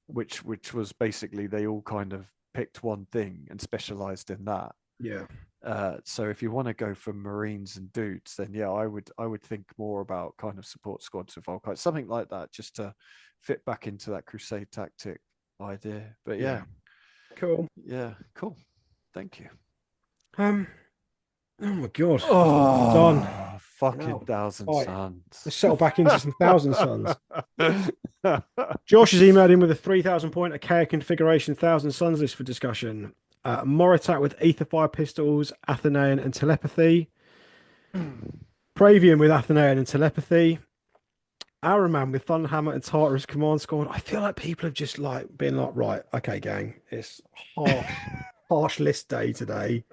Speaker 2: which was basically they all kind of picked one thing and specialized in that.
Speaker 1: yeah.
Speaker 2: So if you want to go for Marines and dudes, then yeah, I would think more about kind of support squads with Volkite, something like that, just to fit back into that crusade tactic idea. But
Speaker 1: Yeah.
Speaker 2: yeah,
Speaker 1: Cool.
Speaker 2: yeah, cool. Thank you.
Speaker 1: Um. Oh my God. Done.
Speaker 2: Oh, fucking
Speaker 1: Wow.
Speaker 2: Thousand
Speaker 1: Right.
Speaker 2: Suns.
Speaker 1: Let's settle back into some Thousand Suns. Josh has emailed in with a 3,000 point Achaia configuration Thousand Suns list for discussion. Moritat with Aetherfire pistols, Athenaean and telepathy. Pravian with Athenaean and telepathy. Araman with Thunderhammer and Tartarus command squad. I feel like people have just like been like, right, okay, gang, it's harsh list day today.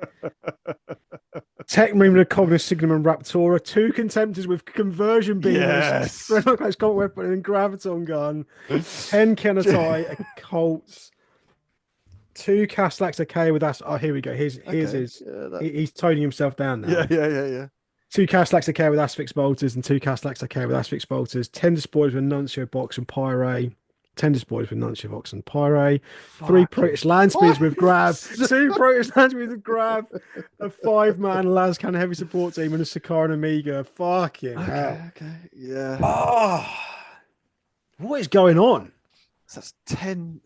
Speaker 1: Tech Marine with Cognus Signum and Raptora. Two Contemptors with conversion beamers.
Speaker 2: Yes.
Speaker 1: Renault combat weapon and graviton gun. 10 Kenatai, a Colts. Two Caslax AK with us. Oh, here we go. Here's
Speaker 2: Okay.
Speaker 1: his.
Speaker 2: Yeah,
Speaker 1: He's toning himself down
Speaker 2: yeah,
Speaker 1: now.
Speaker 2: yeah, yeah, yeah.
Speaker 1: Two Caslax AK with Asphyx bolters and two Caslax AK with Asphyx bolters. 10 Despoilers with Nuncio box and Pyre. 10 Despoilers with Nuncio box and Pyre. Three
Speaker 2: Fucking
Speaker 1: Proteus Land Speeds with grab.
Speaker 2: fives.
Speaker 1: Two Proteus Land Speeds with grab. A 5-man Lascan heavy support team and a Sakaran Amiga. Fucking
Speaker 2: Okay,
Speaker 1: hell.
Speaker 2: okay. Yeah.
Speaker 1: Oh, what is going on?
Speaker 2: So that's 10.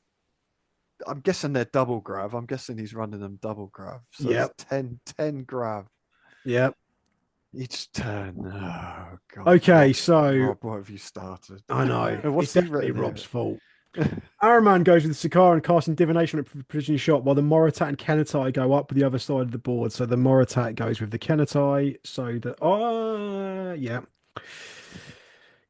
Speaker 2: I'm guessing they're double grav. I'm guessing he's running them double grav. So that's
Speaker 1: Yep.
Speaker 2: 10 grav
Speaker 1: Yep.
Speaker 2: each turn. Oh God,
Speaker 1: Okay, so
Speaker 2: Rob, what have you started?
Speaker 1: I know it's
Speaker 2: What's he
Speaker 1: definitely
Speaker 2: written
Speaker 1: Rob's
Speaker 2: here?
Speaker 1: fault. Araman goes with the Sakaran casting divination at precision shot, while the Moritat and Kenatai go up the other side of the board. So the Moritat goes with the Kenatai. So the yeah.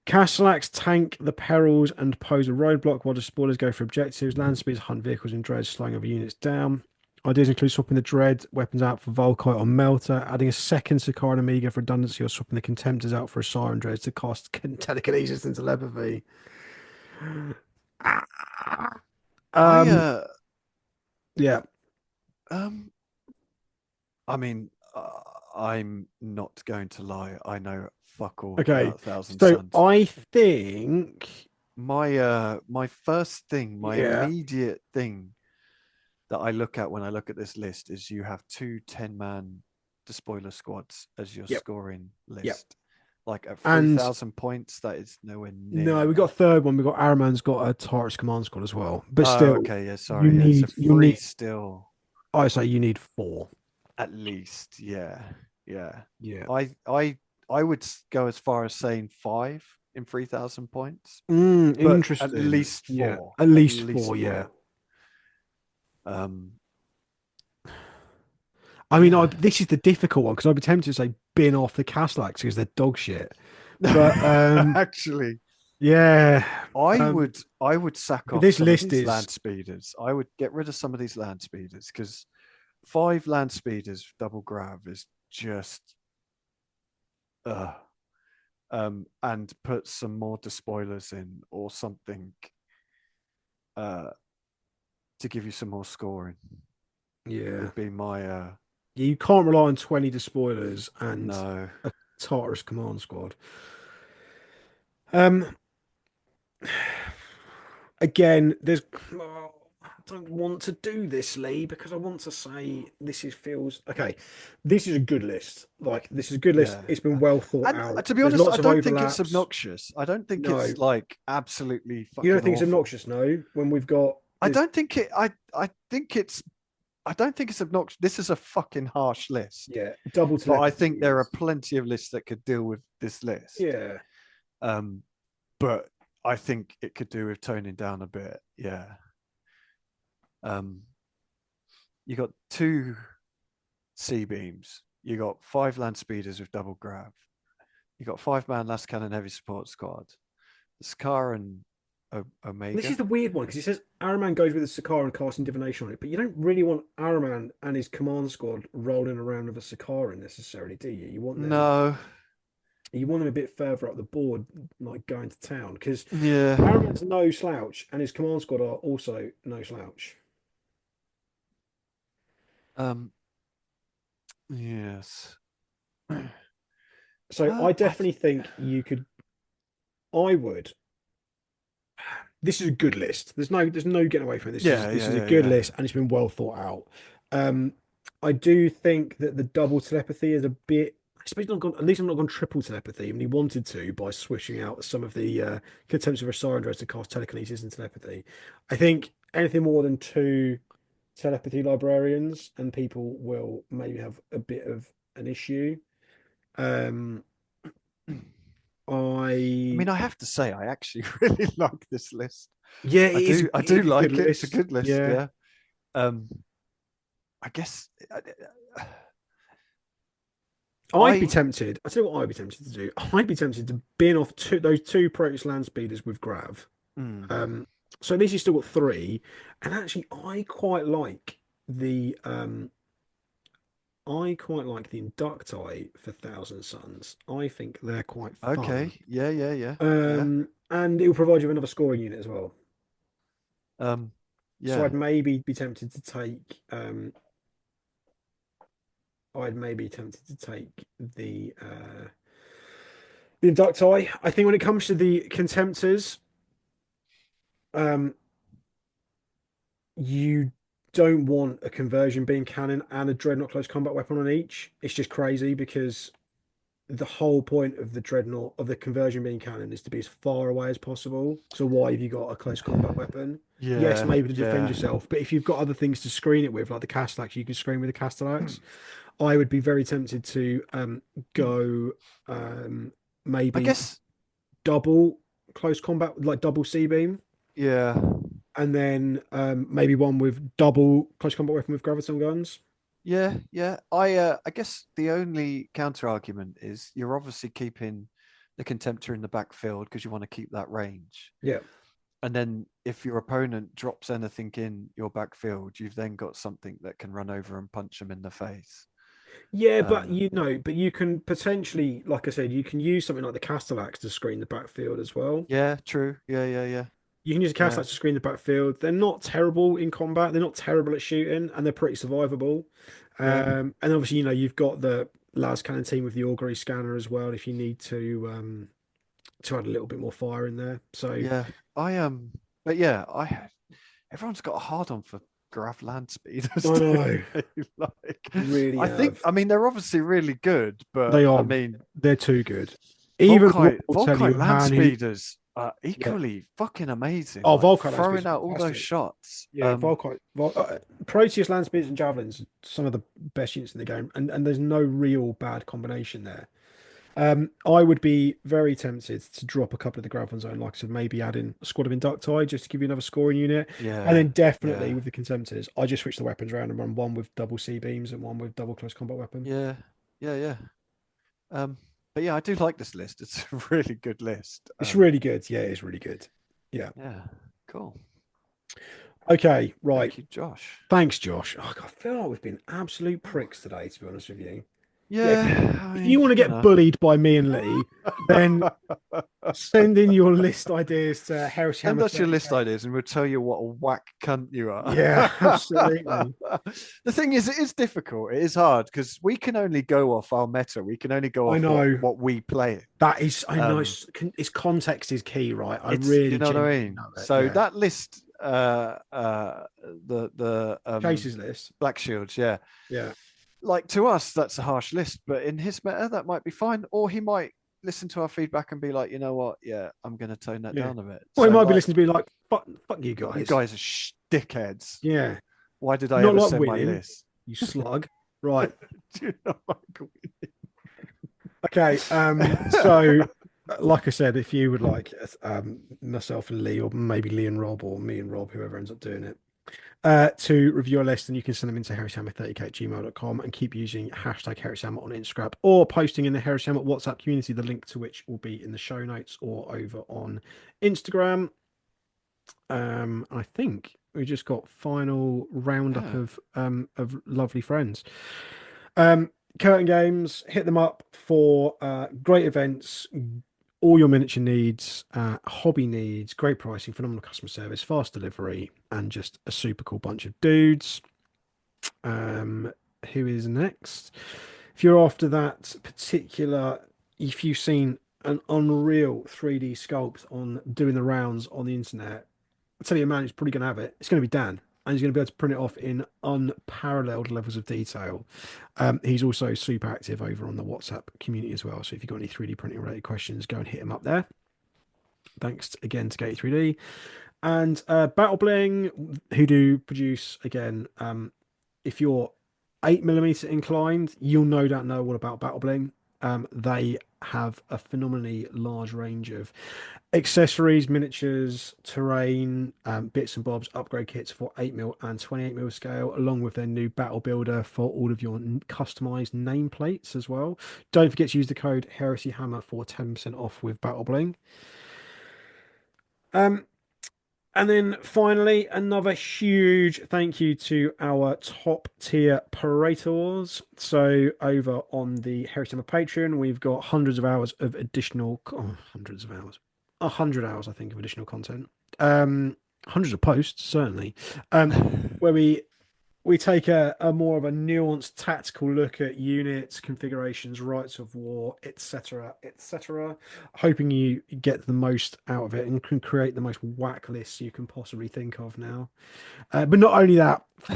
Speaker 1: Castellax tank the perils and pose a roadblock while the spoilers go for objectives. Land speeds, hunt vehicles and dreads, slowing other units down. Ideas include swapping the dread weapons out for Volkite or Melter, adding a second Sakaran Amiga for redundancy, or swapping the Contemptors out for a Siren Dreads to cost telekinesis and telepathy.
Speaker 2: I
Speaker 1: Um, yeah.
Speaker 2: um I mean, I'm not going to lie. I know fuck all
Speaker 1: Okay.
Speaker 2: about Thousand
Speaker 1: So
Speaker 2: Suns.
Speaker 1: I think,
Speaker 2: My first thing, my
Speaker 1: yeah,
Speaker 2: immediate thing that I look at when I look at this list is you have two 10-man despoiler squads as your
Speaker 1: yep,
Speaker 2: scoring
Speaker 1: yep.
Speaker 2: list. Like at
Speaker 1: And
Speaker 2: 3,000 points, that is nowhere
Speaker 1: no,
Speaker 2: near
Speaker 1: we got a
Speaker 2: enough.
Speaker 1: third one. We got Araman's got a Taurus command squad as well. But
Speaker 2: Oh,
Speaker 1: still,
Speaker 2: okay, yeah,
Speaker 1: you
Speaker 2: sorry, yeah. So
Speaker 1: need you
Speaker 2: three
Speaker 1: need
Speaker 2: still
Speaker 1: I say you need four.
Speaker 2: at least, yeah, yeah.
Speaker 1: Yeah.
Speaker 2: I would go as far as saying five in 3,000 points, but at
Speaker 1: Interesting.
Speaker 2: least
Speaker 1: Yeah.
Speaker 2: four.
Speaker 1: At
Speaker 2: At
Speaker 1: least
Speaker 2: least
Speaker 1: four, yeah.
Speaker 2: four. Um,
Speaker 1: I mean,
Speaker 2: yeah.
Speaker 1: this is the difficult one because I'd be tempted to say bin off the Castellax because they're dog shit. But
Speaker 2: Actually,
Speaker 1: yeah.
Speaker 2: I would sack
Speaker 1: But
Speaker 2: off
Speaker 1: this
Speaker 2: some of
Speaker 1: list
Speaker 2: these
Speaker 1: is
Speaker 2: land speeders. I would get rid of some of these land speeders because five land speeders double grab is just uh and put some more despoilers in or something uh to give you some more scoring
Speaker 1: yeah.
Speaker 2: would be my
Speaker 1: You can't rely on 20 despoilers and
Speaker 2: no.
Speaker 1: a Tartarus command squad. Um, again, I don't want to do this, Lee, because I want to say this is feels okay. This is a good list. Like this is a good list.
Speaker 2: Yeah.
Speaker 1: It's been well thought
Speaker 2: And
Speaker 1: out.
Speaker 2: to be
Speaker 1: There's
Speaker 2: honest, I
Speaker 1: lots of
Speaker 2: don't think it's
Speaker 1: overlaps.
Speaker 2: obnoxious. I don't think
Speaker 1: No,
Speaker 2: it's like absolutely
Speaker 1: you don't
Speaker 2: fucking
Speaker 1: think it's
Speaker 2: awful.
Speaker 1: obnoxious, no? When we've got
Speaker 2: I
Speaker 1: there's
Speaker 2: don't think it I think it's I don't think it's obnoxious. This is a fucking harsh list.
Speaker 1: yeah, double
Speaker 2: But I
Speaker 1: telepathy
Speaker 2: think there are
Speaker 1: is
Speaker 2: plenty of lists that could deal with this list.
Speaker 1: yeah.
Speaker 2: Um, but I think it could do with toning down a bit. Yeah. Um, you got two C beams. You got five land speeders with double grab. You got 5-man last cannon heavy support squad. The Scar and
Speaker 1: This is
Speaker 2: Omega.
Speaker 1: the weird one because it says Araman goes with a Sakaran casting divination on it, but you don't really want Araman and his command squad rolling around with a Sakaran necessarily, do you?
Speaker 2: No.
Speaker 1: You want them a bit further up the board, like going to town, because
Speaker 2: Yeah.
Speaker 1: Araman's no slouch and his command squad are also no slouch.
Speaker 2: Um. Yes.
Speaker 1: So I
Speaker 2: I
Speaker 1: definitely think you could. I would. This is a good list. There's no getting away from it.
Speaker 2: yeah,
Speaker 1: This
Speaker 2: yeah,
Speaker 1: is a
Speaker 2: yeah,
Speaker 1: good
Speaker 2: yeah.
Speaker 1: list and it's been well thought out. Um, I do think that the double telepathy is a bit. I suppose not gone. At least I'm not gone triple telepathy. I mean, he wanted to by switching out some of the contempts of Asarandros to cast telekinesis and telepathy. I think anything more than two telepathy librarians and people will maybe have a bit of an issue. Um,
Speaker 2: I
Speaker 1: I
Speaker 2: mean, I have to say, I actually really like this list.
Speaker 1: Yeah,
Speaker 2: I
Speaker 1: it
Speaker 2: do
Speaker 1: is a good
Speaker 2: like it. It's a
Speaker 1: list.
Speaker 2: good list.
Speaker 1: Yeah.
Speaker 2: Yeah. Um, I guess
Speaker 1: I'd be
Speaker 2: I
Speaker 1: tempted. I tell you what I'd be tempted to do. I'd be tempted to bin off those two Proteus land speeders with Grav.
Speaker 2: mm,
Speaker 1: Um, so at least you still got three. And actually, the I quite like the Inducti for Thousand Suns. I think they're quite fun.
Speaker 2: okay. Yeah, yeah, yeah, yeah.
Speaker 1: And it will provide you with another scoring unit as well.
Speaker 2: Um,
Speaker 1: So
Speaker 2: yeah.
Speaker 1: I'd maybe be tempted to take the Inducti. I think when it comes to the Contemptors, um, you don't want a conversion beam cannon and a dreadnought close combat weapon on each. It's just crazy because the whole point of the dreadnought of the conversion beam cannon is to be as far away as possible. So why have you got a close combat weapon? Yes,
Speaker 2: Yeah,
Speaker 1: maybe to defend
Speaker 2: yeah.
Speaker 1: yourself, but if you've got other things to screen it with, like the Castellax, you can screen with the Castellax. I would be very tempted to go
Speaker 2: I
Speaker 1: maybe
Speaker 2: guess,
Speaker 1: double close combat, like double C beam,
Speaker 2: yeah,
Speaker 1: and then maybe one with double close combat weapon with graviton guns.
Speaker 2: yeah, yeah. I guess the only counter argument is you're obviously keeping the Contemptor in the backfield because you want to keep that range.
Speaker 1: Yeah,
Speaker 2: And then if your opponent drops anything in your backfield, you've then got something that can run over and punch them in the face.
Speaker 1: yeah, but
Speaker 2: Um,
Speaker 1: but you can potentially, like I said, you can use something like the Castellax to screen the backfield as well.
Speaker 2: yeah, true. Yeah, yeah, yeah,
Speaker 1: You can use a
Speaker 2: yeah,
Speaker 1: Castellax to screen the backfield. They're not terrible in combat. They're not terrible at shooting, and they're pretty survivable.
Speaker 2: yeah,
Speaker 1: And obviously, you've got the Las Cannon team with the augury scanner as well if you need to add a little bit more fire in there. So
Speaker 2: yeah. But yeah, I everyone's got a hard on for Grav land speeders,
Speaker 1: I
Speaker 2: don't
Speaker 1: know,
Speaker 2: they? Like,
Speaker 1: really
Speaker 2: I think,
Speaker 1: have.
Speaker 2: I mean, they're obviously really good, but
Speaker 1: They
Speaker 2: I
Speaker 1: are.
Speaker 2: mean,
Speaker 1: They're too good. Even Rob will tell you
Speaker 2: Volkite
Speaker 1: a
Speaker 2: land
Speaker 1: man who,
Speaker 2: speeders are
Speaker 1: yeah.
Speaker 2: equally fucking amazing.
Speaker 1: Oh,
Speaker 2: Like
Speaker 1: Volkite land speeds
Speaker 2: throwing
Speaker 1: are
Speaker 2: out all those
Speaker 1: fantastic.
Speaker 2: shots.
Speaker 1: Yeah, Proteus land speeds and javelins, some of the best units in the game, and there's no real bad combination there. I would be very tempted to drop a couple of the Gravel Zone, like I said, maybe add in a squad of Inducti just to give you another scoring unit. And
Speaker 2: Yeah,
Speaker 1: then definitely
Speaker 2: yeah,
Speaker 1: with the Contemptors, I just switch the weapons around and run one with double C beams and one with double close combat weapon.
Speaker 2: yeah, yeah, yeah. Um, but yeah, I do like this list. It's a really good list.
Speaker 1: It's really good. Yeah, it's really good. Yeah.
Speaker 2: Yeah, cool.
Speaker 1: Okay, right.
Speaker 2: Thank you, Josh.
Speaker 1: Thanks, Josh. Oh, God, I feel like we've been absolute pricks today, to be honest with you. Yeah,
Speaker 2: Yeah, I
Speaker 1: if you
Speaker 2: mean,
Speaker 1: want to
Speaker 2: you
Speaker 1: get
Speaker 2: know.
Speaker 1: bullied by me and Lee, then send in your list ideas to
Speaker 2: Send us your list
Speaker 1: 30k.
Speaker 2: ideas and we'll tell you what a whack cunt you are.
Speaker 1: Yeah, absolutely.
Speaker 2: The thing is, it is difficult. It is hard because we can only go off our meta. We can only go
Speaker 1: I
Speaker 2: off
Speaker 1: know
Speaker 2: what we play.
Speaker 1: I know
Speaker 2: Um,
Speaker 1: it's context is key, right? I
Speaker 2: you
Speaker 1: really
Speaker 2: know what I
Speaker 1: genuinely
Speaker 2: mean?
Speaker 1: know it.
Speaker 2: So
Speaker 1: Yeah.
Speaker 2: that list, the
Speaker 1: Chases list.
Speaker 2: Black Shields, yeah.
Speaker 1: Yeah.
Speaker 2: Like to us, that's a harsh list, but in his meta, that might be fine. Or he might listen to our feedback and be like, you know what? Yeah, I'm going to tone that
Speaker 1: Yeah.
Speaker 2: down a bit.
Speaker 1: Or he
Speaker 2: So
Speaker 1: might be
Speaker 2: like,
Speaker 1: listening to be like, fuck you
Speaker 2: you
Speaker 1: guys.
Speaker 2: guys are dickheads.
Speaker 1: Yeah.
Speaker 2: Why did I
Speaker 1: Not
Speaker 2: ever
Speaker 1: like
Speaker 2: send my
Speaker 1: winning,
Speaker 2: list?
Speaker 1: you slug. Right.
Speaker 2: Do you not like winning?
Speaker 1: Okay. So like I said, if you would like myself and Lee, or maybe Lee and Rob, or me and Rob, whoever ends up doing it, to review a list, and you can send them into heresyhammer30k@gmail.com and keep using hashtag heresyhammer on Instagram or posting in the Heresyhammer WhatsApp community, the link to which will be in the show notes or over on Instagram. I think we just got final roundup
Speaker 2: Yeah.
Speaker 1: of lovely friends. Um, Curtain Games, hit them up for great events, all your miniature needs, hobby needs, great pricing, phenomenal customer service, fast delivery, and just a super cool bunch of dudes. Um, who is next? If you're after that particular, if you've seen an unreal 3D sculpt on doing the rounds on the internet, I tell you, a man who's probably going to have it. It's going to be Dan. and he's going to be able to print it off in unparalleled levels of detail. He's also super active over on the WhatsApp community as well. So if you've got any 3D printing related questions, go and hit him up there. Thanks again to Gate 3D and Battle Bling, who do produce again. If you're 8mm inclined, you'll no doubt know all about Battle Bling. They have a phenomenally large range of accessories, miniatures, terrain, bits and bobs, upgrade kits for 8mm and 28mm scale, along with their new battle builder for all of your customized nameplates as well. Don't forget to use the code Heresy Hammer for 10% off with Battle Bling. Um, And then finally, another huge thank you to our top tier praetors. So over on the Heresy Patreon, we've got hundreds of hours of additional, hundreds of hours, 100 hours, I think, of additional content. Hundreds of posts, certainly, where we take a more of a nuanced tactical look at units, configurations, rights of war, etc., etc., hoping you get the most out of it and can create the most whack lists you can possibly think of now. But not only that, a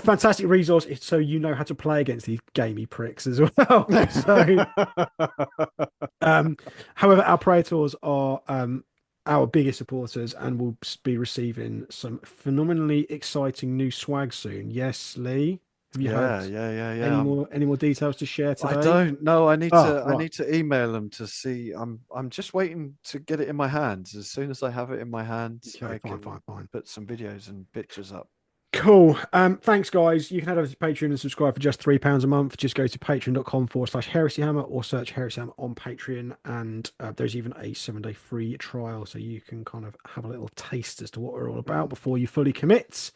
Speaker 1: fantastic resource so you know how to play against these gamey pricks as well. So, however, our praetors are our biggest supporters and will be receiving some phenomenally exciting new swag soon. Yes, Lee, have you had
Speaker 2: Yeah.
Speaker 1: any more details to share
Speaker 2: I
Speaker 1: today?
Speaker 2: don't know.
Speaker 1: Oh,
Speaker 2: I
Speaker 1: right.
Speaker 2: need to email them to see. I'm just waiting to get it in my hands. As soon as I have it in my hands,
Speaker 1: Okay,
Speaker 2: I
Speaker 1: fine,
Speaker 2: can
Speaker 1: fine, fine.
Speaker 2: put some videos and pictures up.
Speaker 1: Cool. Thanks, guys. You can head over to Patreon and subscribe for just £3 a month. Just go to patreon.com/heresyhammer or search Heresy Hammer on Patreon. And there's even a 7-day free trial, so you can kind of have a little taste as to what we're all about before you fully commit.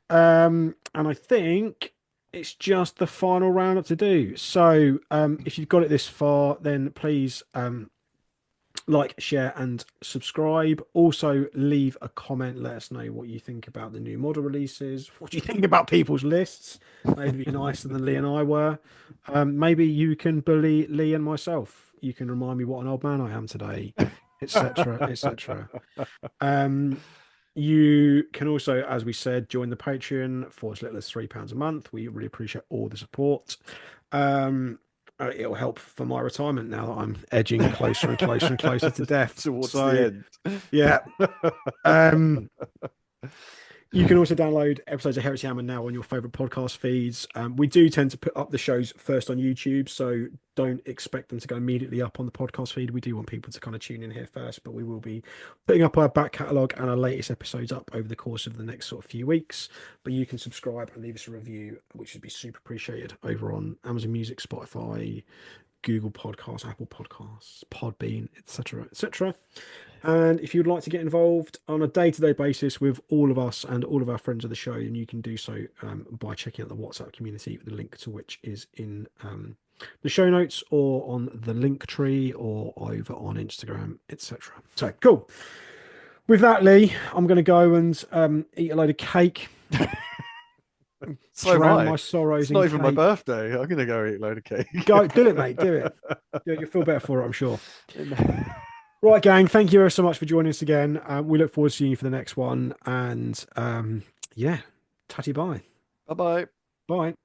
Speaker 1: And I think it's just the final roundup to do. So if you've got it this far, then please like, share, and subscribe. Also, leave a comment. Let us know what you think about the new model releases. What do you think about people's lists? Maybe be nicer than Lee and I were. Maybe you can bully Lee and myself. You can remind me what an old man I am today, etc., etc. You can also, as we said, join the Patreon for as little as £3 a month. We really appreciate all the support. It'll help for my retirement now that I'm edging closer and closer and closer to death.
Speaker 2: Towards
Speaker 1: So,
Speaker 2: the
Speaker 1: yeah.
Speaker 2: end.
Speaker 1: You can also download episodes of Heresy Hammer now on your favorite podcast feeds. We do tend to put up the shows first on YouTube, so don't expect them to go immediately up on the podcast feed. We do want people to kind of tune in here first, but we will be putting up our back catalogue and our latest episodes up over the course of the next sort of few weeks. But you can subscribe and leave us a review, which would be super appreciated over on Amazon Music, Spotify, Google Podcasts, Apple Podcasts, Podbean, etc., etc. And if you'd like to get involved on a day-to-day basis with all of us and all of our friends of the show, then you can do so by checking out the WhatsApp community, the link to which is in the show notes or on the link tree or over on Instagram, etc. So cool. With that, Lee, I'm going to go and eat a load of cake.
Speaker 2: So am
Speaker 1: Drown
Speaker 2: I.
Speaker 1: my sorrows
Speaker 2: It's
Speaker 1: in
Speaker 2: not even my
Speaker 1: cake.
Speaker 2: birthday. I'm gonna go eat a load of cake.
Speaker 1: Go, do it, mate. Do it. You'll feel better for it, I'm sure. Right, gang. Thank you very so much for joining us again. We look forward to seeing you for the next one. And yeah, tatty bye.
Speaker 2: Bye bye.
Speaker 1: Bye.